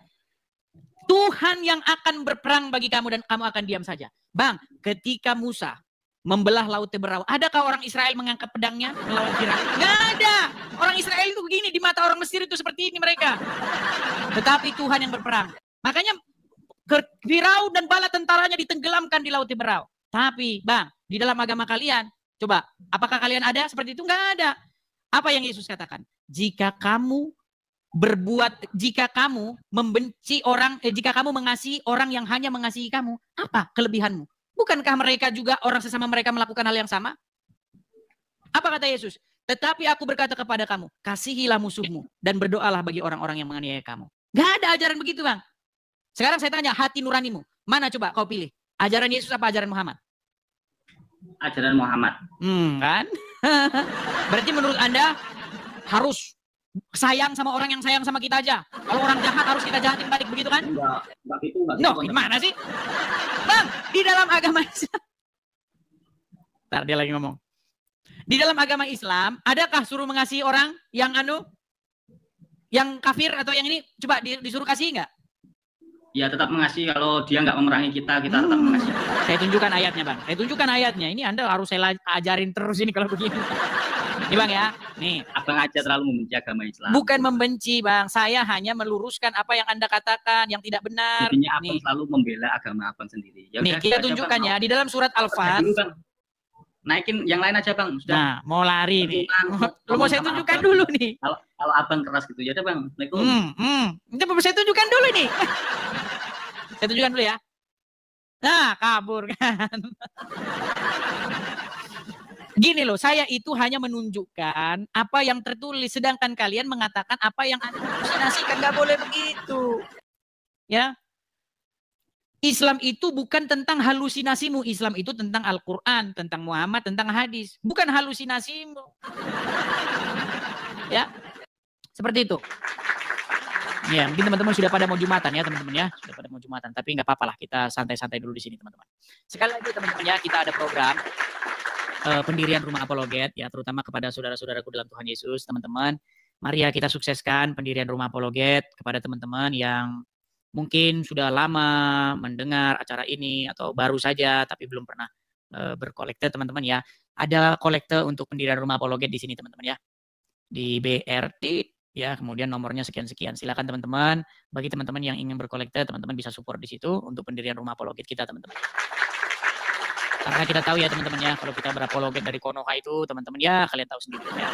Tuhan yang akan berperang bagi kamu dan kamu akan diam saja. Bang, ketika Musa membelah laut Teberau, adakah orang Israel mengangkat pedangnya melawan Firaun? Nggak ada. Orang Israel itu begini, di mata orang Mesir itu seperti ini mereka. Tetapi Tuhan yang berperang. Makanya Firaun dan bala tentaranya ditenggelamkan di laut Teberau. Tapi Bang, di dalam agama kalian, coba, apakah kalian ada seperti itu? Nggak ada. Apa yang Yesus katakan? Jika kamu membenci orang, jika kamu mengasihi orang yang hanya mengasihi kamu, apa kelebihanmu? Bukankah mereka juga orang sesama mereka melakukan hal yang sama? Apa kata Yesus? Tetapi aku berkata kepada kamu, kasihilah musuhmu dan berdoalah bagi orang-orang yang menganiaya kamu. Gak ada ajaran begitu Bang. Sekarang saya tanya, hati nuranimu, mana coba kau pilih? Ajaran Yesus apa ajaran Muhammad? Ajaran Muhammad. Kan? Berarti menurut Anda harus sayang sama orang yang sayang sama kita aja. Kalau orang jahat harus kita jahatin balik, begitu kan? Enggak gitu. No, gimana sih? Bang, di dalam agama Islam. Ntar dia lagi ngomong. Di dalam agama Islam, adakah suruh mengasihi orang yang yang kafir atau yang ini? Coba disuruh kasih nggak? Ya tetap mengasihi, kalau dia nggak memerangi kita tetap mengasihi. Saya tunjukkan ayatnya Bang. Saya tunjukkan ayatnya. Ini Anda harus saya ajarin terus ini kalau begini. Nih Bang ya. Nih. Abang aja terlalu membenci agama Islam. Bukan membenci Bang. Saya hanya meluruskan apa yang Anda katakan yang tidak benar. Intinya Abang selalu membela agama Abang sendiri. Ya nih kita tunjukkan ya di dalam surat Al-Fat. Naikin yang lain aja Bang. Sudah. Nah mau lari nih. Lu mau saya tunjukkan dulu nih. Kalau Abang keras gitu ya Bang. Ini saya tunjukkan dulu nih. Saya tunjukkan dulu ya. Nah kabur kan. Gini loh, saya itu hanya menunjukkan apa yang tertulis, sedangkan kalian mengatakan apa yang Anda halusinasikan. Gak boleh begitu. Ya. Islam itu bukan tentang halusinasimu. Islam itu tentang Al-Quran, tentang Muhammad, tentang hadis. Bukan halusinasimu. Ya. Seperti itu. Ya, mungkin teman-teman sudah pada mau Jumatan ya teman-teman ya. Sudah pada mau Jumatan. Tapi nggak apa-apa lah, kita santai-santai dulu di sini teman-teman. Sekali lagi teman-teman ya, kita ada program pendirian rumah apologet ya, terutama kepada saudara-saudaraku dalam Tuhan Yesus teman-teman. Mari ya kita sukseskan pendirian rumah apologet kepada teman-teman yang mungkin sudah lama mendengar acara ini atau baru saja tapi belum pernah berkolekte teman-teman ya. Ada kolekte untuk pendirian rumah apologet di sini teman-teman ya. Di BRT ya, kemudian nomornya sekian-sekian. Silakan teman-teman, bagi teman-teman yang ingin berkolekte, teman-teman bisa support di situ untuk pendirian rumah apologet kita teman-teman. Karena kita tahu ya teman-teman ya, kalau kita berapologet dari Konoha itu teman-teman ya, kalian tahu sendiri ya.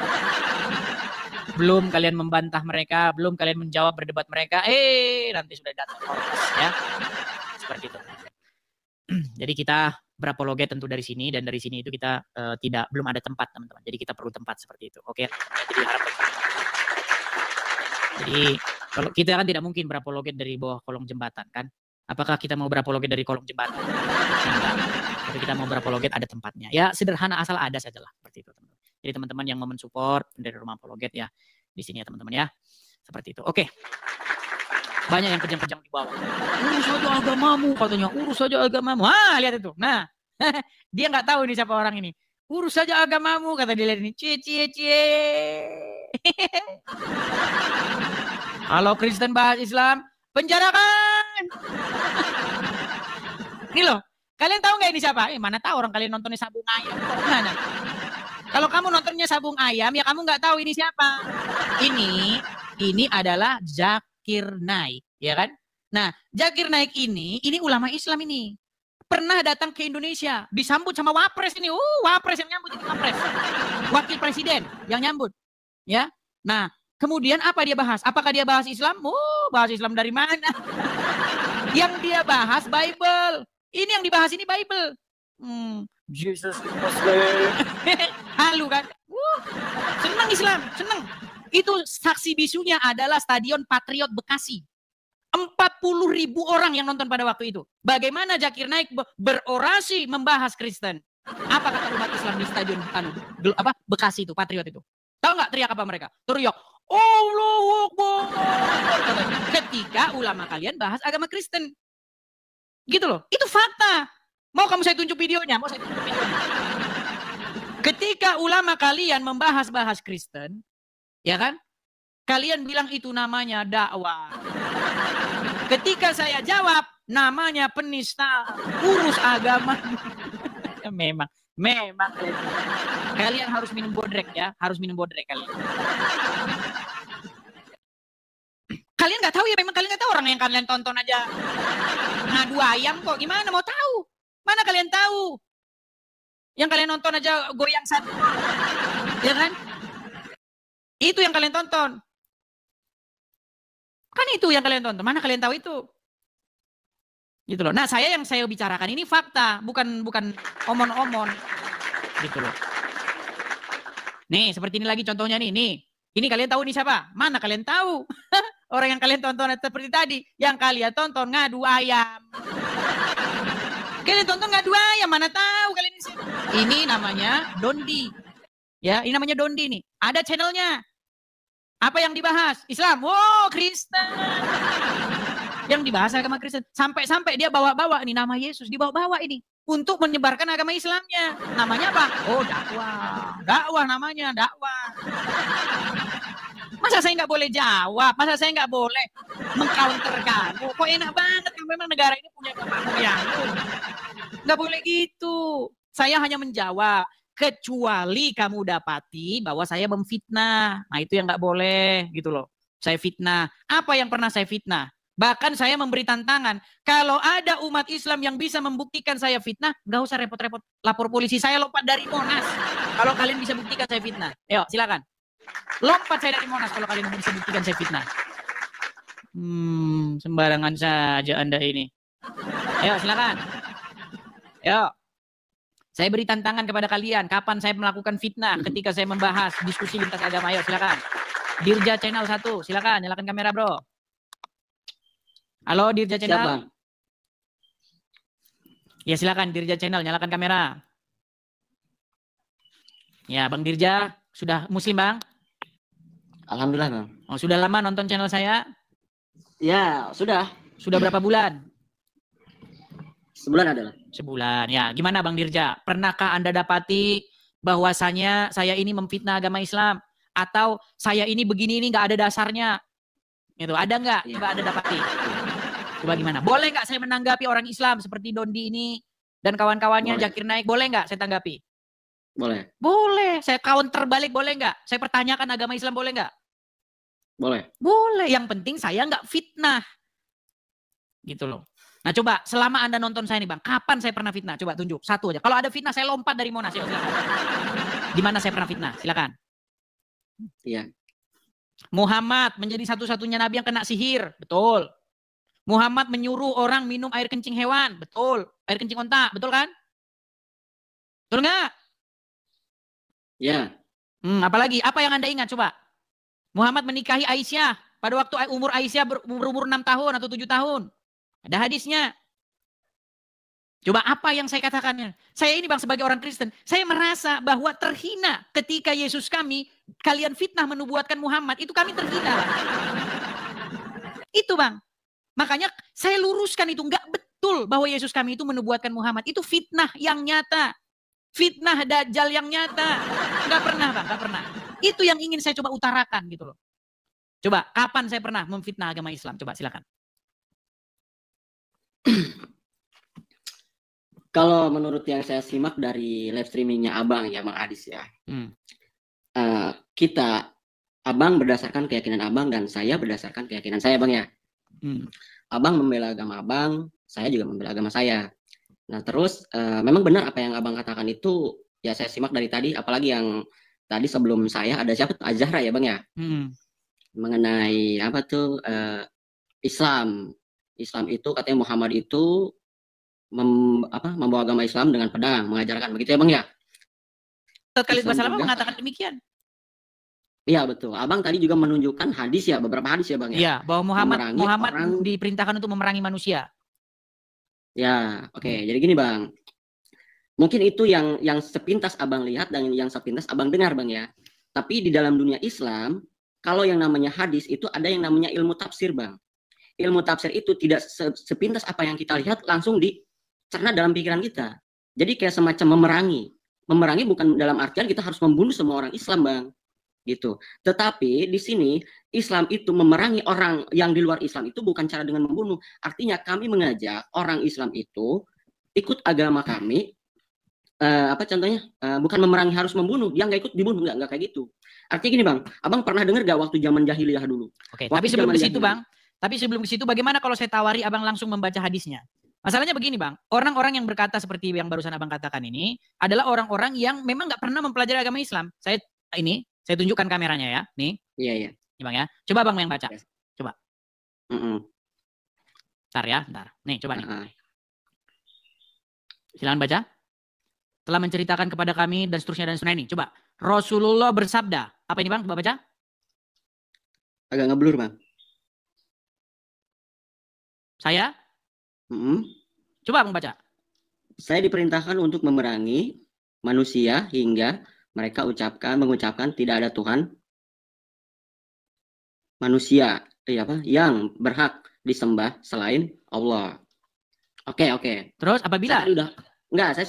Belum kalian membantah mereka, belum kalian menjawab berdebat mereka, nanti sudah datang ya. Seperti itu. Jadi kita berapologet tentu dari sini, dan dari sini itu kita belum ada tempat teman-teman. Jadi kita perlu tempat seperti itu. Oke. Jadi harap jadi kalau kita kan tidak mungkin berapologet dari bawah kolong jembatan kan? Apakah kita mau berapologet dari kolong jembatan? Tapi kita mau berapologet ada tempatnya. Ya sederhana asal ada sajalah seperti itu teman-teman. Jadi teman-teman yang mau mensupport dari rumah apologet ya di sini ya teman-teman ya. Seperti itu. Oke. Banyak yang kejam-kejam di bawah. Urus saja agamamu katanya. Urus saja agamamu. Lihat itu. Nah, dia nggak tahu ini siapa orang ini. Urus saja agamamu kata dia, lihat ini. Cie. Kalau Kristen bahas Islam, penjarakan. Ini loh, kalian tahu nggak ini siapa? Mana tahu orang kalian nontonnya Sabung Ayam. Mana? Kalau kamu nontonnya Sabung Ayam, ya kamu nggak tahu ini siapa. Ini adalah Zakir Naik, ya kan? Nah, Zakir Naik ini ulama Islam ini. Pernah datang ke Indonesia, disambut sama Wapres ini. Wapres yang nyambut ini Wapres. Wakil Presiden yang nyambut. Ya. Nah, kemudian apa dia bahas? Apakah dia bahas Islam? Bahas Islam dari mana? Yang dia bahas Bible. Ini yang dibahas ini Bible. Jesus Muslim. Halu kan? Senang Islam, senang. Itu saksi bisunya adalah Stadion Patriot Bekasi. 40.000 orang yang nonton pada waktu itu. Bagaimana Zakir Naik berorasi membahas Kristen? Apa kata umat Islam di Stadion Bekasi itu, Patriot itu? Tahu nggak teriak apa mereka? Teriak, Allahu Akbar. Ketika ulama kalian bahas agama Kristen. Gitu loh. Itu fakta. Mau kamu saya tunjuk videonya? Mau saya tunjuk videonya? Ketika ulama kalian membahas Kristen, ya kan? Kalian bilang itu namanya dakwah. Ketika saya jawab, namanya penista, urus agama. Memang kalian harus minum bodrek ya, harus minum bodrek kalian. Kalian nggak tahu ya, memang kalian nggak tahu, orang yang kalian tonton aja ngadu ayam kok, gimana mau tahu? Mana kalian tahu? Yang kalian nonton aja goyang satu, ya kan? Itu yang kalian tonton. Kan itu yang kalian tonton. Mana kalian tahu itu? Gitu loh. Nah, yang saya bicarakan ini fakta, bukan omon-omon. Gitu loh. Nih, seperti ini lagi contohnya nih. Ini kalian tahu nih siapa? Mana kalian tahu? Orang yang kalian tonton seperti tadi, yang kalian tonton ngadu ayam. Kalian tonton ngadu ayam, mana tahu kalian ini. Ini namanya Dondi. Ya, ini namanya Dondi nih. Ada channelnya. Apa yang dibahas? Islam. Wow, Kristen. Yang dibahas agama Kristen. Sampai-sampai dia bawa-bawa nih nama Yesus. Dibawa-bawa ini. Untuk menyebarkan agama Islamnya. Namanya apa? Oh, dakwah. Dakwah namanya, dakwah. Masa saya nggak boleh jawab? Masa saya nggak boleh meng-counter kamu? Kok enak banget, memang negara ini punya bapak moyang. Nggak boleh gitu. Saya hanya menjawab. Kecuali kamu dapati bahwa saya memfitnah. Nah itu yang nggak boleh gitu loh. Saya fitnah. Apa yang pernah saya fitnah? Bahkan saya memberi tantangan. Kalau ada umat Islam yang bisa membuktikan saya fitnah, nggak usah repot-repot lapor polisi. Saya lompat dari Monas. Kalau kalian bisa buktikan saya fitnah. Ayo silakan. Lompat saya dari Monas kalau kalian bisa buktikan saya fitnah. Sembarangan saja Anda ini. Ayo silakan. Ayo. Saya beri tantangan kepada kalian. Kapan saya melakukan fitnah ketika saya membahas diskusi lintas agama. Ayo silakan. Dirja Channel 1. Silakan nyalakan kamera bro. Halo Dirja Channel. Siapa? Ya silakan Dirja Channel nyalakan kamera. Ya Bang Dirja sudah muslim Bang? Alhamdulillah Bang. Oh sudah lama nonton channel saya? Ya sudah. Sudah berapa bulan? Sebulan adalah. Sebulan ya. Gimana Bang Dirja? Pernahkah Anda dapati bahwasanya saya ini memfitnah agama Islam? Atau saya ini begini ini nggak ada dasarnya? Gitu. Ada nggak? Coba Anda dapati. Coba gimana? Boleh nggak saya menanggapi orang Islam seperti Dondi ini dan kawan-kawannya Zakir Naik? Boleh nggak saya tanggapi? Boleh. Boleh. Saya counter balik boleh nggak? Saya pertanyakan agama Islam boleh nggak? Boleh. Boleh. Yang penting saya nggak fitnah. Gitu loh. Nah coba selama Anda nonton saya nih Bang, kapan saya pernah fitnah? Coba tunjuk satu aja. Kalau ada fitnah saya lompat dari Monas. Di mana saya pernah fitnah? Silakan. Iya. Muhammad menjadi satu-satunya nabi yang kena sihir. Betul. Muhammad menyuruh orang minum air kencing hewan. Betul. Air kencing onta. Betul kan? Betul nggak? Ya. Apalagi? Apa yang Anda ingat? Coba. Muhammad menikahi Aisyah. Pada waktu umur Aisyah berumur 6 tahun atau 7 tahun. Ada hadisnya. Coba apa yang saya katakannya? Saya ini Bang sebagai orang Kristen. Saya merasa bahwa terhina ketika Yesus kami. Kalian fitnah menubuatkan Muhammad. Itu kami terhina. Itu Bang. Makanya saya luruskan itu. Enggak betul bahwa Yesus kami itu menubuatkan Muhammad. Itu fitnah yang nyata. Fitnah dajjal yang nyata. Enggak pernah Bang, enggak pernah. Itu yang ingin saya coba utarakan gitu loh. Coba, kapan saya pernah memfitnah agama Islam? Coba silakan. Kalau menurut yang saya simak dari live streamingnya Abang ya Bang Adis ya. Abang berdasarkan keyakinan Abang dan saya berdasarkan keyakinan saya Bang ya. Abang membela agama Abang, saya juga membela agama saya. Nah terus memang benar apa yang Abang katakan itu ya saya simak dari tadi, apalagi yang tadi sebelum saya ada siapa? Az-Zahra ya Bang ya. Mengenai apa tuh Islam itu katanya Muhammad itu membawa agama Islam dengan pedang, mengajarkan begitu ya Bang ya. Khalid Basalamah mengatakan demikian. Iya betul. Abang tadi juga menunjukkan hadis ya, beberapa hadis ya Bang ya. Iya, bahwa Muhammad diperintahkan untuk memerangi manusia. Ya, oke. Jadi gini Bang. Mungkin itu yang sepintas Abang lihat dan yang sepintas Abang dengar Bang ya. Tapi di dalam dunia Islam, kalau yang namanya hadis itu ada yang namanya ilmu tafsir, Bang. Ilmu tafsir itu tidak sepintas apa yang kita lihat langsung dicerna dalam pikiran kita. Jadi kayak semacam memerangi. Memerangi bukan dalam artian kita harus membunuh semua orang Islam, Bang. Gitu. Tetapi di sini Islam itu memerangi orang yang di luar Islam itu bukan cara dengan membunuh. Artinya kami mengajak orang Islam itu ikut agama kami. Apa contohnya? Bukan memerangi harus membunuh. Dia nggak ikut dibunuh, nggak kayak gitu. Artinya gini, Bang. Abang pernah dengar gak waktu zaman jahiliyah dulu? Oke, tapi sebelum ke situ, Bang. Tapi sebelum ke situ, bagaimana kalau saya tawari Abang langsung membaca hadisnya? Masalahnya begini, Bang. Orang-orang yang berkata seperti yang barusan Abang katakan ini adalah orang-orang yang memang nggak pernah mempelajari agama Islam. Saya tunjukkan kameranya ya. Nih. Iya. Ini, Bang ya. Coba Bang yang baca. Coba. Bentar ya, bentar. Nih, coba nih. Silakan baca. Telah menceritakan kepada kami dan seterusnya ini. Coba. Rasulullah bersabda. Apa ini, Bang? Coba baca. Agak ngeblur, Bang. Saya? Coba Bang baca. Saya diperintahkan untuk memerangi manusia hingga mereka mengucapkan tidak ada Tuhan manusia yang berhak disembah selain Allah. Oke. Terus apabila saya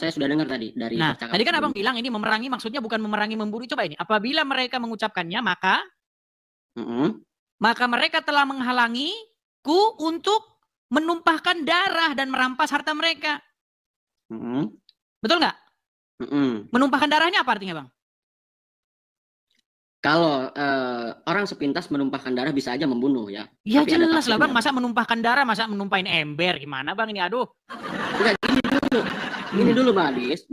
sudah dengar tadi dari tadi kan Abang bilang ini memerangi maksudnya bukan memerangi memburu. Coba ini. Apabila mereka mengucapkannya maka mereka telah menghalangiku untuk menumpahkan darah dan merampas harta mereka. Betul nggak? Menumpahkan darahnya apa artinya, Bang? Kalau orang sepintas menumpahkan darah bisa aja membunuh ya. Ya jelas lah, Bang. Masa menumpahkan darah, masa menumpahin ember gimana, Bang? Ini aduh. Enggak, gini dulu Bang Adis.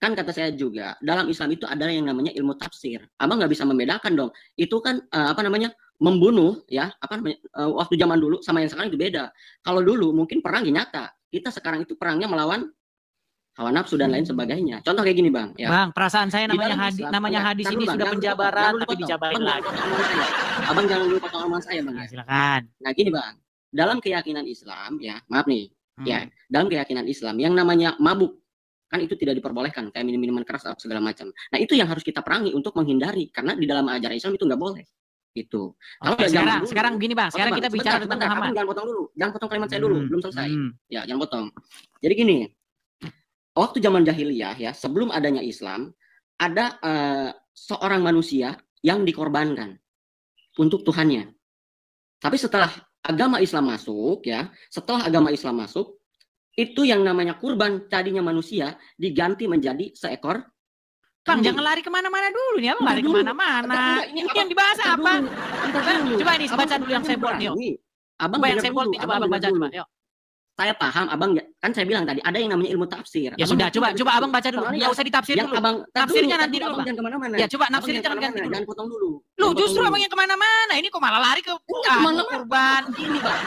Kan kata saya juga, dalam Islam itu ada yang namanya ilmu tafsir. Abang nggak bisa membedakan dong. Itu kan membunuh ya, waktu zaman dulu sama yang sekarang itu beda. Kalau dulu mungkin perang nyata. Kita sekarang itu perangnya melawan hawa nafsu dan lain sebagainya. Contoh kayak gini, Bang. Ya. Bang, perasaan saya namanya hadis ini sudah penjabaran tapi dijabarin lagi. Abang jangan lupa pengalaman saya, Bang. Silakan. Nah, gini, Bang. Dalam keyakinan Islam ya, maaf nih. Ya, dalam keyakinan Islam yang namanya mabuk kan itu tidak diperbolehkan, kayak minuman keras segala macam. Nah, itu yang harus kita perangi untuk menghindari karena di dalam ajaran Islam itu nggak boleh. Gitu. Oke, sekarang gini, Bang. Sekarang kita bicara tentang Muhammad. Jangan potong kalimat saya dulu, belum selesai. Ya, jangan potong. Jadi gini, waktu zaman jahiliyah ya, sebelum adanya Islam, ada seorang manusia yang dikorbankan untuk Tuhannya. Tapi setelah agama Islam masuk ya, itu yang namanya kurban tadinya manusia diganti menjadi seekor. Bang, jangan lari kemana-mana dulu nih, Abang lari kemana-mana. Ini yang dibahas apa? Coba ini baca dulu yang saya buat nih. Abang yang saya buat nih, coba Abang baca coba. Yuk. Saya paham, Abang kan saya bilang tadi ada yang namanya ilmu tafsir. Ya sudah, coba Abang baca dulu. Enggak usah ditafsir dulu. Tafsirnya nanti dulu, Bang. Jangan kemana-mana. Ya coba nafsirnya jangan ganti dulu. Jangan potong dulu. Lu justru Abang yang kemana-mana. Ini kok malah lari ke kurban. Gini, Bang.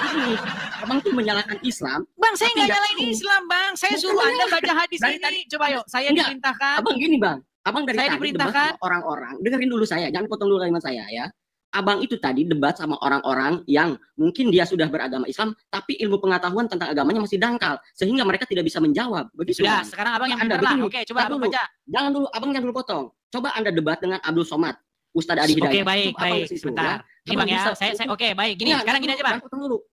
Abang tuh menyalahkan Islam. Bang, saya nggak nyalain Islam, Bang. Saya suruh Anda baca hadis ini. Coba yuk, saya diperintahkan. Abang gini, Bang. Abang dari tadi debat sama orang-orang. Dengerin dulu saya, jangan potong dulu kalimat saya ya. Abang itu tadi debat sama orang-orang yang mungkin dia sudah beragama Islam, tapi ilmu pengetahuan tentang agamanya masih dangkal, sehingga mereka tidak bisa menjawab. Begitu. Sudah, sekarang Abang yang benar lah. Oke, coba Abang baca. Jangan dulu, Abang jangan dulu potong. Coba Anda debat dengan Abdul Somad, Ustadz Adi Hidayat. Oke, baik. Sebentar. Ini Bang ya, saya oke, baik. Gini, sekarang gini aja, Bang.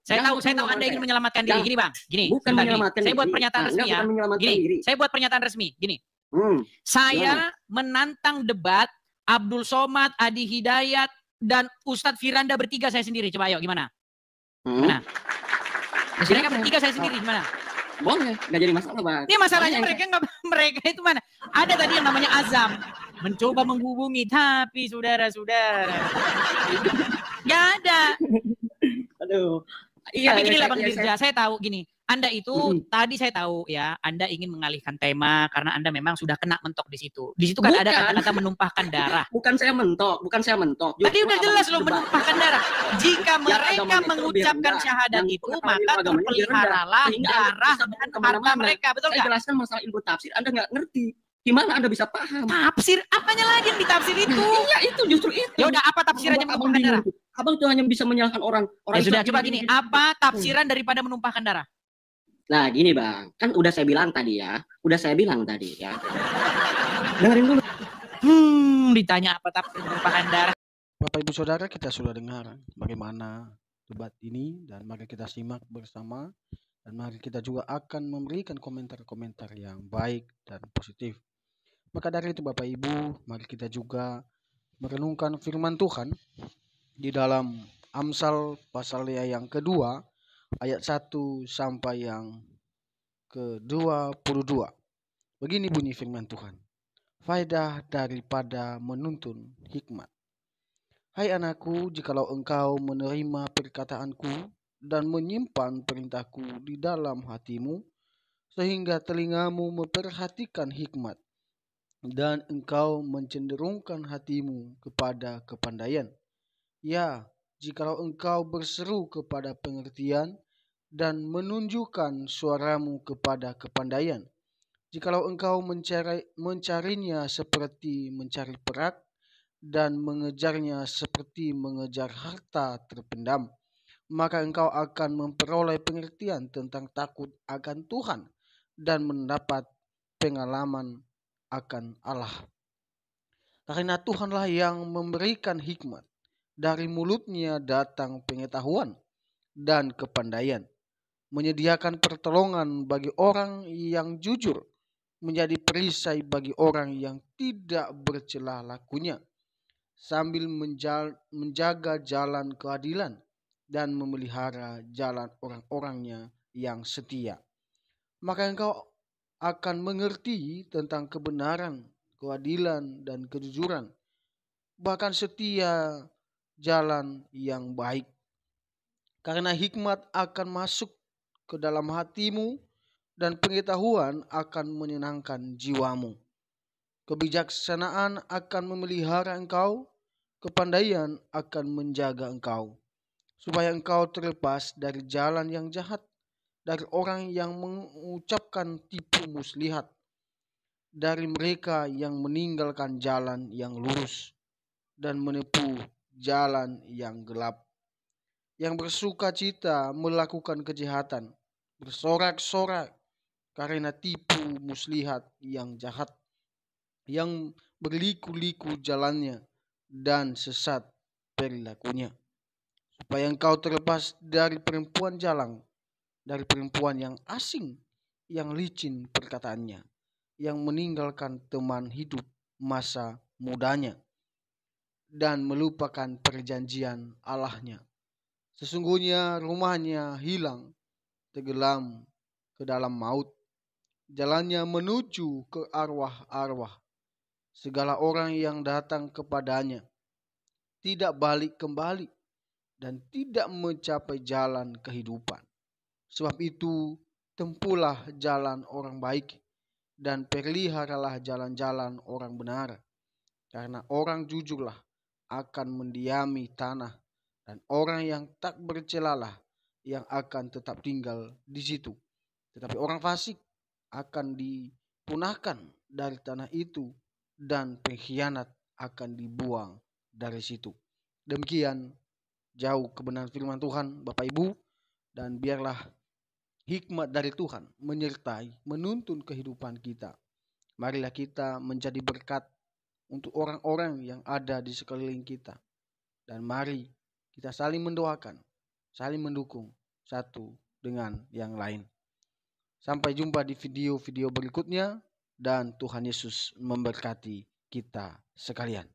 Saya tahu Anda ingin menyelamatkan diri. Gini, Bang. Gini. Bukan menyelamatkan diri. Saya buat pernyataan resmi ya. Gini, saya buat pernyataan resmi. Gini. Saya menantang debat Abdul Somad, Adi Hidayat, dan Ustadz Firanda bertiga saya sendiri. Coba ayo gimana? Gimana? Mereka bertiga saya sendiri gimana? Boleh, nggak jadi masalah, Bang. Ini masalahnya mereka itu mana? Ada tadi yang namanya azam, mencoba menghubungi, tapi saudara-saudara nggak ada. Aduh. Iya, tapi gini lah Bang Dirja, saya tahu gini. Anda itu tadi saya tahu ya, Anda ingin mengalihkan tema karena Anda memang sudah kena mentok di situ. Di situ kan ada kata-kata menumpahkan darah. Bukan saya mentok. Tadi udah jelas loh menumpahkan darah. Jika mereka mengucapkan syahadat itu, maka terpeliharalah darah dan harta mereka. Betul nggak? Saya jelaskan masalah ilmu tafsir, Anda nggak ngerti. Gimana Anda bisa paham? Tafsir? Apanya lagi yang ditafsir itu? Iya, itu justru itu. Ya udah, apa tafsirannya menumpahkan darah? Abang itu hanya bisa menyalahkan orang. Ya sudah, coba gini. Apa tafsiran daripada menumpahkan darah? Nah gini Bang, kan udah saya bilang tadi ya. Dengerin dulu. Ditanya apa tapi merupakan darah. Bapak Ibu Saudara, kita sudah dengar bagaimana debat ini dan mari kita simak bersama dan mari kita juga akan memberikan komentar-komentar yang baik dan positif. Maka dari itu Bapak Ibu, mari kita juga merenungkan firman Tuhan di dalam Amsal pasal yang kedua ayat 1 sampai yang ke-22. Begini bunyi firman Tuhan. Faedah daripada menuntun hikmat. Hai anakku, jikalau engkau menerima perkataanku dan menyimpan perintahku di dalam hatimu, sehingga telingamu memperhatikan hikmat, dan engkau mencenderungkan hatimu kepada kepandaian. Ya, jikalau engkau berseru kepada pengertian dan menunjukkan suaramu kepada kepandaian, jikalau engkau mencarinya seperti mencari perak, dan mengejarnya seperti mengejar harta terpendam, maka engkau akan memperoleh pengertian tentang takut akan Tuhan dan mendapat pengalaman akan Allah. Karena Tuhanlah yang memberikan hikmat, dari mulutnya datang pengetahuan dan kepandaian, menyediakan pertolongan bagi orang yang jujur, menjadi perisai bagi orang yang tidak bercela lakunya, sambil menjaga jalan keadilan dan memelihara jalan orang-orangnya yang setia. Maka engkau akan mengerti tentang kebenaran, keadilan, dan kejujuran, bahkan setia jalan yang baik. Karena hikmat akan masuk ke dalam hatimu dan pengetahuan akan menyenangkan jiwamu. Kebijaksanaan akan memelihara engkau, kepandaian akan menjaga engkau, supaya engkau terlepas dari jalan yang jahat, dari orang yang mengucapkan tipu muslihat, dari mereka yang meninggalkan jalan yang lurus dan menempuh jalan yang gelap, yang bersuka cita melakukan kejahatan, bersorak-sorak karena tipu muslihat yang jahat, yang berliku-liku jalannya dan sesat perilakunya, supaya engkau terlepas dari perempuan jalang, dari perempuan yang asing, yang licin perkataannya, yang meninggalkan teman hidup masa mudanya dan melupakan perjanjian Allahnya. Sesungguhnya rumahnya hilang, tenggelam ke dalam maut, jalannya menuju ke arwah-arwah. Segala orang yang datang kepadanya tidak balik kembali dan tidak mencapai jalan kehidupan. Sebab itu, tempuhlah jalan orang baik dan peliharalah jalan-jalan orang benar. Karena orang jujurlah akan mendiami tanah, dan orang yang tak bercelalah yang akan tetap tinggal di situ. Tetapi orang fasik akan dipunahkan dari tanah itu, dan pengkhianat akan dibuang dari situ. Demikian jauh kebenaran firman Tuhan, Bapak Ibu, dan biarlah hikmat dari Tuhan menyertai, menuntun kehidupan kita. Marilah kita menjadi berkat untuk orang-orang yang ada di sekeliling kita. Dan mari kita saling mendoakan, saling mendukung satu dengan yang lain. Sampai jumpa di video-video berikutnya, dan Tuhan Yesus memberkati kita sekalian.